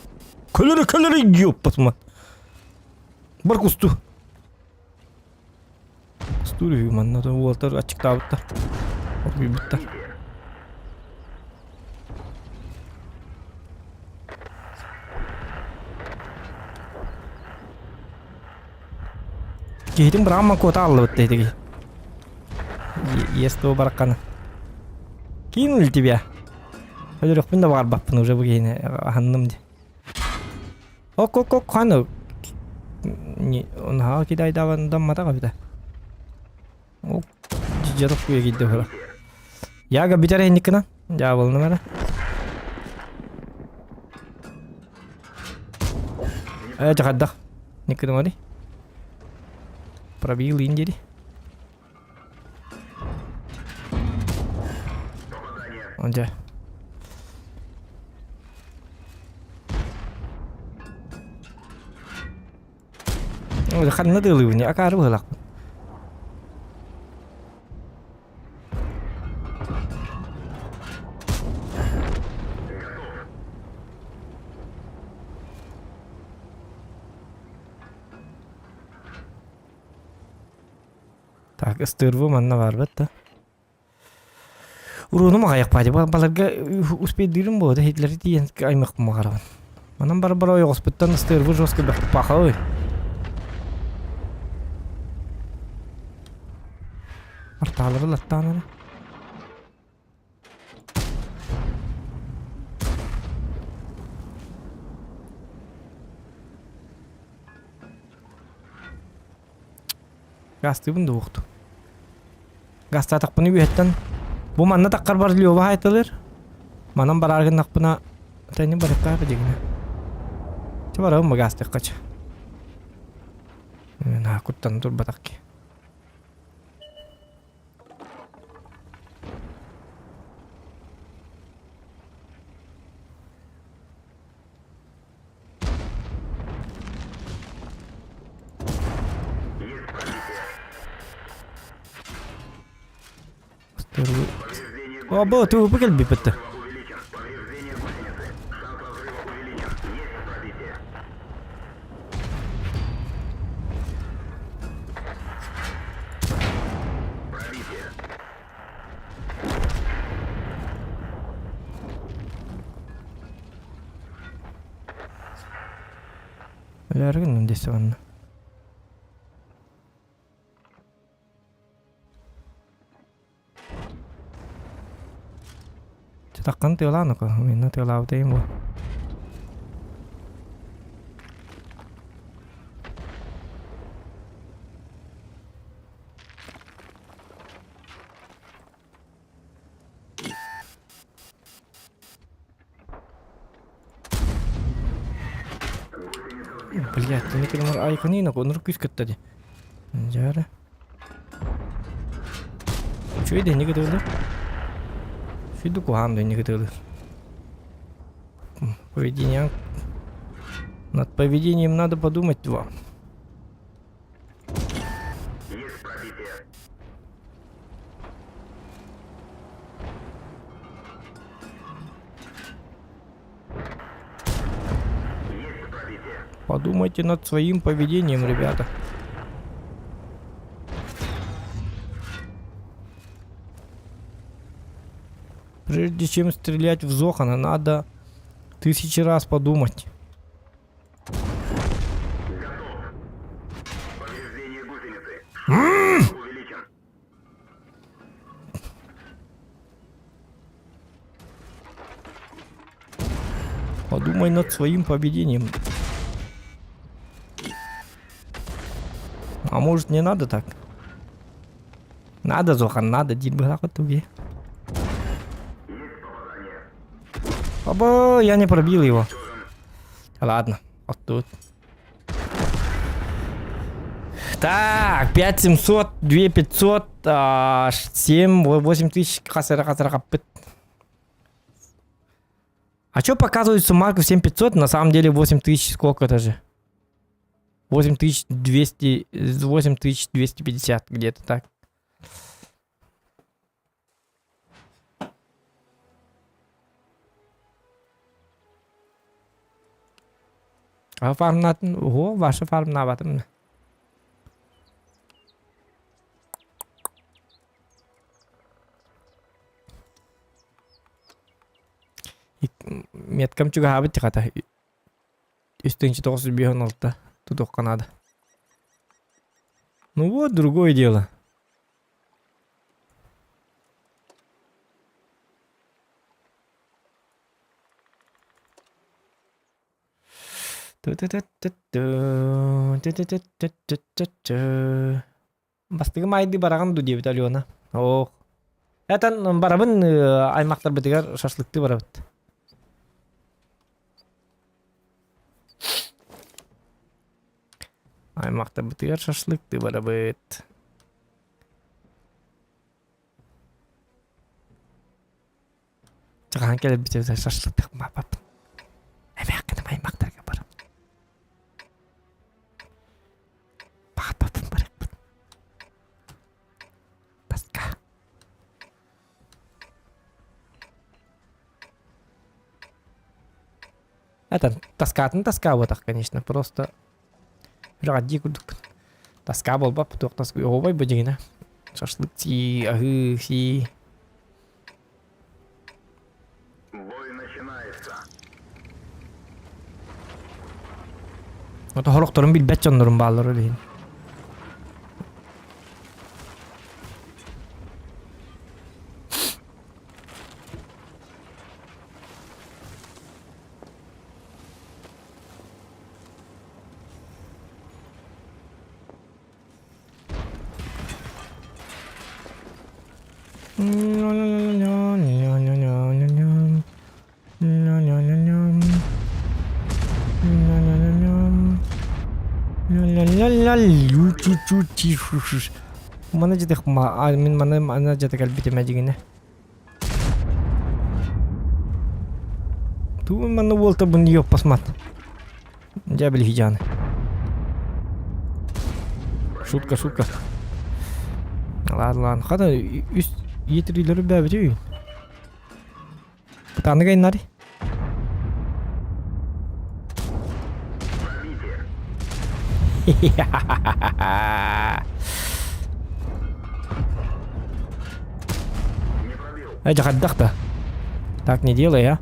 Көлөр ёппатма. Бар кусту. Стури манна да уолтар ачыктабытта. Битта. Кейдин брама кота алып деди. Есто баракана. Кинул тебя. Өлөрөк мен да бар баппын уже бу кейне ханным ди. Ок хану. Ни он ха кидай давандан мата кабида. Ок жижарып куя кидде бара. Яга битаре никна. Ja болну мара. Жагадда. Никна мари. Пробил индири. Онда. Khăn nó từ lử nhã ca đó lạc. Так, стырву манна бар бетта. Уруну мага якпады. Баларга успейдирим болду. Хитлери тиен аймак магарабан. Манан бар ойгоспуттан стырву жостко бакпакой. Арталары латтаны. Гасты бунда укту. Гаста такпыны үйөттөн. Бу манна таккар бар лёба айтылыр. Манан бараргын такпына тени барыкка дегене. Чабарам гасты кач. На куттан тур батакки. О, было, ты выпрыгал бипета. Ляргын здесь ванна. Takkan teolano ko, minna teolao teemo. Блядь, ты не айконина, он руку искаттади. Жара. Чё это не готовы? Фиду куханду не готовы. Поведение. Над поведением надо подумать, два. Есть пробитие. Есть пробитие. Подумайте над своим поведением, ребята. Прежде чем стрелять в Зохана, надо 1000 раз подумать. Готов. Повреждение гусеницы. Шанс увеличен. Подумай над своим поведением. А может не надо так? Надо, Зохан, надо. Дин была готове. Оба, я не пробил его. Ладно, вот тут. Так, 5700, 2500, 7, 8000, капит. А что показывает суммарка в 7500? На самом деле 8000 сколько это же? 8200, 8250 где-то так. А фарм ого, ваша фарм на ватым. Меткам juga habis kata. Истинчи тоже бегал то тут надо. Ну вот другое дело. Бастыгы майды бараган ду дебит Алена. Ох. Этан барабын аймактар битигер шашлыкты барабыт. Аймактар битигер шашлыкты барабыт. Чагаан келип битибиз шашлыкты мапап. Эмекин аймактарга барам. Это тоска вот так, конечно, просто ради кудук. Тоска был бы, потом тоску овой будина. Шашлыки, си. Бой начинается. Вот хорокторун билбет жоннорун баалары дейин. Mana jadi mana jadi kalbi tema jigine. Tu mana volta bunyo pasmat. Jabel hijane. Шутка. Ладно. Хада üst yetirileri бәбәтүй. Пытаны кайнар. Это отдохта. Так не делай, а?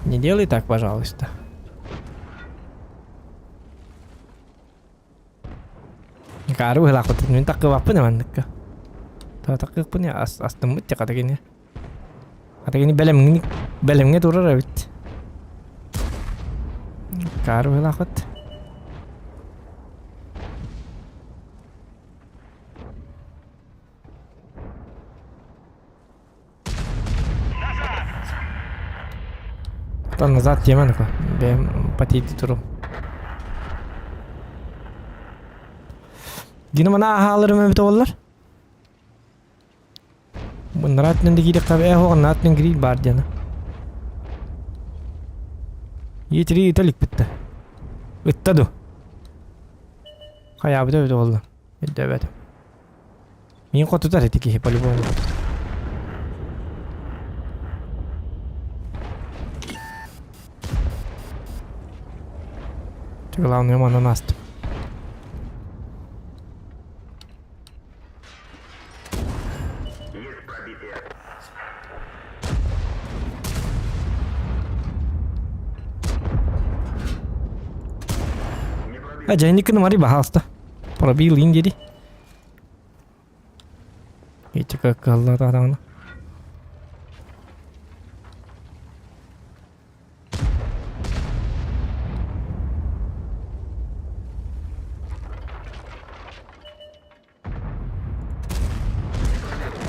Не делай так, пожалуйста. Кару lah aku minta ke apa namanya ke? Tak ke punya as temu cak kata gini. Kata gini belemnya turun rawit. Karu lah aku. Назад где mana kok? Бем патити туру. Yine bana ahalırım evet oğullar. Bunlar atının da gidip tabi hoğun atının grill var diyana. Yetiri yitelik bitti. Bitti du. Kaya bir de öyle oldu. Evet. Min kututar etiki hep ali boğulur. Главное, он на нас. Есть пробитие. Aja ini kan mari bahas ta. Probabilin jadi. Itu kekalah tarang.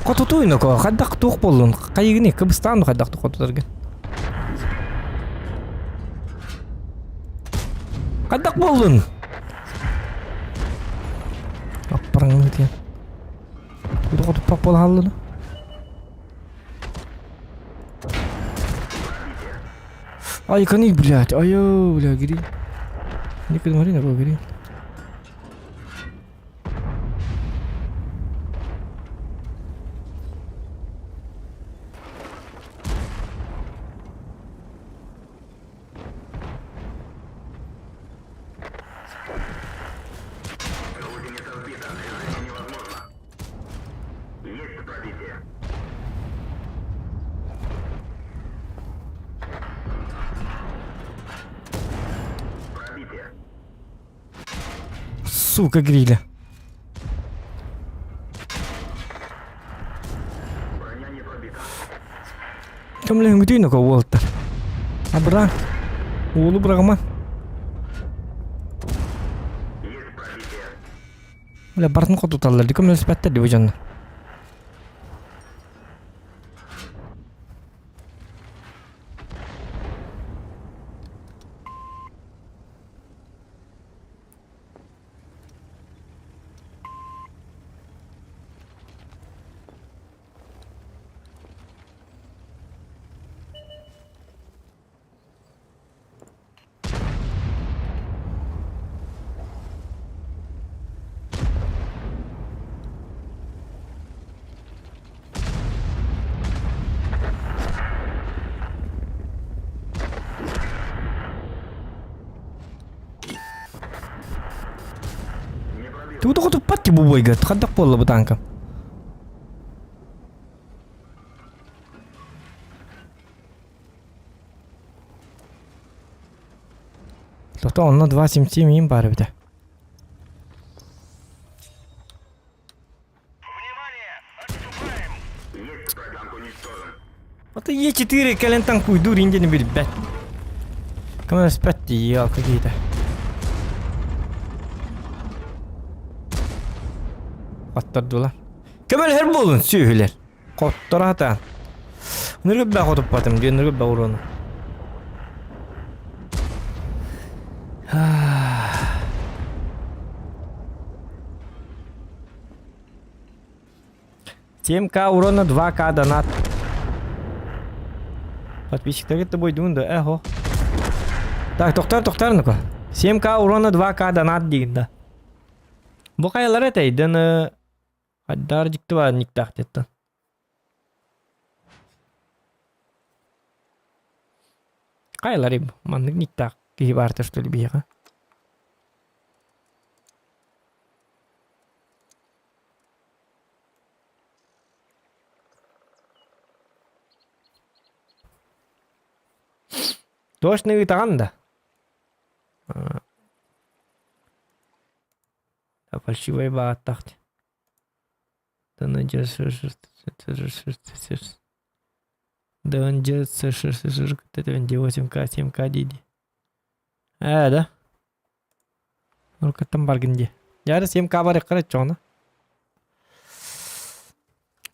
Kau tuh ini kok kadak tuh polun kayak gini kebestaan tuh kadak tuh kau tuh tergen. Kadak polun. Apa orang itu ya? Itu kau tuh papol hal lu. Ay kan ini blять, ayo bля gini. Ini kemarin apa gini? Гусеница сбита. Движение невозможно. Есть пробитие. Пробитие. Сука гриля. Броня не пробита. Kamu yang gede kau Walter. Abra. Ulu beragaman. Есть пробитие. Udah barat kau total lagi kamu sepeda di wajan. Tuh kau tuh pati buboy gat, kadak pola betangkap. Toto onunla 277 miyim bari bir de. Есть танк уничтожен. Ото Е4 kalian tang kudur inje ni bir bet. Kamu sepeti ya какие-то. Attırdılar. Kemal her bolun sühüler. Kottar hata. Nırgı ben kotup batım diyor nırgı ben uğrunu. $7К урона, 2К донат. Подписчиктер это будет думать, эхо. Так, тоқтар ну-ка. 7К урона, 2К донат дейді. Bu kayalar eteyden haddar çıktı var nikah etti. Kayalar ibu mandık nikah kibar terus lebih ya. Точно и танда. Фальшивая баатахт. Данжа это 8К, 7К диди. Да? Ну-ка там баргинде. Я 7К бар якара чона.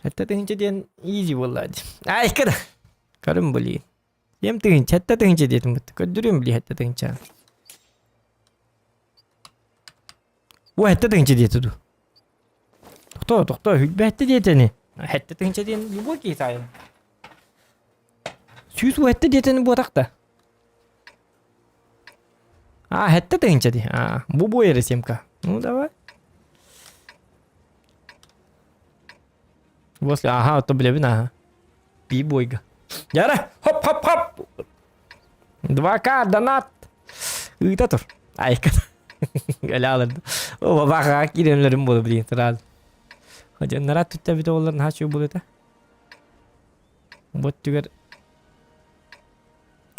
Это тынча ден изи влади. Ай када. Карым блин. 7 тынча, это тынча дедим. Көдүрүм бли это тынча. Wah, itu yang jadi itu tuh. Тохто, хүлбәтті детені. Хәтті тыңча дейін любой кейс айын. Сүйіз уәтті детені бұтақта. Хәтті тыңча дей. Бұ бойыры семка. Ну, давай. После, то білебін, Би бойга. Яра, хоп. 2К, донат. Үйта тұр. Айкан. Әлі алырды. О, бабаға керемлерім болды білейін, сразу. Нарат түтті біті оларын хачу бұл еті. Бот түгер.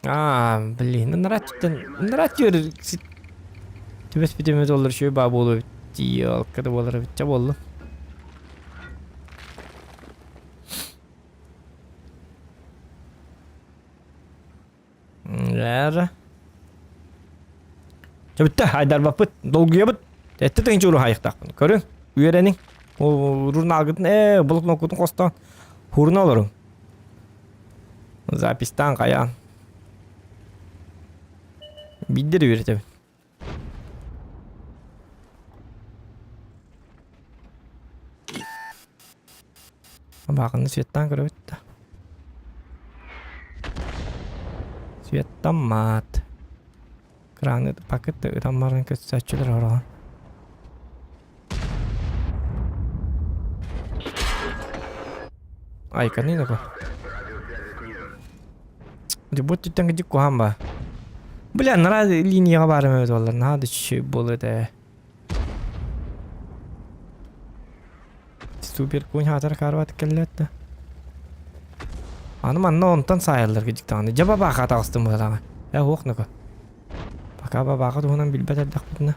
Білейін, нарат түттен. Нарат түгер. Түбес бітеміз олар шөй ба болу бітті. Алқады болар бітті болды. Яра. Бітті, айдар бапыт. Долгуя бұт. Әтті тәңчі ұру хайықтақпын. Көрің, үйеренің. Рурын алғытын, бұлық нокутын қостан. Хурын олырың. Запистан қаян. Биддері үйретемін. Бақынды светтан көрі бітті. Светтан мат. Краны пакетті ұтамарын көтсі сәтчілер ораған. Айкан не такой? Дебут түттен кедік қоған ба? Бля, нара линияға барым өз олар. Нады шүй болы да. Супер көн хатар карват келлетті. Аным анна онтан сайылдар кедік тағанды. Жаба бақа тағыстым бұлаға. Оқ нүкі. Бақа бақа туғынан білбәт әлдақ бітіні.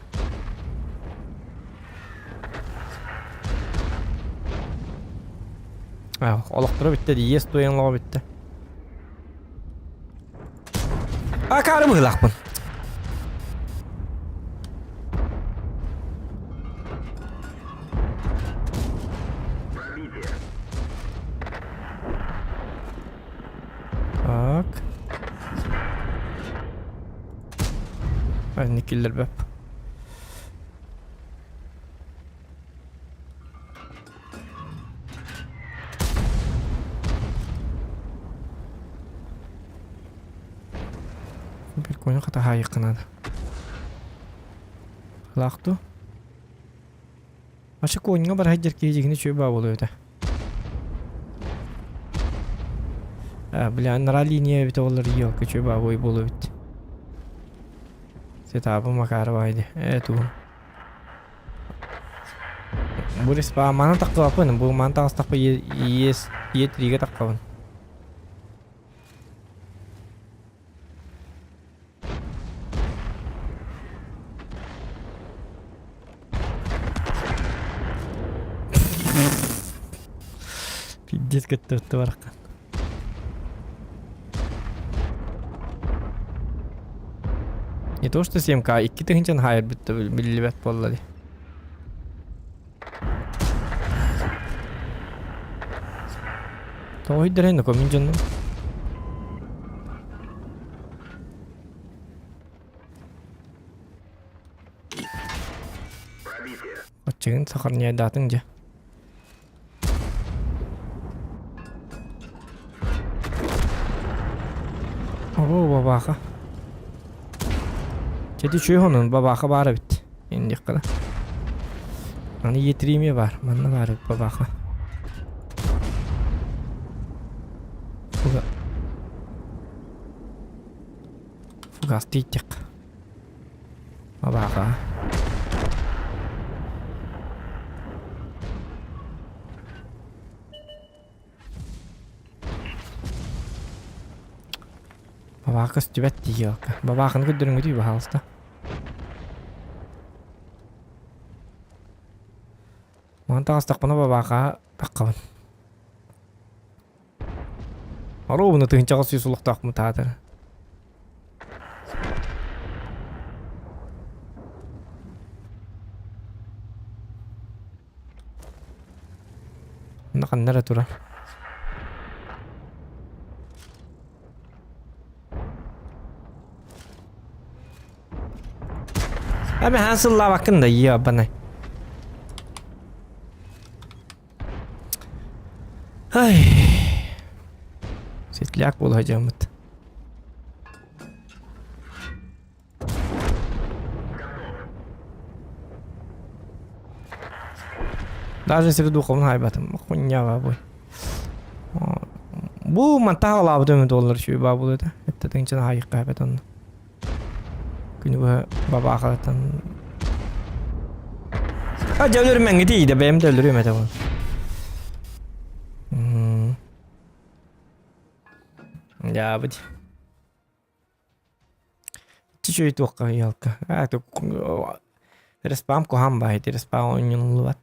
Олықтыры бітті де, ес тоянлығы бітті. Қары бұғылақпын. Так. Никелдер бәп. Bir koyun kata hayıqınadı. Laqtu. Aşı koyunga bir hajjar kejigini çöp oluyor da. Bilen nara liniye bit olur yok çöp oluyor buluyor. Setabı makarı baydı. Evet bu. Bu respa mana takı apın. Bu mana takı takı yetliğe takı. Пиздец кетті бараққан. Не то что 7К, 2 тыңчан хайыр бітті білі бәт болды. Тоғы дәрейді көмін жонның. Отчығын сақыр не датын же. Бабақа. Jadi çöy onun babaqa bari bitti. Endi qala. Ani yetirime var. Manna bari babaqa. Fugas titik. Babaqa. Babaqa stübet diyor. Babaqını güldürün gidiyor bu halsta. Mantap astak bana babaqa baqqaban. Aro bunu tığıncağı suyu suluk taqmı tadır. Nakan nere tura? Abi hasılla bakın da iyi bana. Teplik olacağımıt. Даже если духовно haybatım. Хуйня var bu. Bu mantığa alabı dömü dolar şu babulu da. Hatta den içine hayık kaybet onu. Günü bu baba akılatan. Acı ölürüm ben gidi de benim de ölürüm ete bu. Ya bu. Çiçeği tuğka yalka. Respam ko ham bahit. Respam oyunun luat.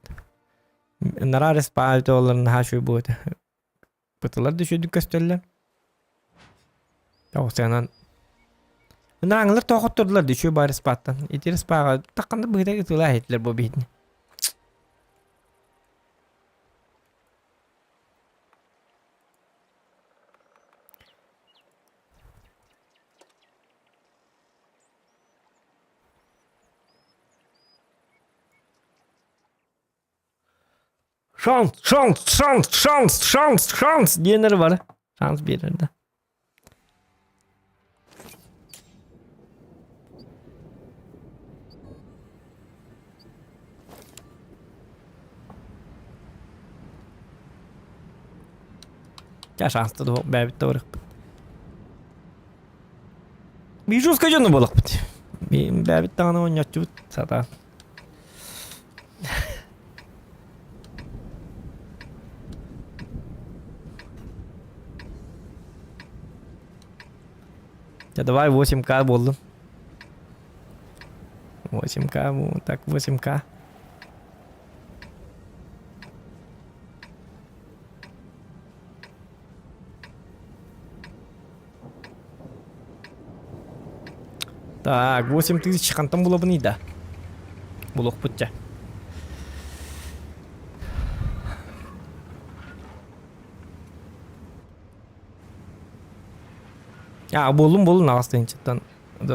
Nara respam doların ha şu bu. Betular düşürdük gösterilen. Ya senin. Naranglar toqutturdular düşüyor bari spattan. İtiri spaga takanda bıgıda gittiler hitler bu bihni. Şans diyenleri var. Şans bir yerinde. Ya şanslı da bebek doğru. Bir yüz kaçındı balık bit. Bir bebek tane oynatçı bit zaten. Ya давай 8К buldum. 8К bu tak 8К. Так, 8000 кантам было бы не да. Булох путча. Ya bolun ağastayın çıktan. Da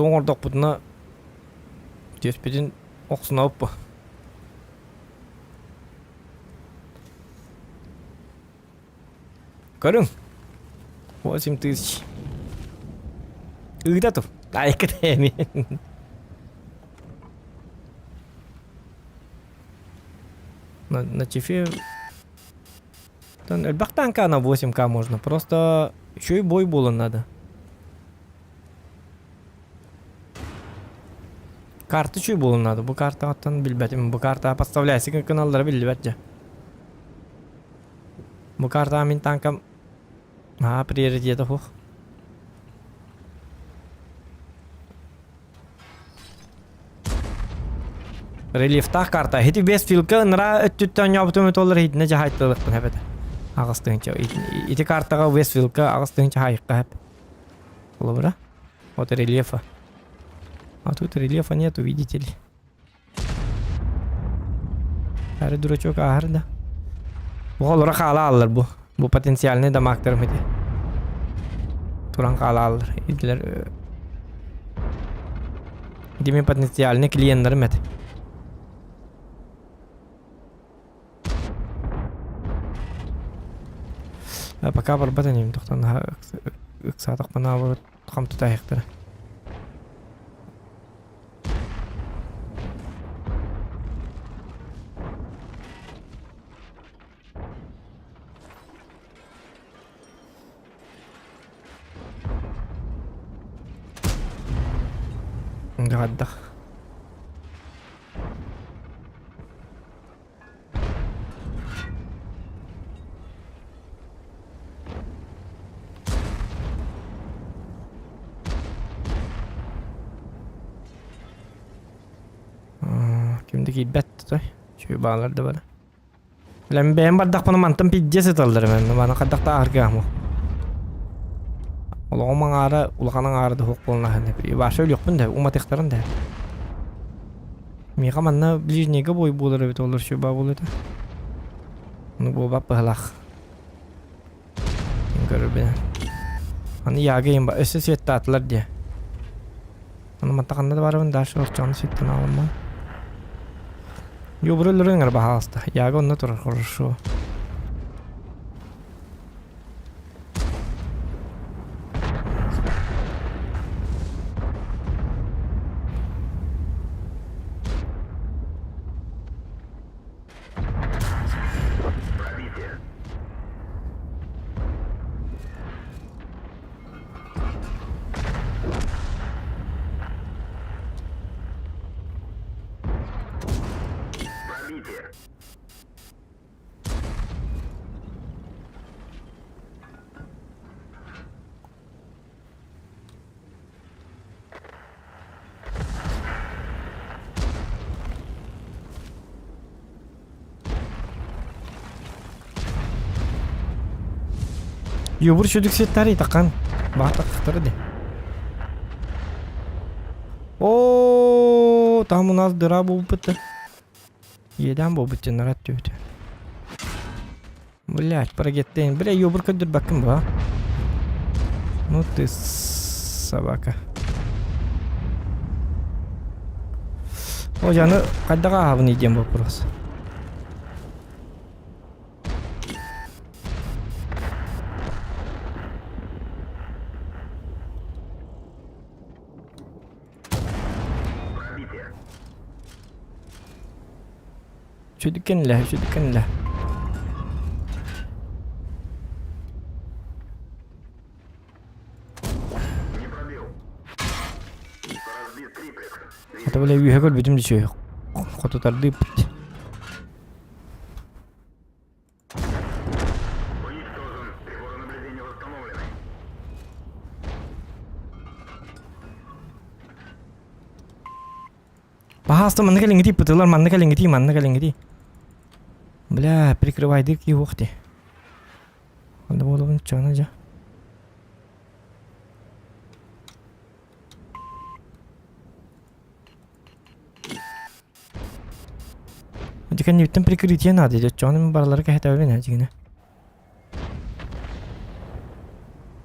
orada butuna Despedin oqsun alıp bu. Görün. 8000. Igda tur. Layıkı değil. На чифе Бахтанка на 8К можно. Просто еще и бой было надо. Kartı şu bulunmadı. Bu kartı attan bilmedim. Bu kartı поставляйся kanallara bildi. Bu kartı amin tankam ha приоритета хух. Relief'ta karta. Heti Westfield'ka nara öttütten yaptığım ötüller heti ne cahaytlılıktın hep. Ağustayınca. İti kartaga Westfield'ka ağustayınca hayıkka hep. Ola bura. O da рельефа. А тут рельефа нету, видите ли. Her duraçok ahır da. Bu olarak hala alır bu. Bu potansiyelini de aktarım hedi. Turan hala alır. İdiler. Demin potansiyelini kliyenlerim hedi. Пока барбатаним тоқтан ықсатық бана бұрыт қамты таяқтыры. Гаддах. Kimdeki bet toy. Şu bağlarda var. Lan ben bardak bana mantım pidye satılır ben. Bana kadar da arka mı? Ulan ara, ulanın arada hukuk bolna hende. Başa yok bunda, umat ikhtarın da. Miqa manna ближнего boy bulur evet olur şu bağ bulur da. Onu bu bab bahlaq. Görür ben. Hani yağayım ba, öse siyette atlar diye. Onu mantakanda da var ben daha şu canlı siyetten alınma. Yo buraların araba hasta. Yaga onunla durur хорошо. Yobur çocuk setleri takan. Bahta kıhtırı de. Oo, tam az dıra bu bitti. Yeden bu bitti narat diyor. Блять, прогеттейн. Бля, ёбур көдүр бакым ба. Ну ты собака. О, жаны кайдага абын идем вопрос. Чудикенле. Это, бля, үйөгөл бүтүм диче. Кототарды бит. Уничтожен. Приборы наблюдения восстановлены. Бахаста манна келиңди пытылар, манна келиңди. Бля, прикрывайды ки вокти. Анда болгон чана жа. Дикан биттен прикрытие надо, идет чоным барлары кахетабелен ажигине.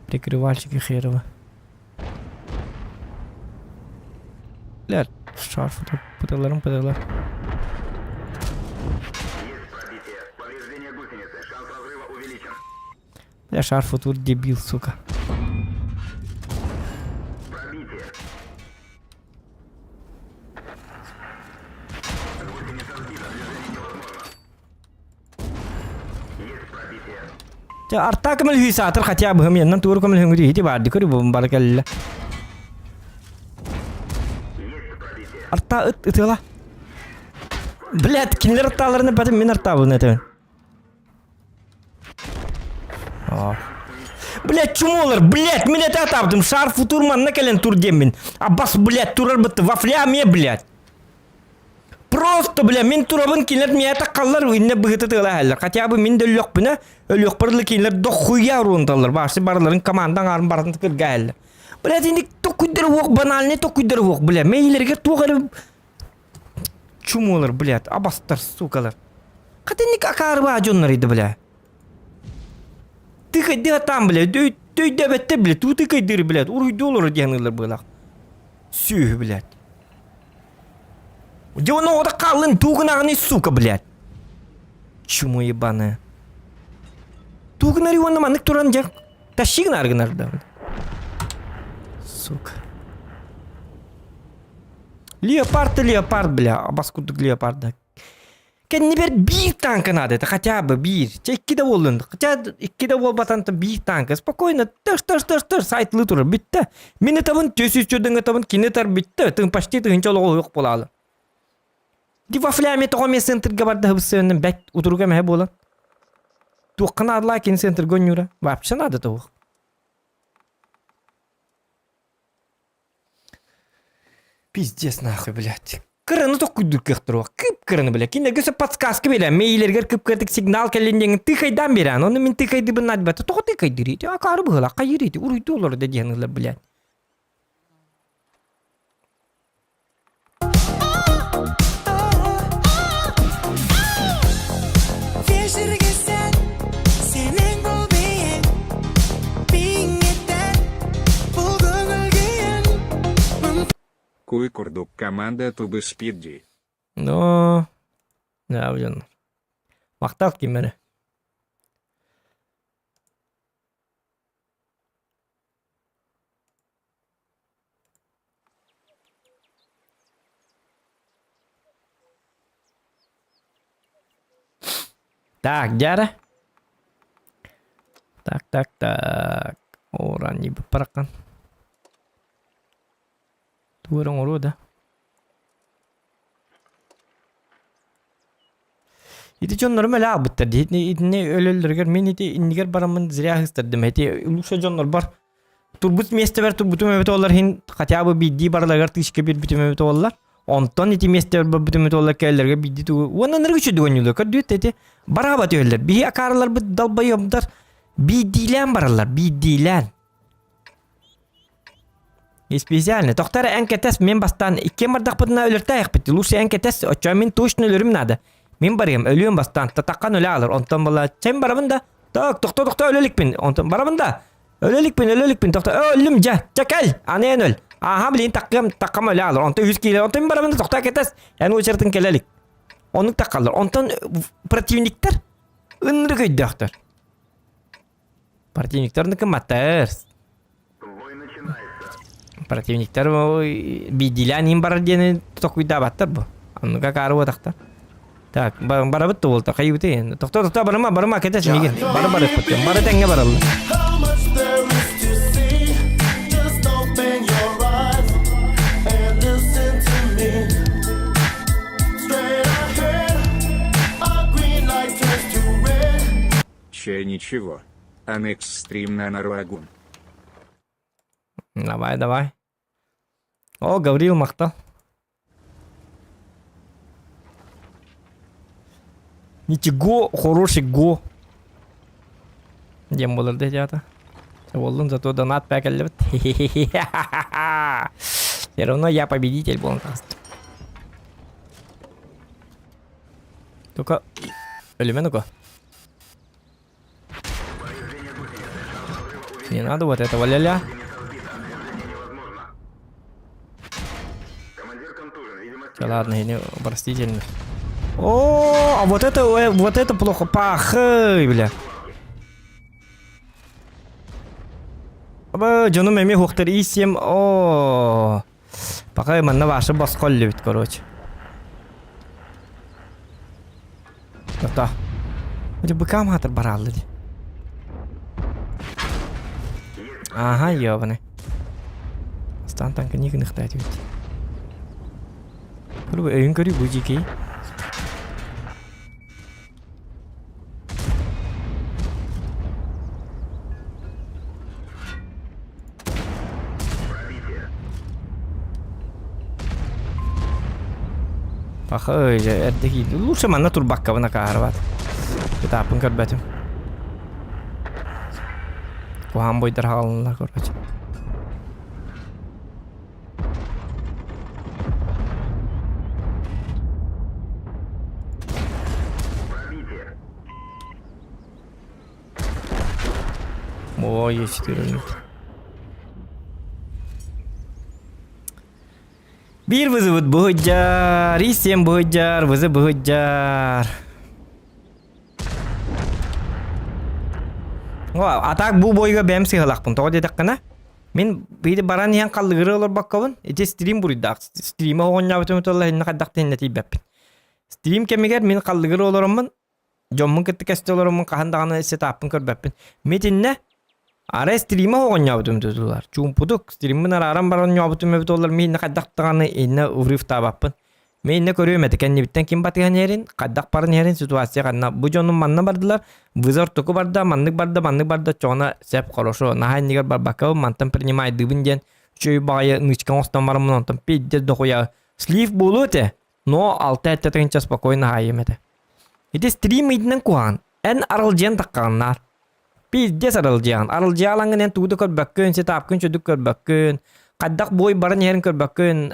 Прикрывальщики херово. Бля, шарф пыталарым. Есть пробитие. Повреждение гусеницы. Шанс разрыва увеличен. Бля, шарф тут дебил, сука. Пробитие. Гусеница сбита. Движение невозможно. Есть пробитие. Ja arta kamal hi satar khatya bham yannan tur kamal hungri hiti bad dikori bombar kalla. Есть пробитие. Arta itala. Блядь, кинлер арталарны батым мен арта bunu eten. Блядь, чумолар, блядь, мен это атаптым. Шарф турманна келен тур демин. Аббас, блядь, турар бытты вафляме, блядь. Просто, бля, мен турабын кинлер меня такаллар уйне быгыты тыла халлар. Хотя бы мен дөлөк бина, өлөк барлы кинлер дохуя рундалар. Башты барларын командан арын барын тыкыр галлар. Блядь, инди токуйдыр вок банальный токуйдыр вок, бля. Мейлерге тугары чумолар, блядь, абастар, сукалар. Катенник акарба ажоннар иди, бля. Ты кайдыга там, бля, дөй дебетте, бля, тут ты кайдыр, блядь, уруйды олар дегенлер былак. Сүйх, блядь. Где он ода калын тугнаганы, сука, блядь. Чумо ебаная. Тугнари он наманнык туран жак. Тащиг наргынар да. Сука. Леопард, бля, абаскудук леопарда. Kendine bir tanka надо, это хотя бы bir. İki de olun. Хотя iki de olbatan bir tanka. Спокойно. Тыр сайтлы тур битти. Мени табын төсүчөдүн табын кинетер битти. Тың почти тыңчалыгы жок болалы. Дивафляме томе центрге барды хыбсынын бек утуруга мэ болот. Туқкана адла кин центр гонюра. Вообще надо то. Пиздец нахуй, блядь. Кырыны токуйдур кыктыру. Кып кырыны, блядь. Кинде көсө подсказка белем. Мейлерге кып кырдык сигнал келенден тыкайдан берен. Оны мен тыкайды бынат бата. Тоо тыкайдыр. Акары была кайырыйды. Уруйду олор да дегенлер, блядь. Куйкурдук команда тубы спидди. Ну, да, блин. Мактал кимери. Так, дяра. Так. Оран не паракан. Тууран ору да. Ити жоннор меле абыттар дейт. Итне өлөлөргөр мен ити индигер барамын зря хыстырдым. Эти лучше жоннор бар. Турбут месте бар, турбутум эбет олар хин хотя бы бидди барлагар тышке бир бүтүм эбет олар. Онтон ити месте бар бүтүм эбет олар келлерге бидди ту. Онан нерге чөдүгөн юлдар. Көрдүт эти барабат өлөр. Би акарлар бит далбайымдар. Bidilen barallar, bidilen. Специально. Тоқтары әнкетес мен бастан 2 мардақ бұдына өлірті аяқ бітті. Лучше әнкетес, оча мен точно өлірім нады. Мен барым, өліем бастан. Татаққан өлі алыр. Онтан бала, сен барабында? Тоқта, өлілікпін. Онтан барабында? Өлілікпін. Тоқта, өлім, кәл. Анен өл. Аха, білейін таққам өлі алыр. Онтан 100 келер. Онтан барабында, тоқта кетес. Яны өшіртін келелік. Оның таққалыр. Онтан противниктер ынры көйдіқтір. Противниктернікі матарс. Бой начинается. Противниктер бидилен им барар дені тоқуйда баттар бұл. Анныға қары отақтар. Так, бара бұтты болды. Қай бұты. Тоқта, барыма, кетесін еген. Бары бұттым. Бары тәңге баралды. How much there is to see? Just open your eyes and listen to me. Straight ahead, a green light turns to red. Че ничего. Анекс стрим на Наруагун. Давай. О, Гаврил мақтал. Ничего, хороший го. Дем болар де жата. Болдың зато донат пәкелі біт. Все равно я победитель болын тағысты. Только... Өлімен ұға. Не надо вот этого ля-ля. Командир контужен, видимо, Ладно, я не простительный. О, а вот это плохо. Пахай, бля. Джону меми хухтар исем. О, пахай манна ваша басқол любит, короче. Тоқта. Уже быкам хатыр баралды. Ага, ёбаный. Стан танка не гнахтать ведь. Круг эйн кори бужики. Пахай, эрдеги. Лучше манна турбакка вона каарват. Kita pengkat batu. Kuham boy terhal lah korban. Oh, есть 4 минуты. Bir вызовут Бухаджар, и 7 Бухаджар, вызов Бухаджар. Атак бу бойга бәмсі ғалақпын. Тоғы дедік қана. Мен бейді баран ең қалдығыры олар баққабын. Эте стрим бұрыдақ. Стримі оғын жабытым өтілі әйіні қаддақтың нәтей бәппін. Стрим кәмегер мен қалдығыры оларымын. Жоммын кітті кәсті оларымын қағандағаны әсет аппын көр бәппін. Метінне ара стримі оғын жабытым өтілілер. Чумпудық. Стримін арам баран жабытым өтілі олар мейіні қаддақтығаны әйіні ұвриф табаппын. Мен көрüyorum eti kendi bitten kim batıgan yerin kaddak parın yerin situasiya kanna bu jonun manna bardılar vizor toku barda mandık barda çoğuna sep koroşo nahay nigar barbakav mantan принимай дыбын ден чөй бая нычкан остан барымын онтан пидде дохуя слив болу те но 6 әттетігінче спокойно хайым ете ете стрим идінен куған ән арылжен таққаннар пидде сарылжен арылжалаңын ән туғды көрбәккін сет апкын чөдік көрбәккін kaddak boy barın yerin körбәккін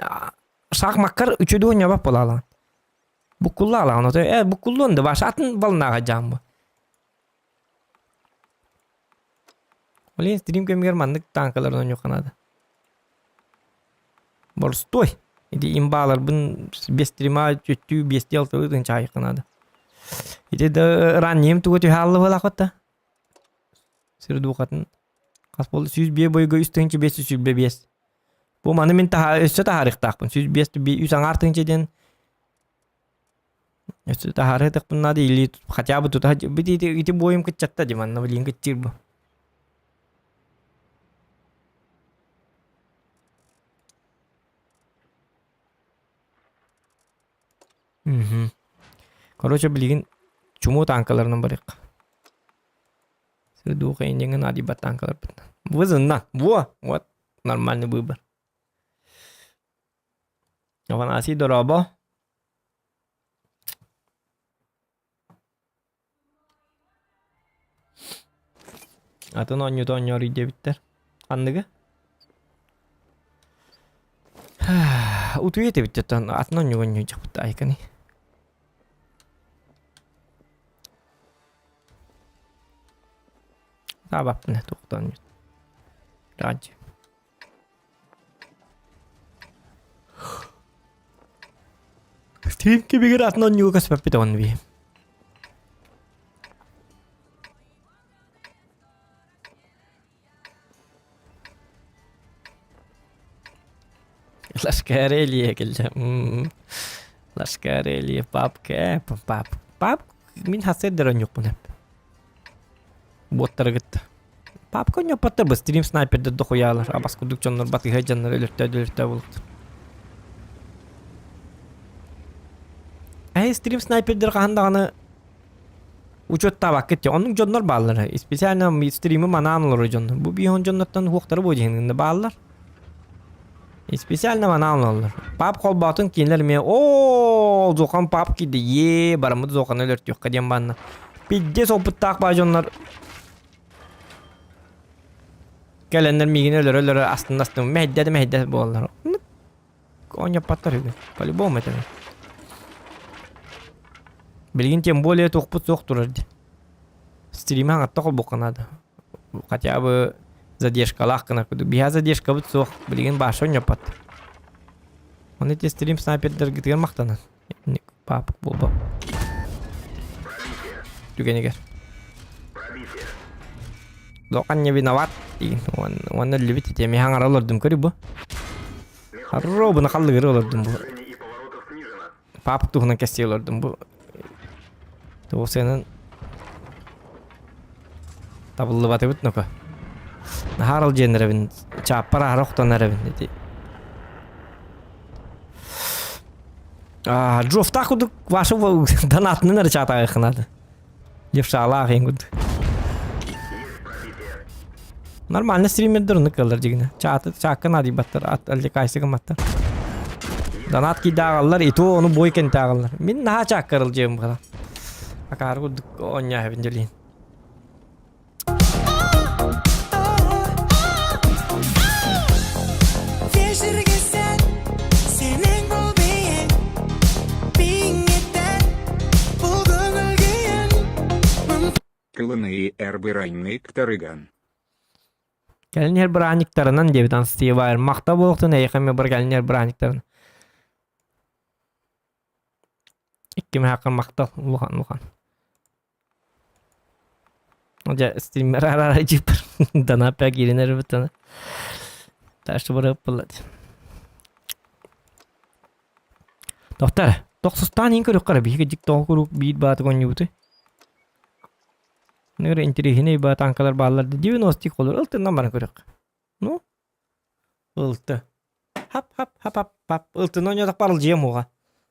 Sağ makkar üçüdü oynayabak bolalan. Bu kullu alan. Bu kullu onda baş atın balına ağacağım bu. Olin stream kemiger mandık tankalarından yok anadı. Borstoy. İdi imbalar bun 5 streama çöttü 5 altılıdın çay kanadı. İdi de raniyem tuğutu hallı bala kotta. Sırı duqatın. Kas boldu 101 boyga üstünçü 505. Bu mana men üstü tarih taqpın. 105 100 artınçeden üstü tarih taqpın nadi ili хотя бы тут ити боем кычатта деман блин кычыр бу. Короче билген чуму танкаларынан барык. Сырду кайынген адибат танкалар. Вызынна. Вот нормальный выбор. Avan así dorobo. Atın onyor ide bitter. Anlıgı? Utu yete bitter. Atın onyor bitter. Aykani. Sabap ne toqtan. Raj. Stream ki bigir atın onyor kasbap bitawan bi. Lascarelli geleceğim. Lascarelli pap. Min haseder yok bunu hep. Botlara gitti. Pap konyo patır bu stream sniper'de de koyarlar. Abas kuduk canlar batı heyecanlar ölürte bulur. Stream sniper'de kahandağını uçotta vakit ya. Onun canlar bağlar. Spesialna stream'i manağın olur canlar. Bu bir hon canlardan huoktarı bu cihinde bağlar. Spesialna manağın olur. Pap kol batın kinler mi? Ooo zokan pap gidi. Ye baramı zokan ölürt yok kadiyem bana. Pidde soput takpa canlar. Gelenler migin ölür aslında mehdede bu onlar. Konya patlar öyle. Kali bom etene. Bilgin tiyem bolaya tokput soktururdu. Stream'e hatta kol bokanadı. Katya bu zadeshka laqkana kudu. Biha zadeshka bit sok. Bilgin başon yapat. Onu te stream sniper'der gitgen maqtanan. Papık bol bol. Tügeni ger. Dokannya binawat. Onu libit tiyem hangar olurdum kari bu. Harro bunu kallı geri olurdum bu. Papık tuhuna kesti olurdum bu. O senin tabullu batı bit noka. Haral jenerevin çapara haroktan nerevin dedi. Drofta kuduk vaşı danatını nere çata yakınadı. Lefşala hengud. Normalde streamer'dir onu kalır jigine. Çakın adi battar at alde kaysı kamatta. Danat ki dağıllar itu onu boyken dağıllar. Min naha çakkarılacağım bu kadar. Akar kuduk onya hevincelin. Kılını erbirannik tarıgan. Gelin her braniktarından devdan stiye var. Makta boluktan eykemi bir gelin her braniktarından. İkkimi hakkın maktal. Luhan. Oca streamer ara jipper. Dana pek giriner bir tane. Taşı bırakıp buladı. Doktor. Doksustan inkar yok kara. Bir gecik doğkuruk bir batı konyu butu. Ne göre intirihine bir tankalar bağlardı. Diagnostik olur. Iltından bana görük. No? Iltı. Hap. Iltından yadak parılcıyam oğa.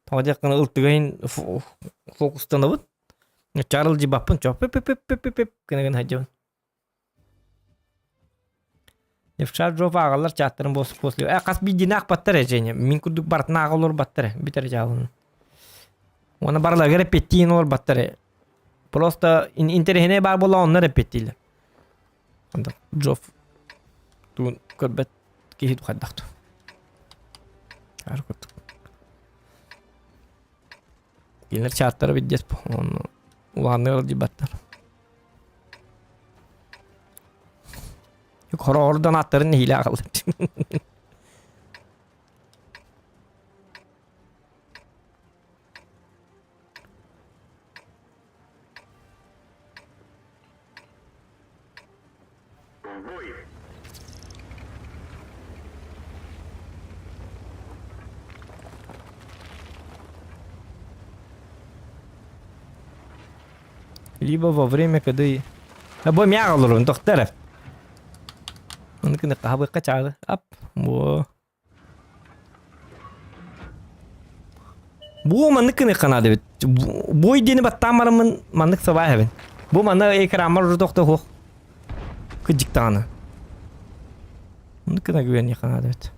Tağda kana ıltıgayın fokustan avut. Çarılcı bapın çok pip. Kına hacıvan. Nefşar drop ağalar çatların bosluyor. Kas bir dinak battar eceyne. Min kuduk bartına ağalor battar. Bitir cağalın. Ona barla göre pettiğin olur battar. Просто интерехine бар bola onlar repetiler. Anda drop. Tu körbet ki hiç kaddaktı. Harikut. Gelir çartları bir onu ulanıyor dibatlar. Yukarı oradan atların hile akıllı. Либо во время, когда... Бо мяга лурун, доктор. Он кына кабы качады. Ап. Бо. Бу манны кына канады бит. Бой дени баттамарымын маннык сабай бит. Бу манны экрамар доктор хох. Кыжыктаны. Он кына güvenli канады бит.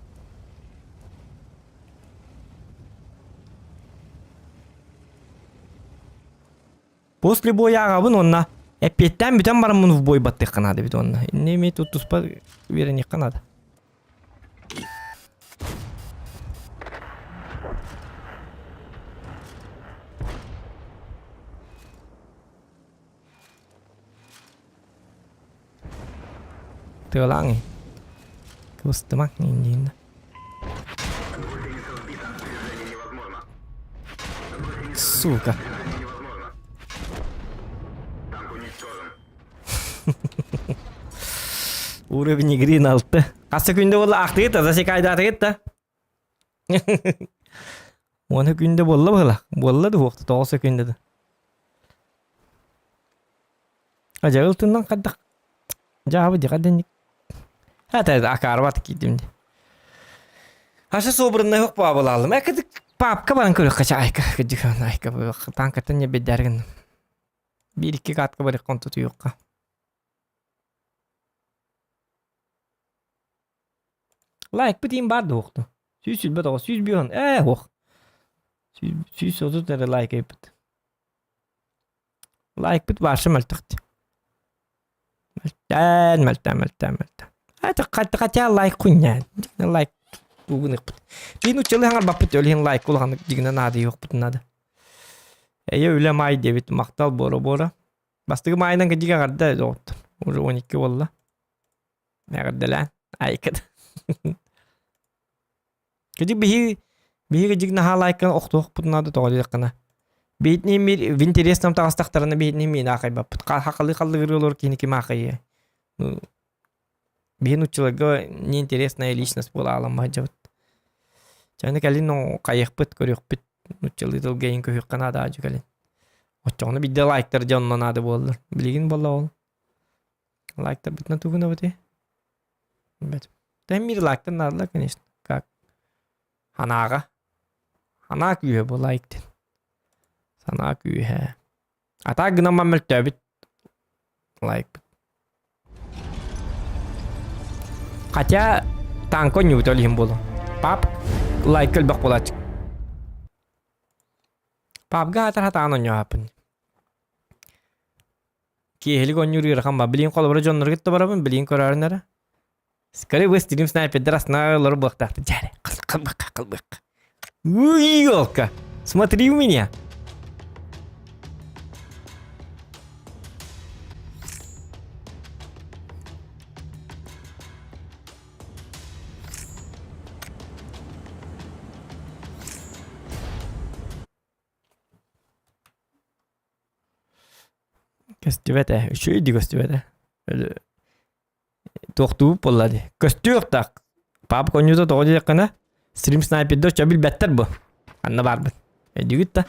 После боя агабын онна Эппеттен бүтен барымын в бой баттық қанады бит онна. Неме туттуспа веренек қанады. Тылаңы. Кыстымак нендейінді. Сука. Уровень игры на алты. Қасы күнде болы ақты ет, азасы кайда аты ет та. Оны күнде болы бұғыла. Болы да оқты, 9 күнде да. Ажа ұлтындан қаддақ. Жабы де қадден. Әті ақары баты кейдімде. Ашы собырынна жоқ ба болалым. Әкідік папка баран көрік қача айка. Күдігі айка бұғы. Танкаттан не беддәргін. 1-2 қатқа барық қонтуты жоққа. Лайк бітейін барды оқты. Сүйсіл бәді оғы. Сүйс бүйін. Оқ. Сүйс отыр дәрі лайк айпыд. Лайк біт баршы мәлтіқті. Мәлтән. Әті қатя лайк құйнән. Лайк бұғын ұқпыд. Бейін ұчылы хаңар баппыт өлген лайк қолғаны дегінен ады еқ бұтын ады. Өлі май дебет мақтал бора. Бастығы майынан кәдіге қарды оқты. Уже 12 болла. Әғірділән. Айкыды. Кәдік бейі кәдік наға лайкын оқты бұтын ады тоғады деқіна. Бейтіне мен в интересном тағыстақтарына бейтіне мен ақай баппыт. Хақылы ғырылыр кенеке мақайы. Бейін ұчылығы не интересная личность бола алама жауыт. Жаны кәлін қайық бұт, көрек бұт. Ұчылы тұлғайын көйік қанады ажу кәлін. Отчоғыны бидді лайктар жонынан ады болдыр. Білеген болла ол. Лайктар бұтына тұғына бұты. Тәм бір лайктар надыла, конечно. Как? Ханаға. Хана күйе бұл лайктен. Сана күйе. Ата ғынама мүлті өбіт. Лайк бұт. Қатя танко не бұтөлейін болу. Пап лайк көлбақ болачық. Папга атар хатан оньо хапын. Киехелик оньюр ирхан ба. Билин қолы бұры жонныр кетті барабын. Билин көрәрінері. Скорее вы стрим снайпердер астына лору бұқтақты. Жәрі. Қылбық. Уй, елка. Смотри у меня. Көстүбәті, үші үйді көстүбәті. Тоқтуып болады. Көстүбәт тақ. Пап конюза тоғы дедекіна. Стрим снайперді өші бәттер бұ. Анна бар бұд. Өйдігіт та.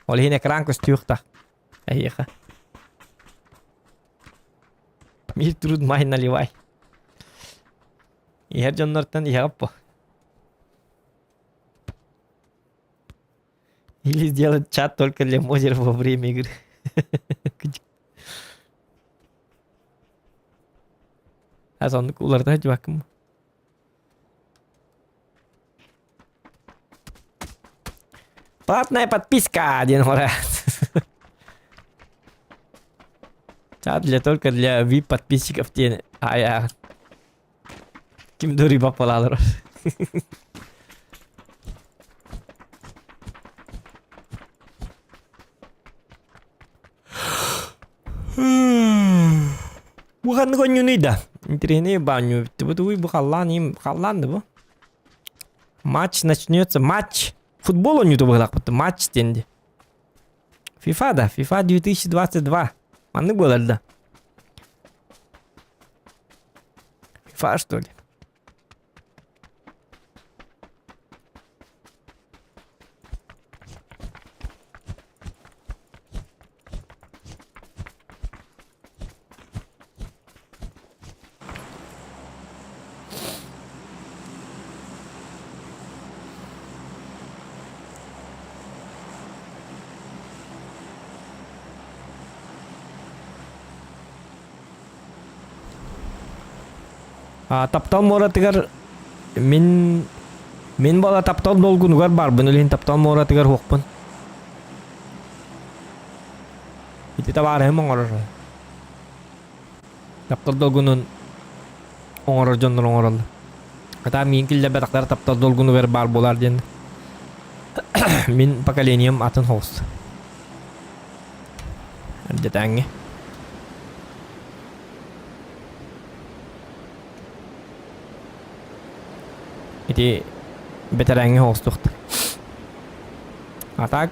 Ол хен экран көстүбәт тақ. Әйеқа. Мир труд май наливай. Ихер жоннортан ихағып бұ. Или сделать чат только для модеров во время игры. А сонды уларда жуакым. Платная подписка, один урад. Чат только для VIP подписчиков. А я Ким Дури попалал. Bukan kau nyuni dah. Интерес баню. Ты бы халлан да. Матч начнется. Матч. Футбол он ютуб глак, потому матч стенди. FIFA да. FIFA 2022. Маны было да. FIFA что ли? Таптал моратыгар мен бала таптал долгунугар бар. Бұны лейін таптал моратыгар хоқпын. Ita var hem oңoror. Таптал долгунун оңорор жондор оңоролду. Ата мен килде бадактар таптал долгуну бер бар болар ден. Min поколением атын хост. Детаңги. Ити бетераңги хостуқты. Атак.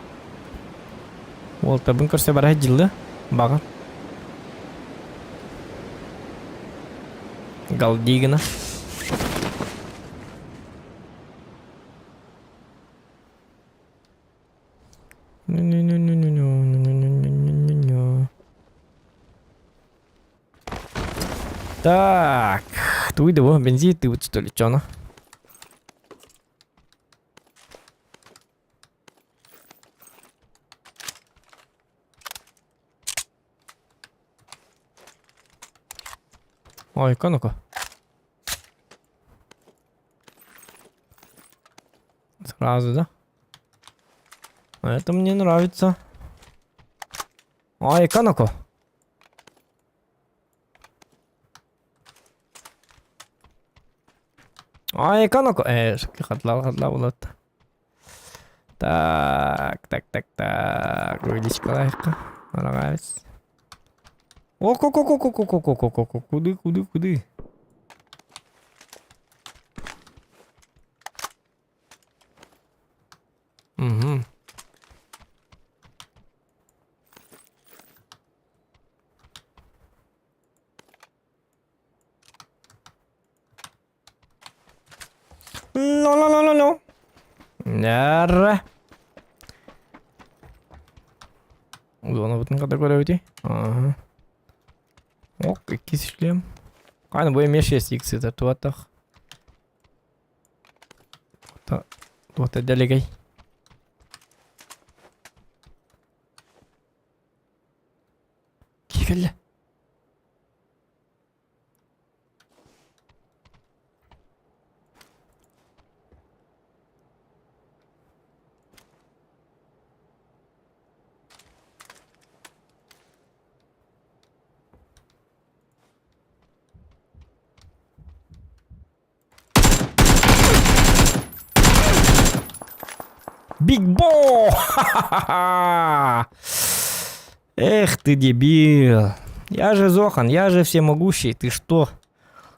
Ол табын көрсе бара жылы бағын. Галдигина. Так, туй его бензин ты вот что ли, чё, ну? Ой, ну-ка. Сразу, да? Это мне нравится. Ой, ну-ка. Ай, канако. Хатлау вот. Так. Выйдите лайка. Нравится. О, куды? Угу. Ло. Нерре. Зона бүтін категория өте. Ага. Ок, кесішлем. Қайны бұл емеш есі иксі туаттақ. Туатта дәлегей. Кефелі. Биг Бо! Эх ты, дебил. Я же Зохан, я же всемогущий. Ты что?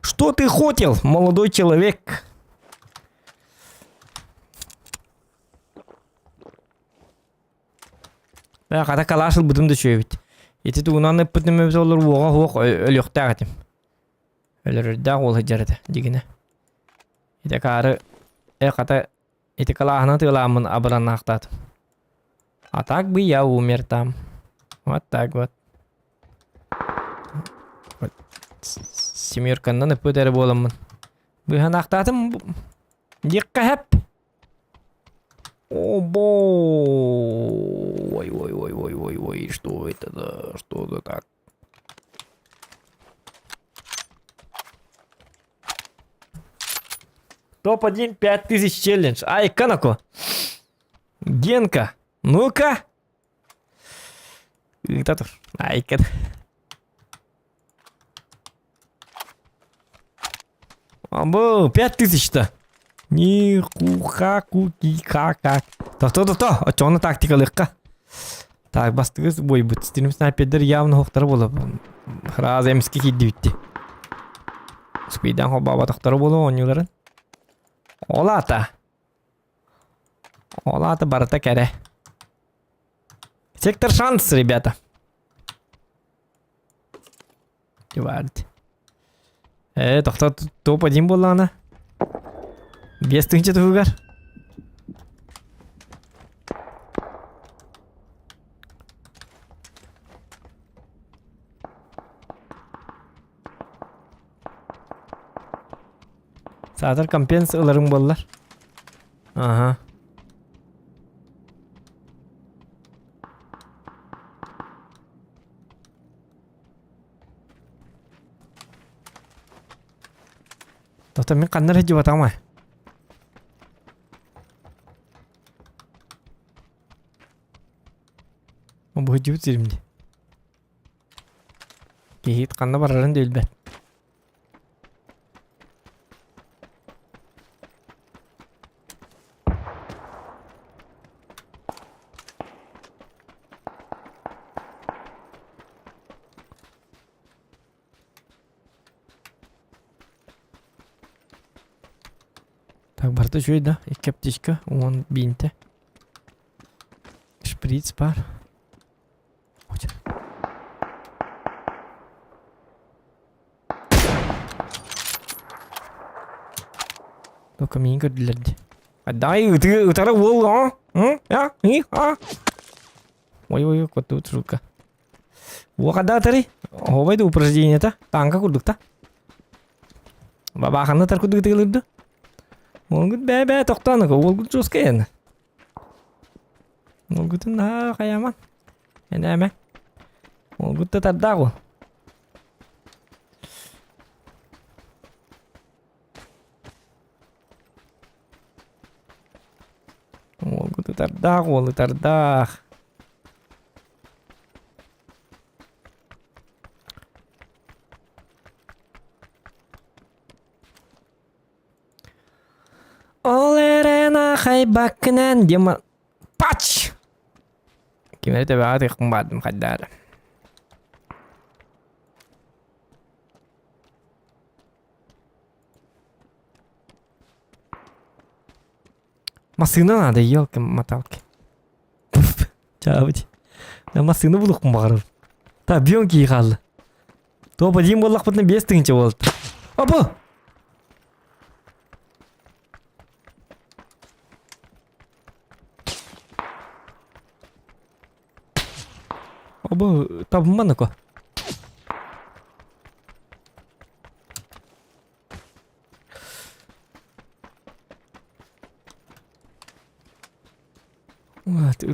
Что ты хотел, молодой человек? Ката калашыл бытымды чөйбіт. Еті туғынан өппітіме біз олар оға өліқтә ғатым. Өлірді ол хыджарыды дегені. Еті кары ката эти калахна тыламын абран ахтат. А так бы я умер там. Вот так вот. Семеркандан өппөтері боламын. Бұйхан ахтатым. Декка хэп. О-бо. Ой. Что это да? Что это так? Топ-1 5000 челлендж. Ай, Канако. Генка. Ну-ка. Диктатор. Ай, кат. Або, 5000-то. Ха-ка. То. А чё на тактика легка? Так, бастығыз бой бұт. Стенім снайпердер явно хоқтары болып. Храза еміске кейді бітті. Спейден хоба батықтары болып ойныларын. Олата барата кәре. Сектор шанс, ребята. Девард. Тоқта топ-1 болды ана. 5 тыңчы тұғығар. Сатыр компенс ыларың болылар. Ага. Тоқта мен қандар әджі батама. Бұл әджі бітсерімде. Kehit kanna bararın dölbet. Так, барда жөй да. Екі аптечка, 10 бинте. Шприц бар. Ой. Только мен көрділерді. Дай, ұтары ол, а? Ой, көтті ұтырылка. Оғада атары. Обайды упражнение-та. Танка күрдік-та. Бабақанна тар күрдік тегілерді. Ол күт бә тоқтаны, ол күт жосқа енді. Ол күтін қаяман. Әне әмә. Ол күтті тарда ғой. Ол күтті тарда ғой, ол тарда. Ол әрена қайбақынан дема... Пач! Кемері тәбәға текім бардым қаддары. Масына надо, елки-моталки. Чабыч. Масына бұлық бағарым. Та, бүйон кей қалды. Топа дейін болақ бұтын 5 тыңча болды. Опа! Оба, табым бана ко.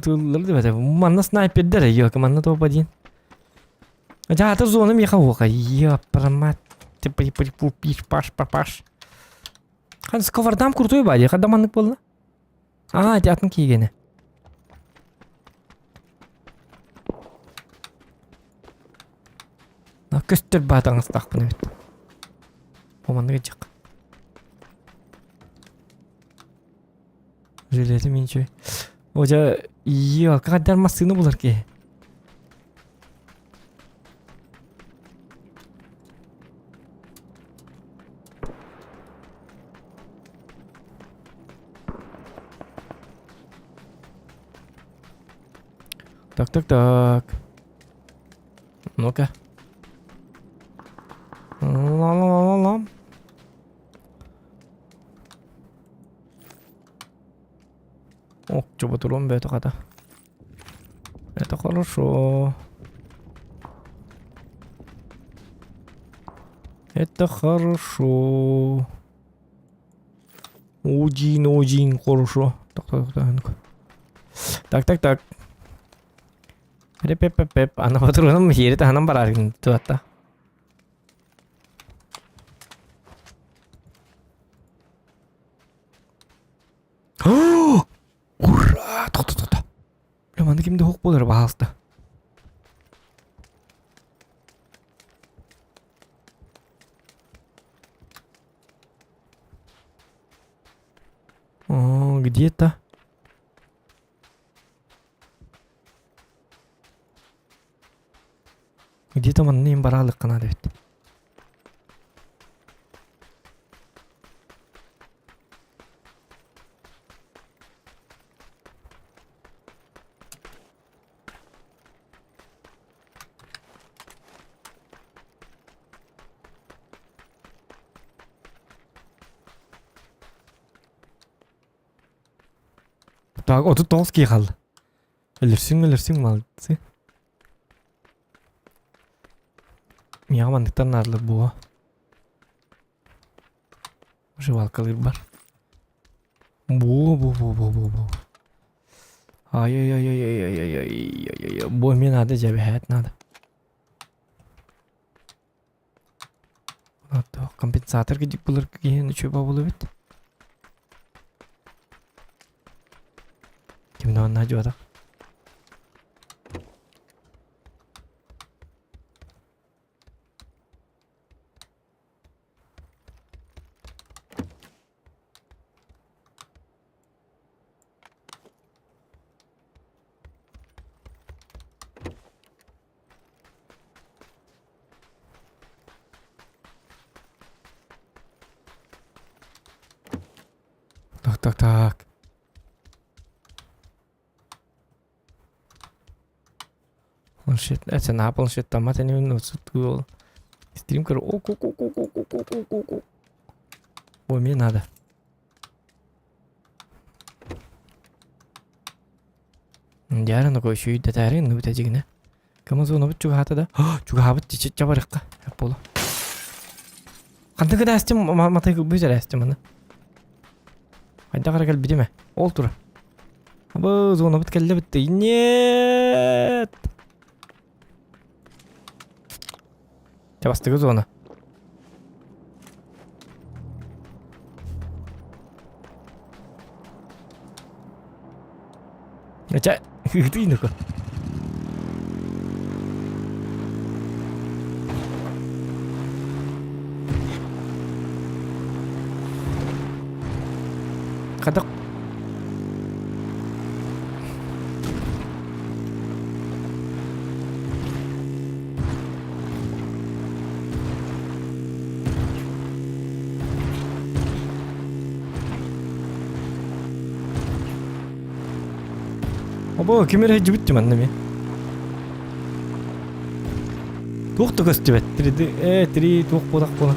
Туларды бәді. Манна снайпердер, елка, манна топ один. Жаты зоным еқа оға. Епрамат. Пиш-паш. Қан сковардам крутой бәді. Қада маннық болды? Тятын кейгені. Көстір батаңыз тақпын өт. Оманды кетчек. Желеті мен чөй. Ожа, қадар масыны болар ке. Так. Ну-ка. Ла-ла-ла-ла-ла. О, чоба турон бе тақада. Это хорошо. Это хорошо. Очень хорошо. Так. Пеп. Ана патроном херет анам бараргин туатта. Ура! Тоқта. Бля, манда кимде хоқ болар бағалыста. Где-то. Где-то манда нем баралық қана деп. Так, 39 кей қалды. Өлірсің малдысы. Мияға мандықтан арлы бұға. Жывалқалыр бар. Бұ. Ай. Бұ мен ады жәбі әт нады. Компенсатор кедік бұлыр кейін үші бабылы бет. Кімді онна жуада? Так. Планшет. Это на планшет там это не выносит. Стрим, короче. О. Ой, мне надо. Яран кой шүй да тарин ну тажигне. Камазоно бу чуга хата да. Чуга хабыт чабарыкка. Боло. Кандай да астым матай бүзер астым аны. Айда карагал бидеме. Ол тура. Абы зона бит келде битти. Нет. Табастыгы зона. Ача, ты ну-ка. Кадак. Або кемер хәҗибит мәннәме? Тукту көстүбәт. Три тук бодак була.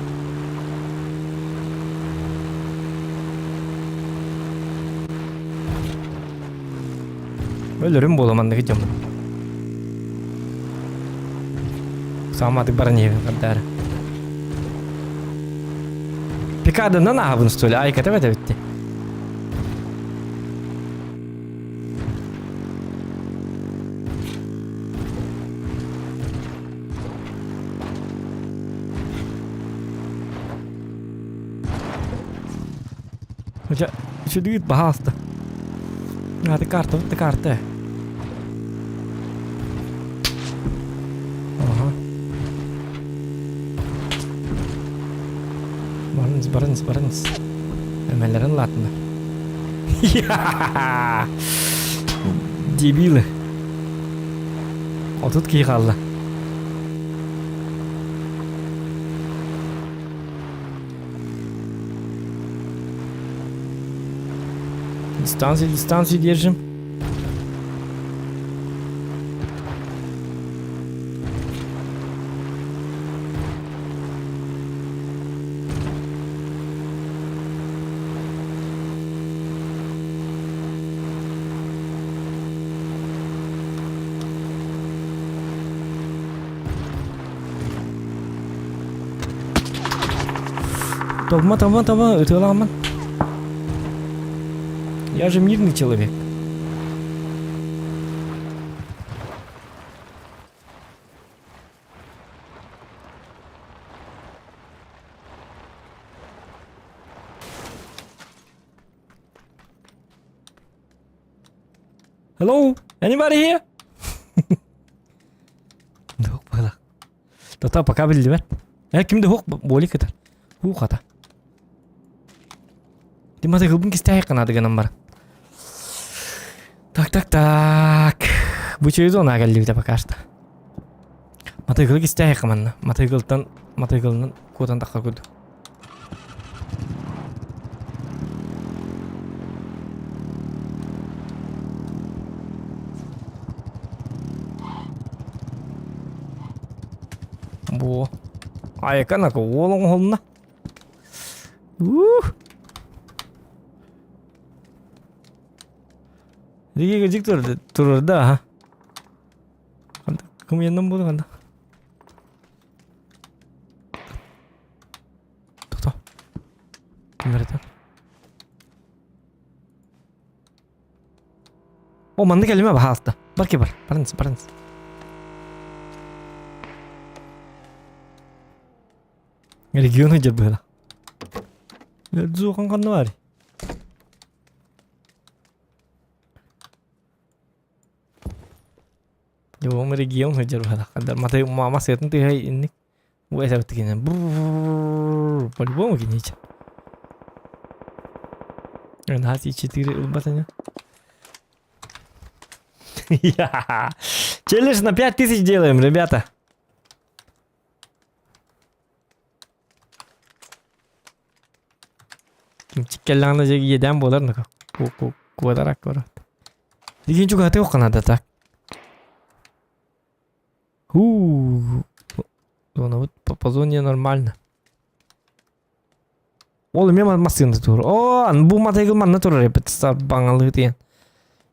Өлөрүм боламан деге жам. Саматы барне кадар. Пикада на набын столе ай ката битти. Ача, чудит баста. Надо карта. Ага. Барынс. Әмәләрен латны. Дебилы. Отут ки қалды. Дистанцию держим. Тома, это ламан. Я же мирный человек. Hello? Anybody here? Док бала. Тота пока билди бер. Кимде хок боли кетер. Хата. Димата гылбын кистай кана дегенем бар. Так. Бу зона галли пока что. Мотыгыл кистай каманна. Мотыгылнын кодан такка көрдү. Бу. Айкана ко олоң холна. Диге гыжык турur да. Кым яндан болду канда. Тото. Ким берет? О, манды келиме баалты. Барки бар. Барыңыз. Регионы жер было. Зухан канды бар. Yo регион жер было. Когда мама сетин ты хай инник. Ой, это такие. По-любому кинеча. Нати 4 улбатаня. Челлендж на 5000 делаем, ребята. Kimçik kellağına jegi yeden bolar mı? Kuadarak var. Digin juga hati okan ada tak. Зона вот по зоне нормально. Ол мен массында тур. О, бу матегил манна тур репет стар баңалы тиен.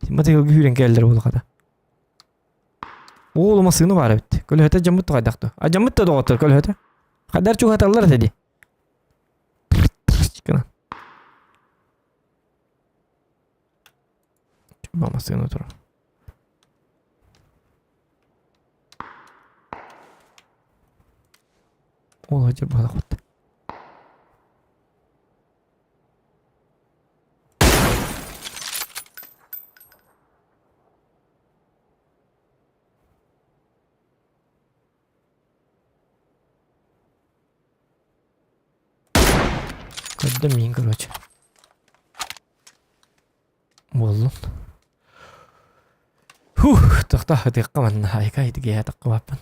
Матегил гүрен келдер бул када. Ол массыны бар бит. Көл хөтө жамыт кайдакты. А жамыт да доктор көл хөтө. Кадар чуга таллар деди. Чикана. Массыны тур. Ол хажыр бала хот. Kadda min короче. Боллун. Тохта хатык манна айка идге хатык капан.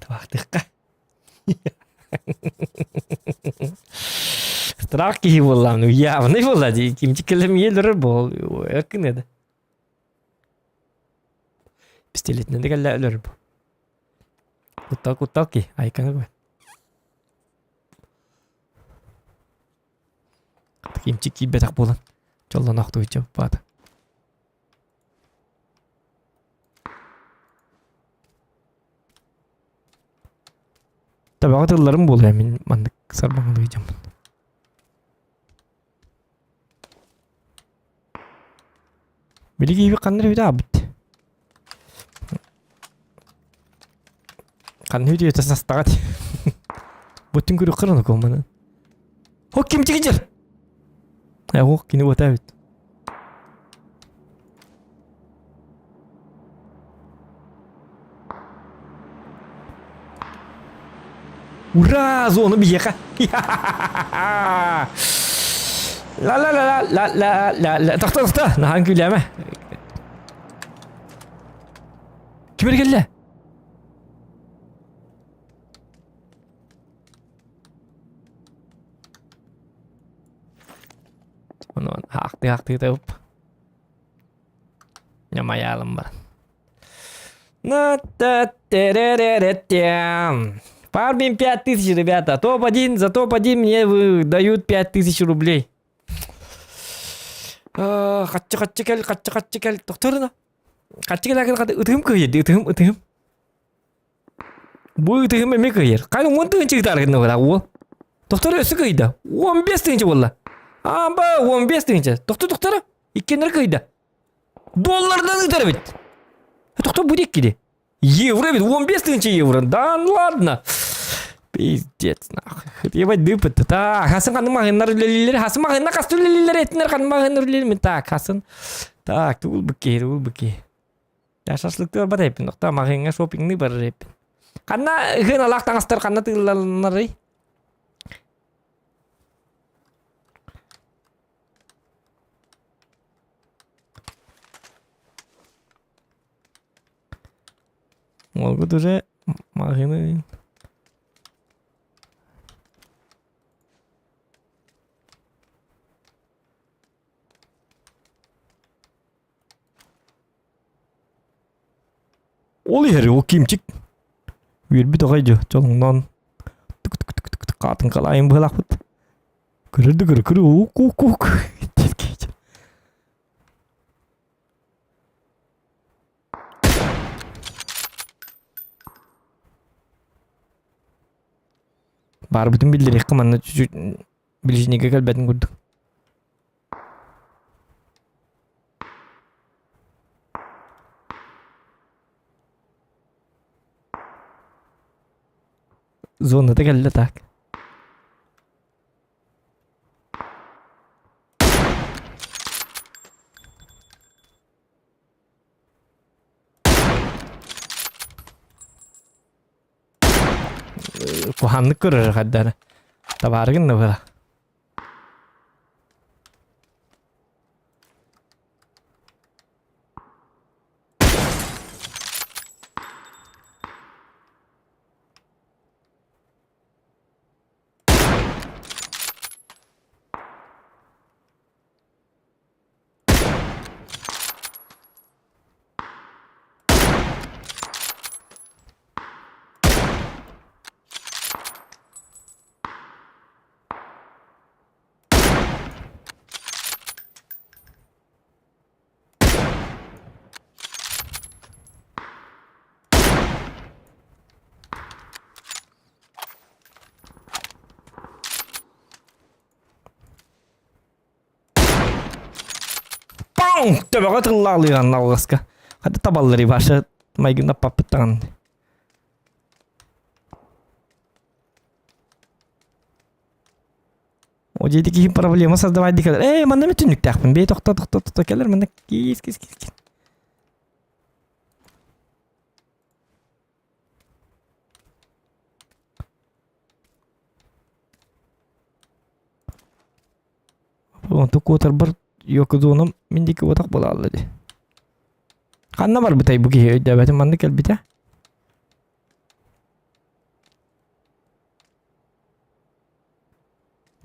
Тохтыкка. Страх ки боллам, ну явно боллади. Кимчикелем елдер бол. Якын эди. Пистолетне дегелле өлөр бу. Куттак ки айканы кой. Kimçik gibi tak bolan. Jollan akты өчөп бады. Табага тылларым болуя мен мандык сарбаңды жамын. Билиги би кандыр үйдө абыт. Кандыр үйдө тасастагат. Бүтүн көрү кырын команы. О kimçik жер. Ого, кини готовит. Ура, зона бияка. Ла. Тахта. Нахан күләме. Кимер келді? Hakti tuh. Нямаялым бар. Фармим 5000, ребята. Топ-1, за топ-1 мне дают 5000 рублей. Каччы кел. Докторына. Каччы кел. Үтігім көйеді, үтігім. Бұл үтігім әме көйер. Қайын 10 тыңчы ғытарғын оғыра, ол. Доктор өсі көйді. 15 тыңчы болла. Ба, 15 тыңчы. Доктор, иккенер көйді. Доллардан ғытар бет. Доктор будек кеде. Евро бет, 15 тыңчы евро. Да, ладно. Пиздец, нахуй. Ебать, дыпыты. Так, хасын қанды мағынлар үлелелер. Хасын мағынна қасты үлелелер етінер қанды мағынлар үлелелер. Так, хасын. Так, ул бүке. Я шашлықты бар бәдәйпін. Доқта мағынға шопингны бар рейпін. Қанна ғын алақтан астар қанна тығылалынар рей. Могут уже мағыны... Ол ері, ол кемчік. Вербі тоғайды, жолыңнан. Қатын қалайын бұлақ бұд. Күрі, ук. Бар бүтін білдер еқі манна білжінеге кәлбәтін көрдік. Zonada geldi tak. Kuhanlık görür kadar. Tabargın ne böyle? Töbege tırlağlayan algaska. Hadi tabalları başa maygında papıttan. O jediki problema создавать дикелер. Манда мен түнүк тақпын. Бей тоқта келер. Манда кис. Онту котар бір йоку зонам мендеки отақ бола алды. Қанна бар бұтай бұки өйдәбәті манды кел біте.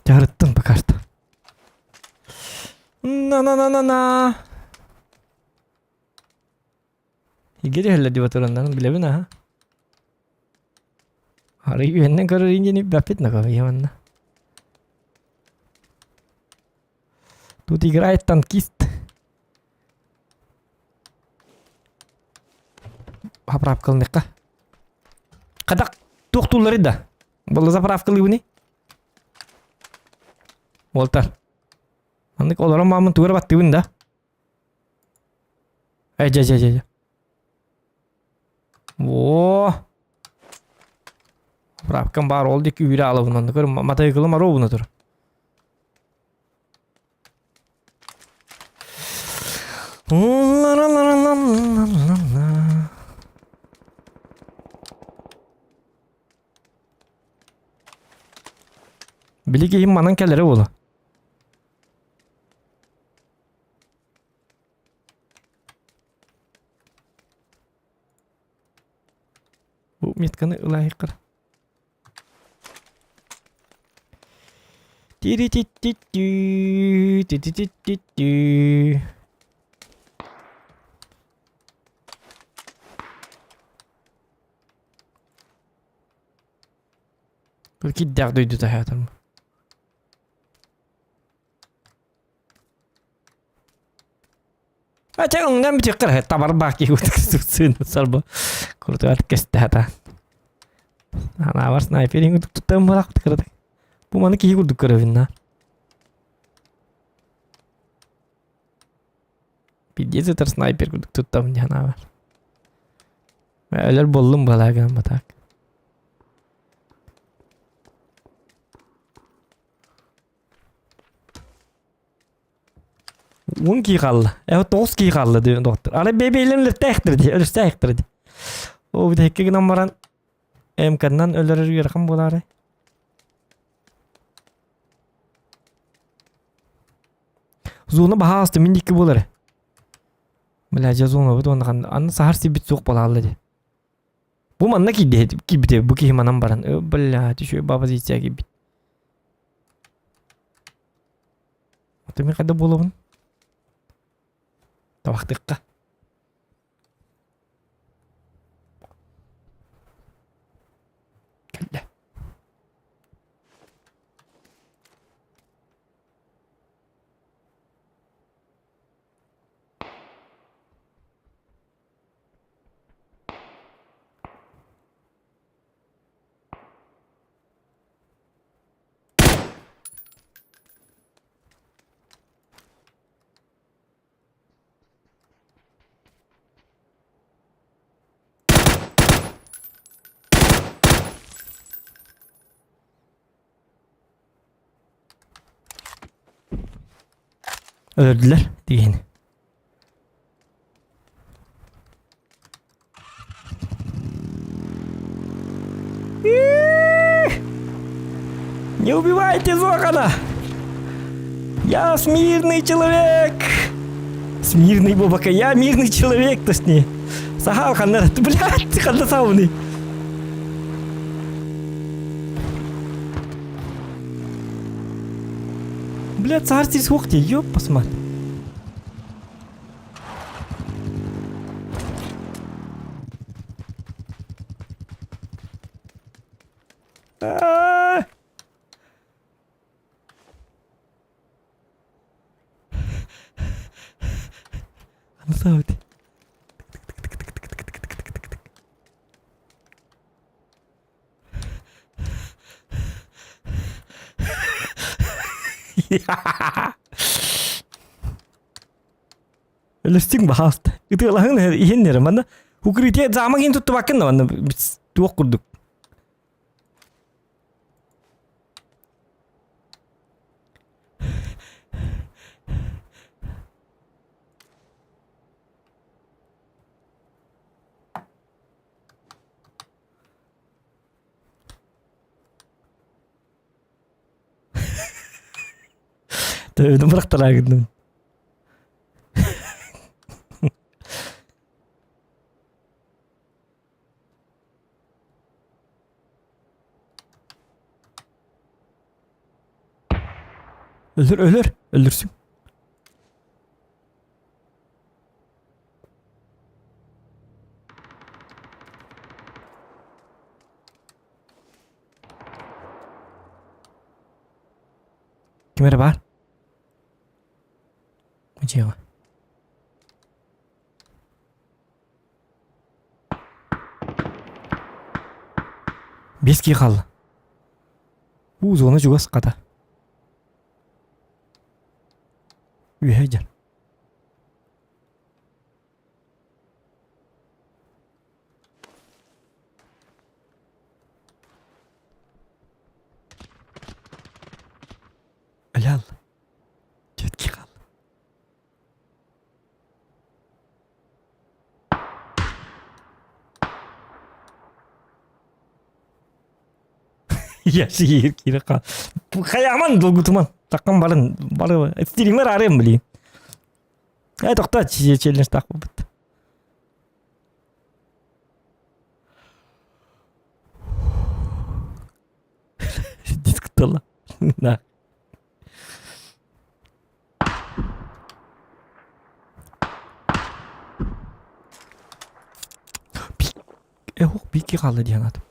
Жарыттын пока что. На. Игере хәллә дип атырандан билебин аха. Ары юеннән карар инде бәпет нага яманна. Тут играет танкист. Заправкалныкка. Кадак тоқтулары да. Бұл заправкалы буни. Волтар. Андык оларым мамын тугар баттыбын да. Жа. Во. Заправкам бар ол дик үйрі алыбын. Андык матайкылым ару бұны тұр. Білі кейім манан кәлері олы. Bu metkаны ылай қыр. Бұл киддәк дойды тахатым. Ача оңдан бітек қыр. Табар баки өтіксін сарбы. Құрты әрткесті хата. Ана бар снайперин күтіп тұттам бұрақ қырды. Бұл маны кейі күрдік көрөвін. Бидезі тұр снайпер күрдік тұттам жана бар. Өлер болдым балағын батақ. Он ки қалды. 9 ки қалды деген доктор. Ала бебейлерді тәқтірді, өліс тәқтірді. О, бір тәккеген амаран МК'нан өлірер ерқым болары. Зона баға асты мендекі болары. Біләже зона бұд, оны сахар себет соқ болалы де. Бұл манна кейбіде, бұл кейманан баран. Біләже, шөй бабазиция кейбіт. Отымен қайда болуын? Табақтыққа. Келді. Öldüler diyeni. Не убивайте Зохана! Я смирный человек! Смирный бабака, я мирный человек, точнее. Сахал ханна, блядь, ханна сауны. Блядь, царь здесь ухти, ёп, посмотри. Анасаути. Ölürsün bahasta. Itılahın ihen derim bana. Hukuritiye zaman gen tuttu bakın da bana. Biz tuğuk kurduk. Tövbe bıraktılar gittim. Ölür. Öldürsün. Kimere var? Acaba. Beski kaldı. Bu zona juga sıkata. Üyecer. Helal. Cetki kaldı. Ya sihir kira kal. Bu kayaman dolu tuman. Takkan balın. Balı. Streamer arayayım bileyim. Ya doktor challenge tak bu. Diskutala. Nah. Bir kaldı diyen adam.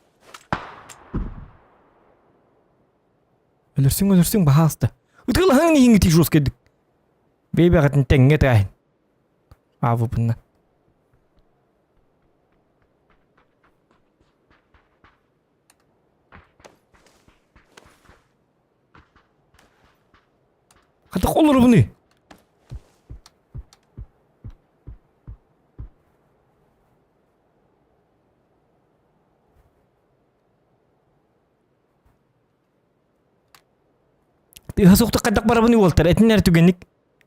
Ölürsün bahasta. Utul hangi hingi tijros kedik. Bebe katın tenge tayin. Avu bundan. Kata olur bunu. Hasuk tak kadak para bani Walter. Etin nerede tükenlik?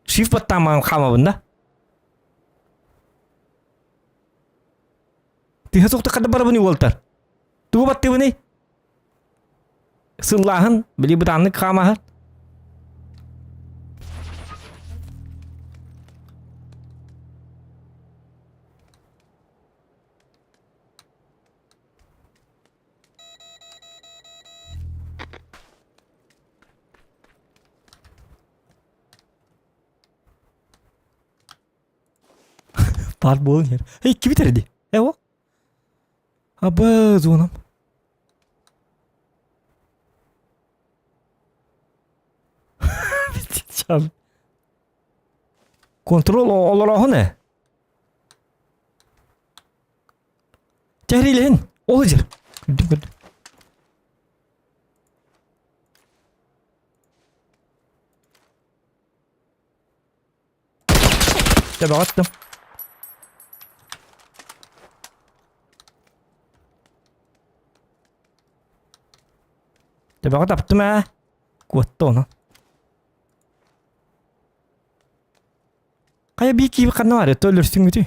Shift pertama kama bunda. Hasuk tak kadak para bani Walter. Tuh batti bani. Selahan beli betanlık kama. Par bolun yer. Hey kimi teredi? Evo. Aba zonam. Çal. Kontrol olarak ne? Cehrileyin. Olacak. Tabi attım. Tabi attım ha. Kuat onu. Kayak bir gibi kan var ya, ölürsün gitu.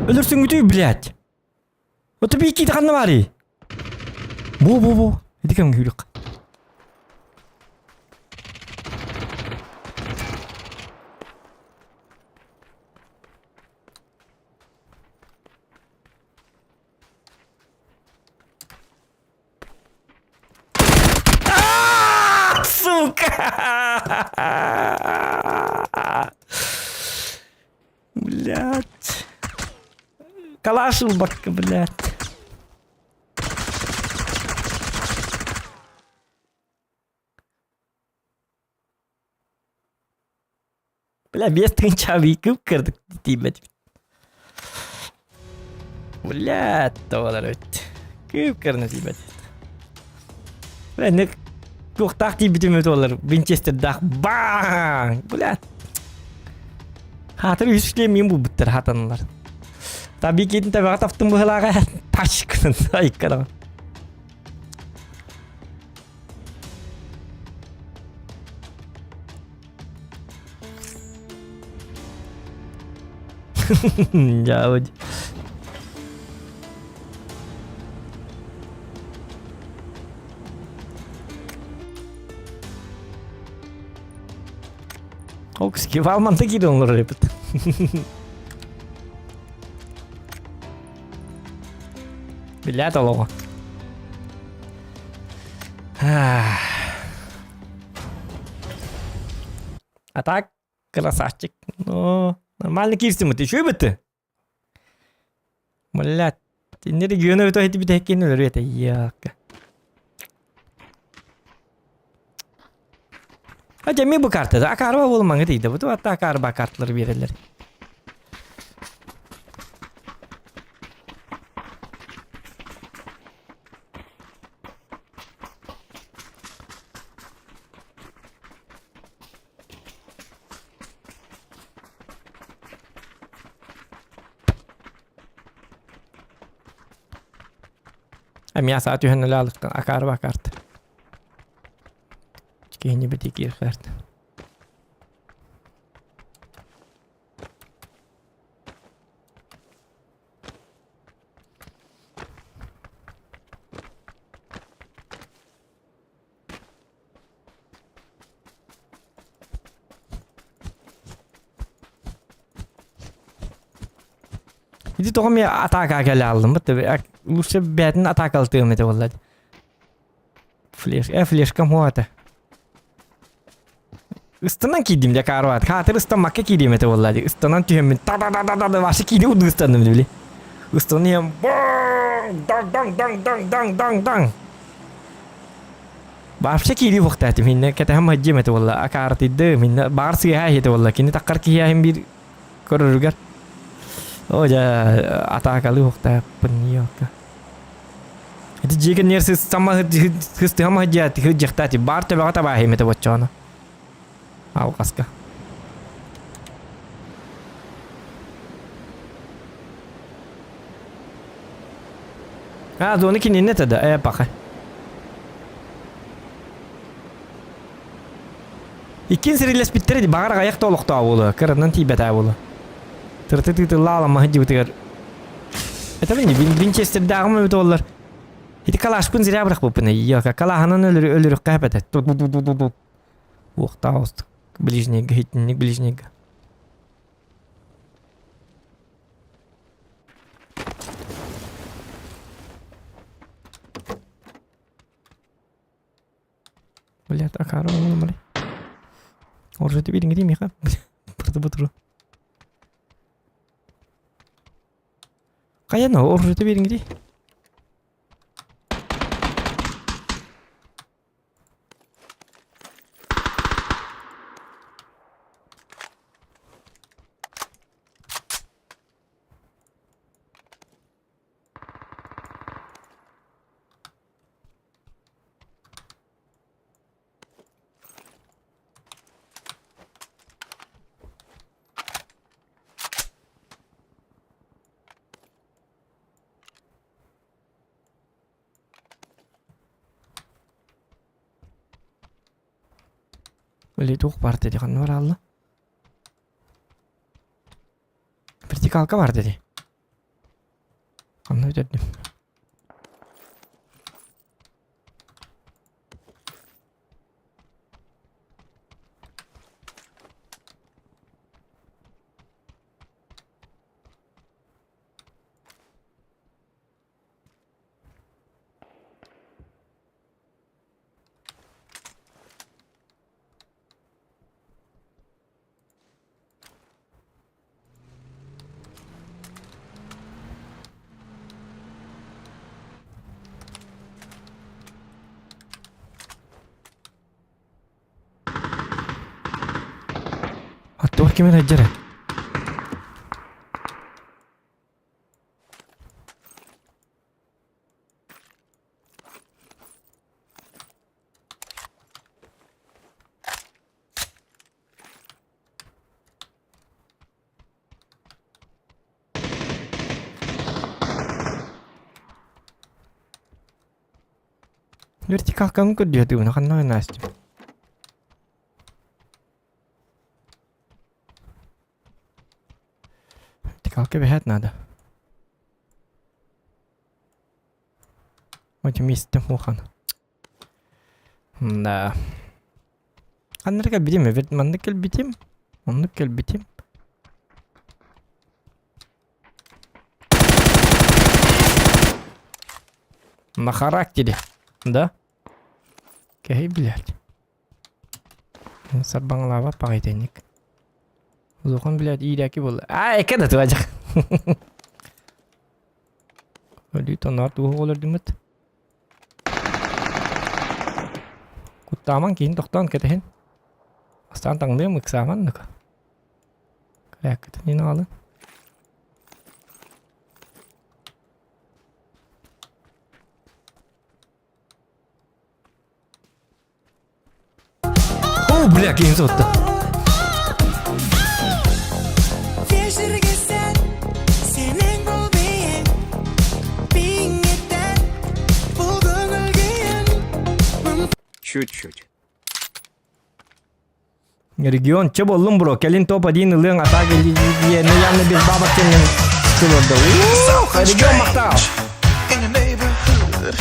Ölürsün gitu, блядь. Вот bir iki kan var ya. Bu. Hadi kan gülük. Блядь. Калашил бак, блядь. Бля, без тынчавиков кырдык деймін. Блядь, тоғалар өтті. Küp karnı tibet. Ben ne kuhtak tibetim öte olur. Winchester'da bang. Bulat. Hatır yüzüklemeyeyim bu bitter hatanlar. Tabii ki tabii ataftım bu helaga taş kırın. Ayık kadar. Ya hocam. Okski valmanta gidiyorlar repet. Bilet alo. Атак, красавчик. Ну, нормально кирсим ты, что это? Блядь, ты не регион это эти битые кинули, это яка. Acemi bu kartta akarba olmanı değil bu hatta akarba kartları verirler. Amya saat yuhanna lalıktan akarba kartı. Kayaknya bertikir kartu. Jadi tohum ya atak agak aldım. Betul. Lusa bedin atak aldığım ete vallahi. Flash kam huata. Istanan kiydiğimde karvat. Katır ıstanmakka kiydiğim ete vallahi. Istanan tüyümün ta başı kiydi udu ıstandım bile. Istanıyım. Dang. Bahçe kiydi vakti minne kete hem hacim ete vallahi. Akar tidde minne bar siyah ete vallahi. Kini takkar kiyahim bir korurgar. Oh ja atak alı vakti peniyok. Jadi jika niersis sama hıstı hem haciyati hıcıktati. Bar tabi kata bahim ete vachana. Au kaska. Zona kini ne tada? Pakai. İkinci riles bitti. Bağır ayak tolukta avulu. Kırından tibet avulu. Tırtı lala hacı bitiyor. Tabii ni Winchester'da ağımı öte olurlar. Hadi kalaş pun zira bırak bu pını. Yok kalahanan ölür kahpete. Tut. Vakta olsun. Ближнего, не ближнего. Блядь, а кару не умри. Уже ты видишь, где Миха? Бутро. Каяно, уже ты видишь, где? Boleh tuh partai di kan Allah. Vertikal ka var dedi. Anladım. Hatta kimin hacere? Вертикалканы көрдү уна канна настым. Вертикалка бехет надо. Вот местом ухан. Да. Каннар келбитим, верт манды келбитим. Онды келбитим. На характере, да? Кей, блядь. Сарбаңлава пағайтайник. Зоқан, блядь, иреки болды. Эке да туажық. Өлі тонар туғы олар дүміт. Құттаман кейін тоқтан кетейін. Астан таңдайым ұқсаман нүкі. Қаяқ кетін ені алын. Бля, кейін соқты. Чуть-чуть. Регион, че болдың, бро? Келін топа дейін ұлың ата келді ені яны біз бабақ кенің күлірді. Регион мақтау. In your neighborhood,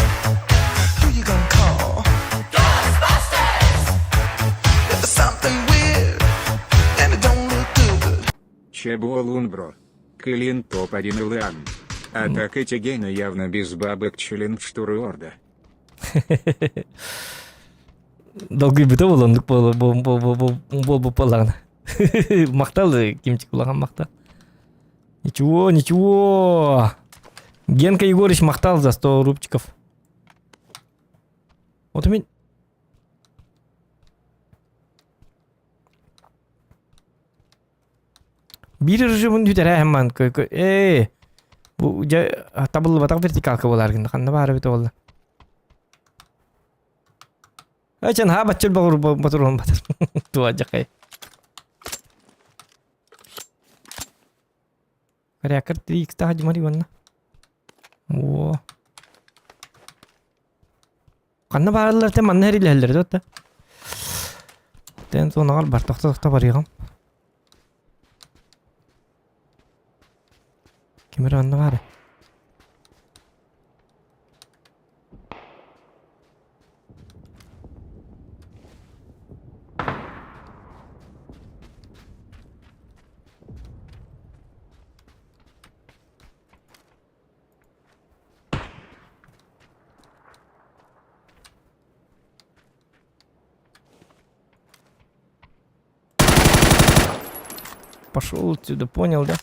who you gonna call? Ghostbusters! There's something weird, and it don't look good. Чеболун, бро. Клин топ-1 Илиан. Атака Тигена явно без бабок член штурорда. Долгый біті болындық бол болағына. Мақталы, кемчік болаған мақтал. Ничего, ничего. Генка Егорыч мақтал за 100 рубчиков. Вот у меня... Бір режимін үйтер әмін. Бұл табылы батақ вертикалка боларғын. Қанды бары біті болды. Айчан ха баччыл бағыр батыр он батыр. Туа жақай. Карякар 3x-та хажымари онна. О. Қанны бағырлар тем манны әрілі әлдері өтті. Тен соңағар бар тоқта бар еғам. Кемер онны бары. Пошел отсюда, понял, да?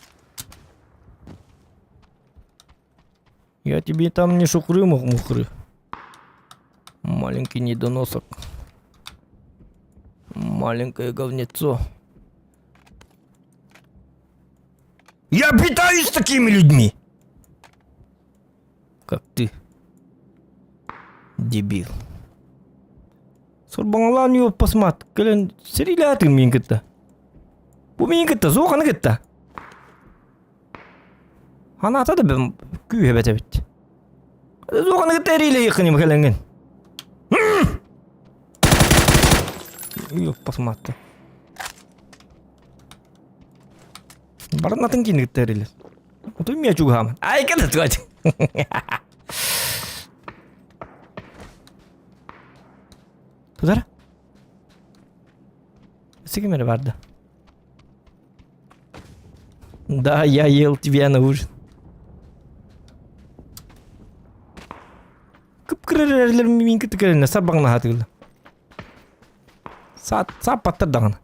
Я тебе там не шухры, мухры. Маленький недоносок. Маленькое говнецо. Я питаюсь такими людьми! Как ты. Дебил. Сорбаңлан его посмат. Келен серилятын мен кетті. Bu min gitti, soğukanı gitti. Ana ata da ben küy hebete bitti. Soğukanı gitti eriyle yıkınayım kelengin. Yok basma attı. Barın atın kini gitti eriyle. Oturmuyor çok hemen. Ay kadar tuğacı. Tutar. Sıkı meri vardı. Да, я ел тебя на ужин. Кып-кырырлер минки тікеріне сабағына хатығылы. Сап паттыр дағына.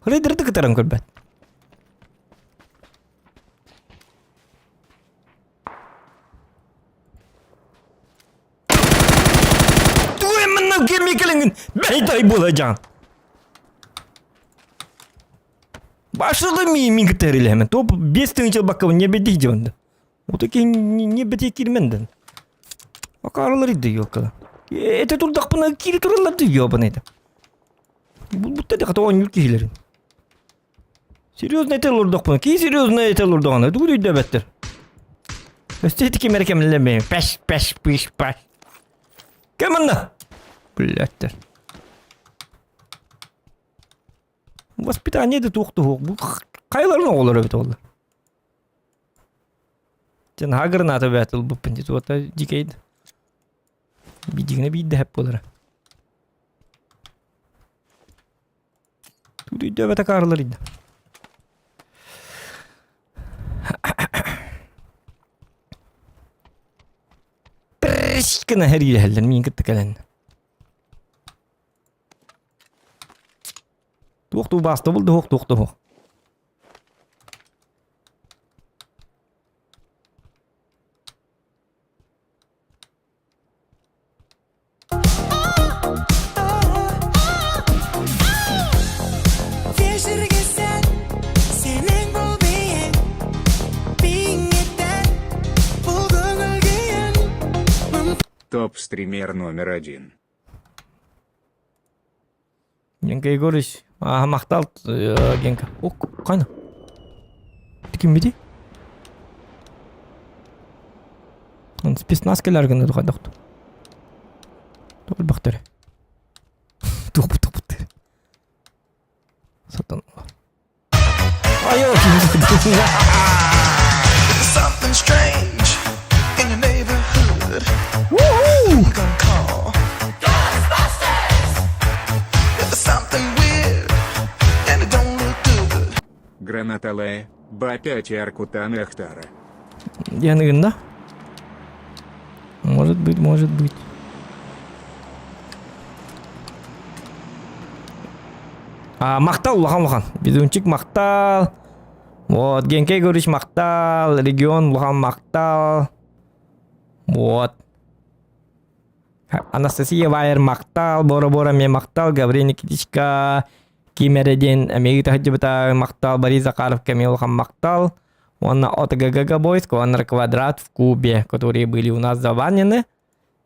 Рейдерді кітарым көрбәт. Туй мұннан келмей келіңін бәйтай болacağım. Başladı min gitarıyla hemen. Top 5 tane bakalım ne bedih diyordu. O da ki ne bedih girmenden. Bak araları diyor kadar. Ete turdak bana kiri turlar diyor bana da. Bu da kata 10 yıl kişilerin. Серьезно это лордок bana. Ki серьезно это лордок ana. Dur da beter. Өстейті кемер кемілемейін. Пәш, пәш, пәш, пәш. Кем ана? Блядтер. Воспитание де туқты хоқ. Бұл қайларына олар өбіт олар. Жан хағырын аты бәтіл бұппын дейді. Ота дикейді. Бидігіне бейді әп болар. Туды өбәті қарылар еді. Біршкіні әр елі әлден мен күтті кәлін. Тоқты басты болды, тоқты. Топ-стример номер 1. Генка Егорыч, мақтал Генка. О, қайна? Текем беде? Спецназ келерген еді қайдақты. Тоғыл бақтары. Тоғыл. Сатан. Айо! Something strange in your neighborhood. Woo! You gonna call Ghostbusters? If there's something weird and it don't look good. Гранатале, Б5 Аркутан Эхтара. Янығында? Может быть. Мақтал, Лухан. Безунчик мақтал. Вот, Генка Егорыч мақтал. Регион, Лухан мақтал. Вот. Анастасия Вайер мақтал. Бора-бора мен мақтал. Гаврий Никитичка. Кимереден Америка Хаджибата мақтал. Борис Захаров Камил Лухан мақтал. Онна ОТГГ Бойс, Коннор Квадрат в Кубе, которые были у нас заванены.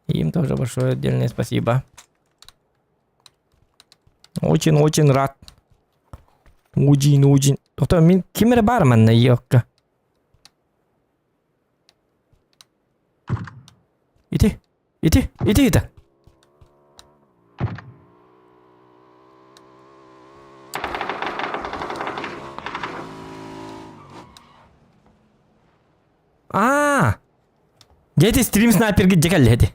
Им тоже большое отдельное спасибо. Очень рад. Очень. Кто мен кимер барман на ёкка. Иди. Дети стрим снайперге жекелледи.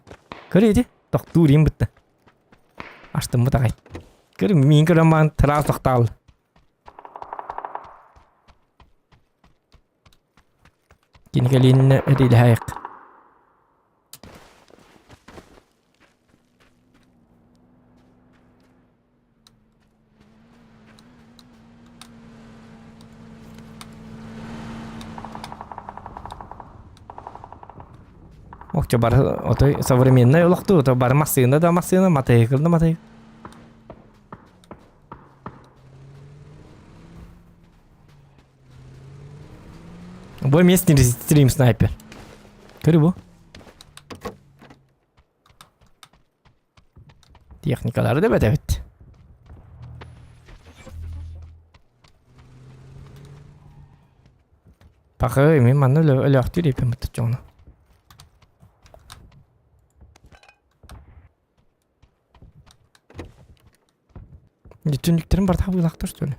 Көреді? Тоқтурим бітті. Аштым бұта қайт. Көрі мен көріман тұрас тоқтал. Кенекелінні өдейлі хайық. Окча бар отой современный улақты, отой бар машина, мотоциклды. Бой местный стрим снайпер. Көрі бұл? Техникалары да бәді бітті. Пақы, мен маны өлі ақтыр епен бітті жоғына. Түндіктерім бар тағы бұйлақтыр сөйлі.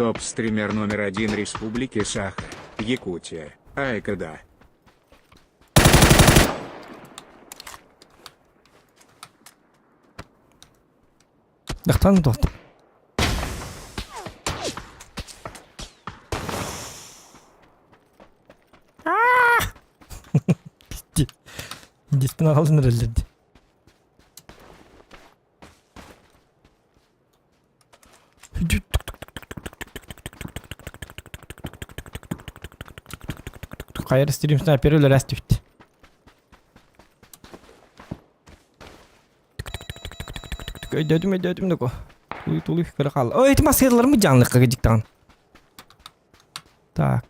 Топ-стример номер 1 Республики Саха, Якутия, Айкада. Дақтан достым. üstüne kaldın herhalde. Kayar stream sniper öyle rest bitti. Ödedim de ko. Tuluy kara kal. O etim askerler mi canlı kagıcıktan? Tak.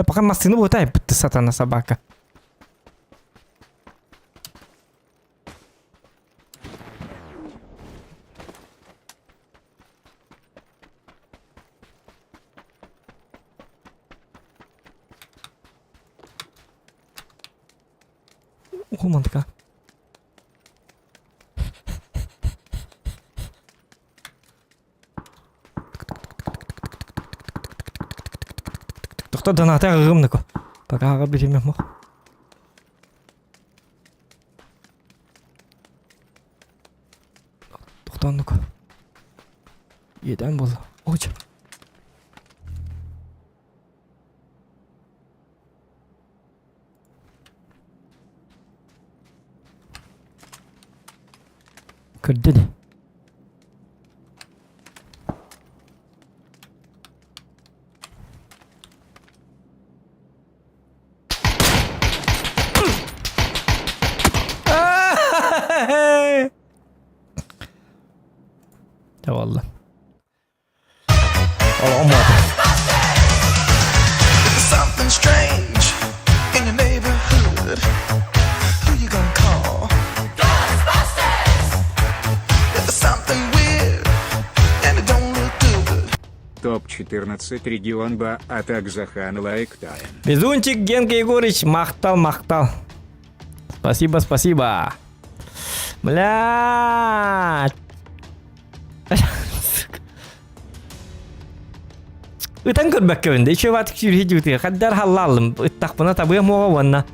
Pakai masini buat apa? Betul satana sabaka. Oh mantap. Doktor donate ağırım ne ko? Bak ağır birim yok. Doktor ne ko? Yeden bol. Oç. Kırdı. Ya vallahi. Allah'ım There's something strange in your neighborhood. Who you gonna call? Ghostbusters! There's something weird and it don't look good. Топ-14 регион Ба, а также Хан Лайк Тайм. Безунчик Генка Егорыч, мақтал. Спасибо. Блядь. Ытан көрбәк көвінде, еще ватық жүрге жүгітіге, қаддар халлалым, ыттақ бұна табыға моға онна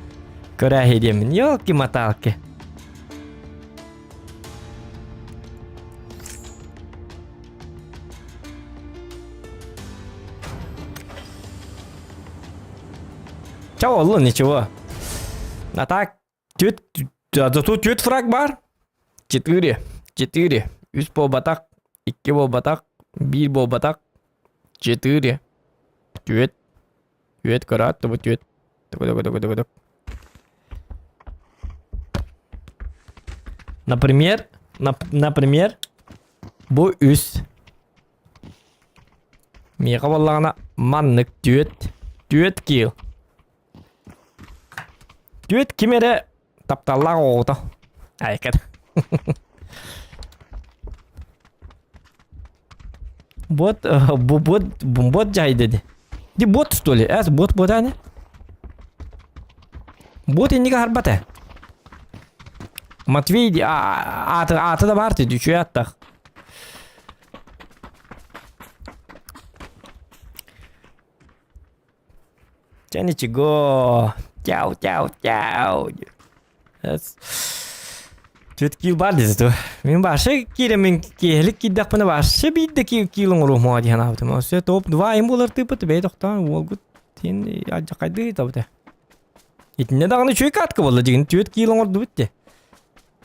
көрә едемін. Йоки маталки. Чау, олы, ничего. А так, зато тет фраг бар. 4. 3 бол батақ, 2 бол батақ, 1 бол батақ. 4. Тюет, корат, то вот тюет. Так. Например, bu üs. Мега валлана маннык тюет кил. Тюет кимере тапталла оғыта. Айкад. Бот жай dedi. Ди бот что ли? Бот ане? Бот енеге харбата. Матвей аты да бар dedi. Üçü аттақ. Ничего. Чау. Тюет бар деді. Мен башы керемен келік киддақ пына башы бейді килің ұру моға дейін аптым. Осы топ 2 айым болар тыпыты бей тоқтан. Ол күт. Сен ажа қайды табыты. Етіне дағыны чөй катқы болды деген. Тюет килің ұрды бітті.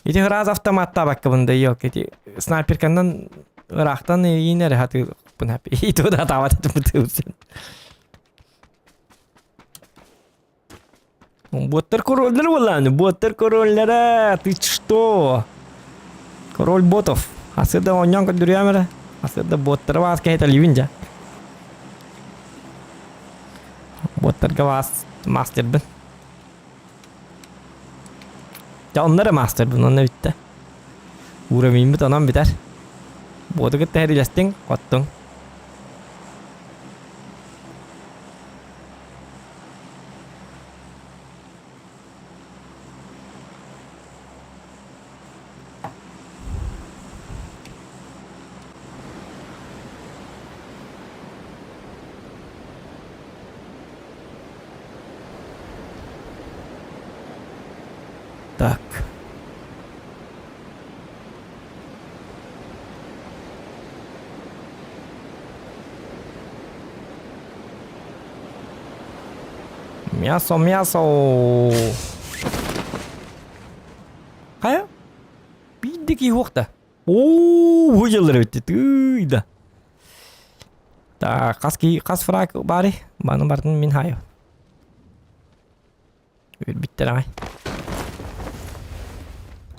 Еті ғыраз автоматта баққы бұнда yok. Еті снайперкандан ұрақтан енері хаты бұна. Еті ода табат еті бұты өсін. Боттар корольдер боланы. Боттар корольдері. Ты что? Король ботов. Асырда оньян көндүрүямere. Асырда боттар вас кейта ливинжа. Боттарга вас мастербин. Ya onlara master bunu ne bitti. Uğramayayım mı tamam biter. Botu gitti her ilastin kottun. Так. Мясо, мясо. Кая? Биддики хокта. Оо, выжалыр битти. Түйда. Так, кас фраг бари. Баны бартын мен хайо. Биттер ағай.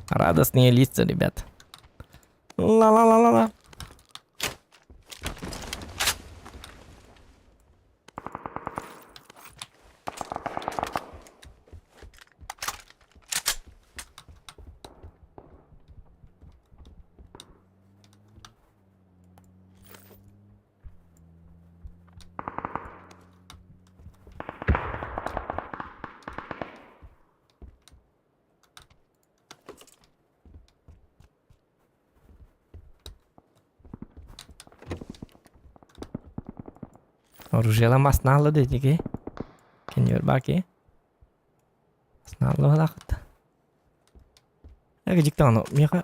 Радостные лица, ребят. Ла-ла-ла-ла-ла. Оружие маснало дедиги. Кенер баки. Маснало лахта. Эге жиктано меха.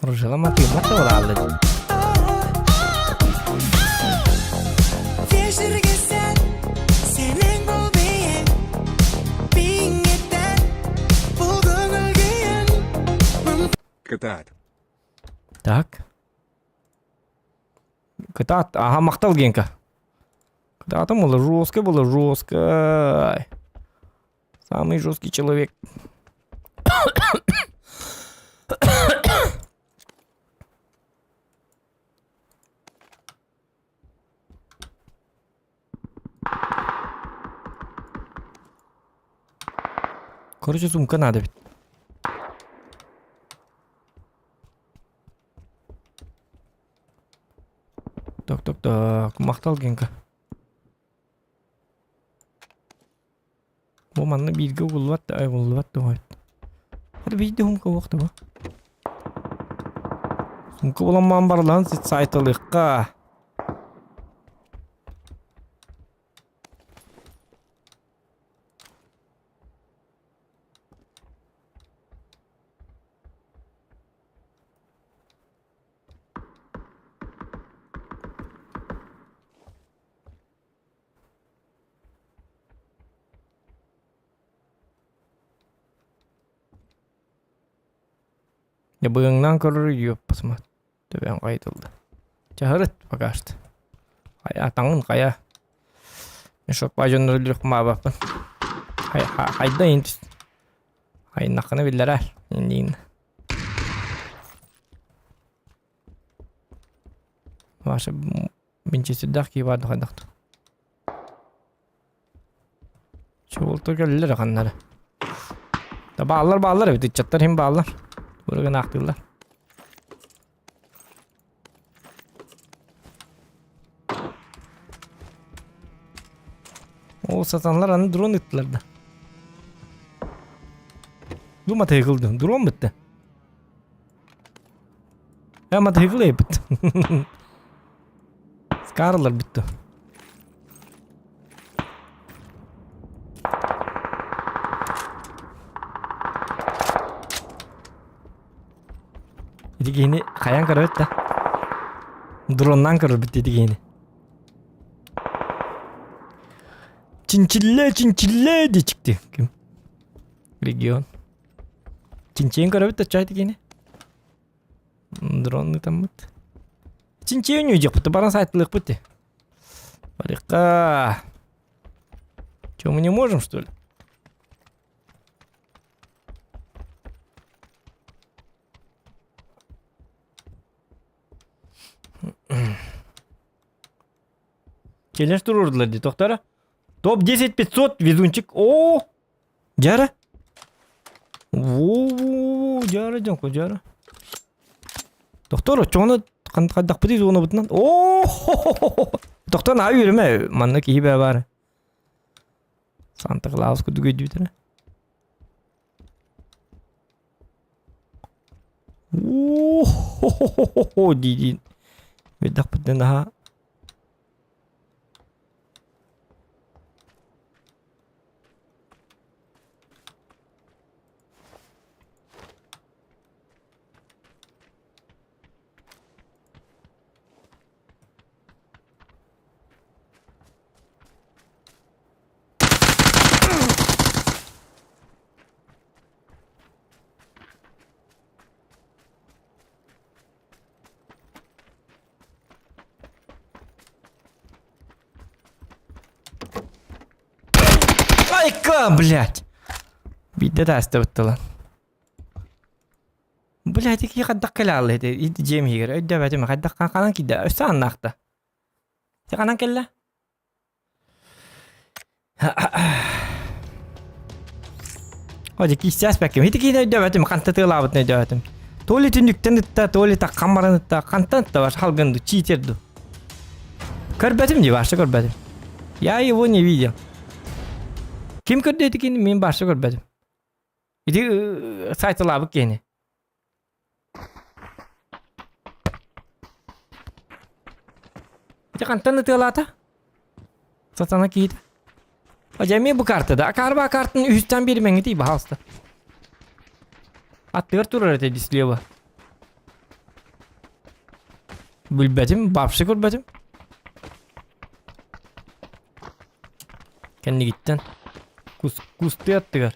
Оружие мати мата валалды. Вечерге sen senin bu beyin Bingetten bu gönülgeyin Катат. Так. Катат, ага, мақтал генка. Кататом было жестко. Самый жесткий человек. Короче, сумка надо ведь. Так, мақтал генка. Бұл манны бейдге ұлватты, ай ұлватты ғой. Хады бейді сумка оқты ба? Сумка болан ман барлан сайтылыққа. Ya bığından kırıyor basmat. Töben kayıtıldı. Çağırıt bakaştı. Kaya tanın kaya. Şok bacan öldürük ma bakın. Hayda indi. Hay nakını bildirer. İndi. Ваша бинчеси дахки барды кайдактı. Çoğultu geldiler kanları. Da bağlar bir çatlar hem bağlar. Buraya naktılar. O satanlar anı drone ettiler de. Duma yıkıldı. Drone bitti. Ama yıkıldı hep bitti. Skarlar bitti. Digini kayan karıt da. Drone'dan karır bitti digini. Çinçille diye çıktı. Kim? Region. Çinçeyin karıt da çay digini. Drone'u tam bitti. Çinçeyin yücek bitti. Bana сайтлык bitti. Парика. Чё, мы не можем, что ли? Келеш турурдулар ди токтора. Топ 10-500 везунчик. О! Жара. Во, жара жонко жара. Доктор, чоны кандак бити зона бутнан. О! Доктор на үйрөмө. Манна кийбе бар. Санта Клаус күдүгө дибитер. О! Дидин. Ведак бутнан да. Майка, блядь. Бидде да астыбытты lan. Блядь, iki kaddak kelalı edi. İdi jem higer. Ödde bädem kaddak kanan kide. Öse annakta. Te kanan kella. Hadi ki ses bekkem. Hiti ki ödde bädem kanta tığlabıt ne döwätim. Toli tündükten ıtta, toli ta kameranı ıtta, kantan ıtta var halgındı, çiğtirdi. Körbetim diye başta körbetim. Ya его не видел. Kim kördü etikini men başta körbetim. İdi saytılabık gene. İdi kantan ıtılata. Satana kiydi. Acemi bu kartada. Akarba kartın üstten biri meni değil hasta. Attır turur ete disliyor. Bilbedim, babşı körbetim. Kendi gittin. Kustu yattılar.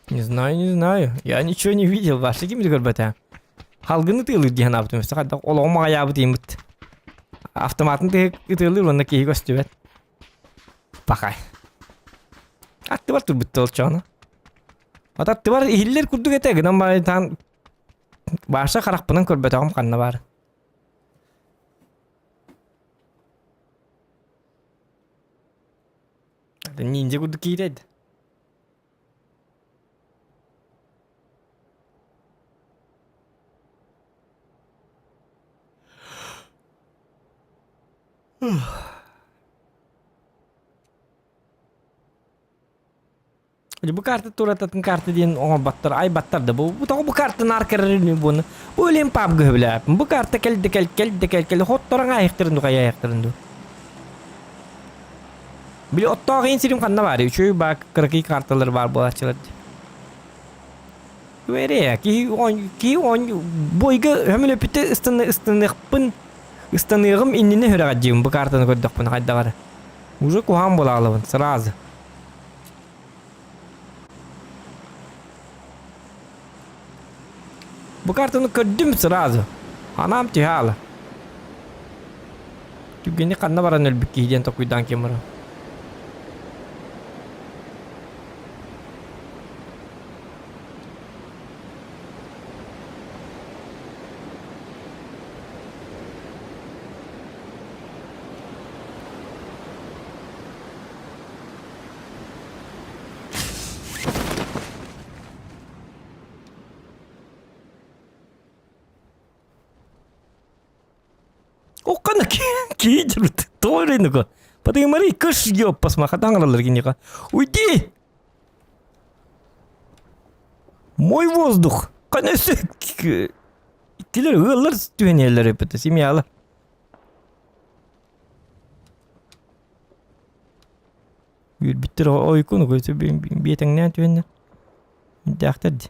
Не знаю. Я ничего не видел. Ваши кем-то көрбәтә. Халгыны тыйлыр диген аптым. Сакада олома аябы деймит. Автоматын тыйлыр онда кей көстүбәт. Бакай. Атты бар турбутты ол чоны. Атты бар ихиллер курдук этеги. Нан тан баша каракпынан көрбәтәгым канна бар. Ниндзя курдук кийрейди. Bu kartı turatın kartı diyen ona battar ay battar da bu kartın arkarını bunu bu lim pap göbüle bu kartı kel hottoran ayıktırındı kaya ayıktırındı bile ottağın sirim kanna var ya şöyle bak kırıkı kartları var bu açılır böyle ya ki on boyga hemen öpüte ıstanığım innini hıragacığım bu kartını gördük bunu hayda var уже kuhan bulalım сразу. Bu kartını gördüm sırası. Anam tihala. Çünkü ne kanna varan ölbük giyden tokuydan kemara. Окана кидер торинга. Подымари кыш ёппас махатаңралар кинега. Уйди! Мой воздух. Канасы. Тилер ылар түйенелер өпөтө семьялар. Биттер ойкуну көйсө бетеңнен түйеннер. Дактырды.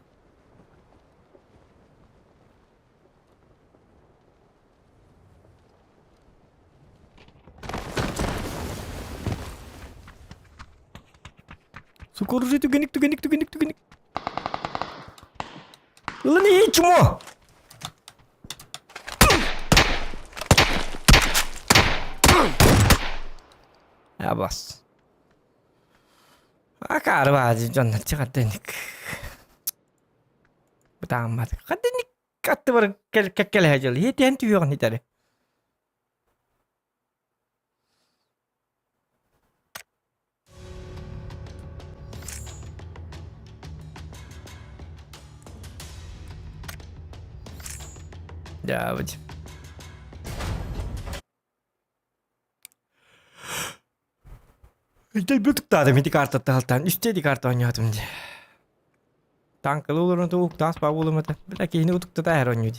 Скоржи тuggenik. Ulan iyi çumo. Ya bas. Akar bazı canlar çıkarttık. Tamam hadi. Kadenik kattı var kel hacıl. Hiç tüyüyor ni tare. Ya hadi. İşte bir tık daha da midi kartı alttan üstteydi kartı oynuyordum diye. Tanklı olur da uktas bağlamadı. Belki yine utukta da her oynuyordu.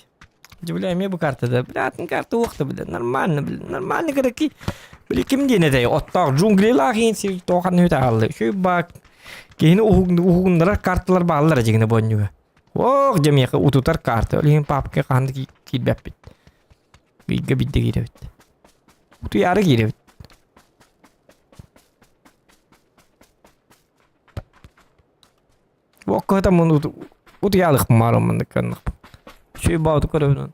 Cübülemiyor bu kartı da. Bırakın kartı ukta bile. Normal kadar ki. Böyle kim diye ne diyor? Otta jungli lakin si tokan hüte aldı. Şu bak. Yine uğunlara kartlar bağlılar acıkını boynuyor. Oh cemiye ututar kartı. Öyle papke kandı ki bep bit. Bir bitti gire bit. Utu yarı gire bit. Waktu mun utu yalık malam mun kan. Şey bağdı kadar.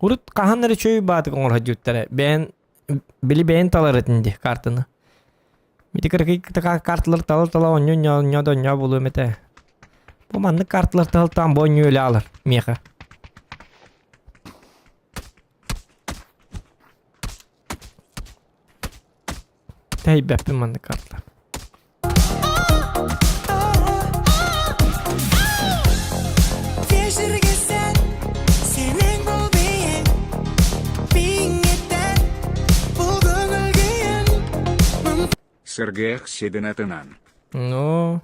Kurut kahanları çöy batı kongol hacıttara. Ben bili ben talar etindi kartını. Bir tıkır kartları tala onyo bulu mete. Bu manlık kartları tam bonyo öyle alır. Miyaka. Tayyip manlık kartlar. Değiştirgesen senin bu beyin Bingeten bugün ölgeyen Сергех Сединатынан. Ну.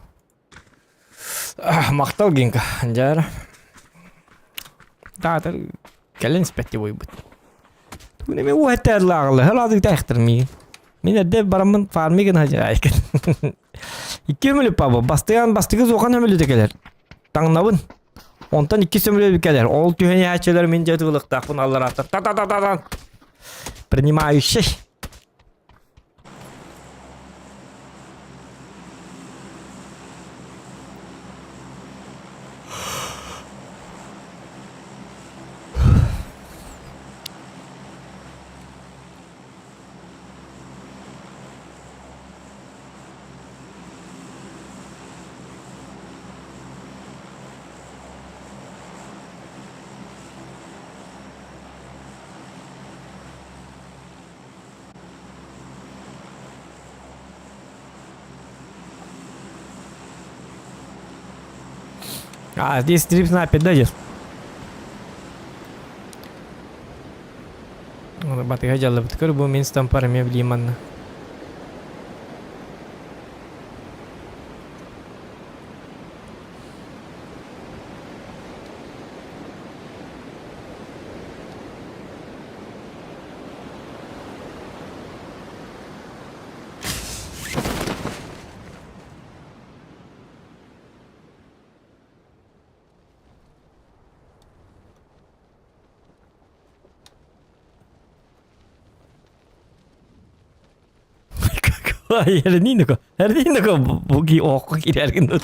Мактал гинка. Анжара. Таатар кэлэн спэти буйбут. Туне ме уэттэр лаглы. Халадык тахтыр ми. Мен эдде барамын фармиген хажай. Икки өмөлүп баба. Бастыгы зохан өмөлү декелер. Таңнабын. Онтан икки сөмөлүп келер. Ол түйөне хачелер мен жетылыктакпын алар атыр. Та. Принимающий. А, здесь стрип снайпер дойдет. Батыга жалып бүткөр бу мен стампар эме билейм аны. Herdiin ko bugi okko kirerken dut.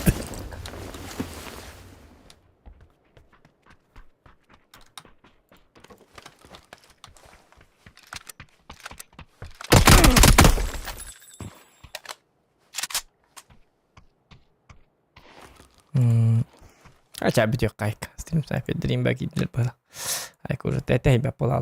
Acha bitiyor kayık. Stream sayfa dream back idilir bana. Ay kurut teteh bap olalım.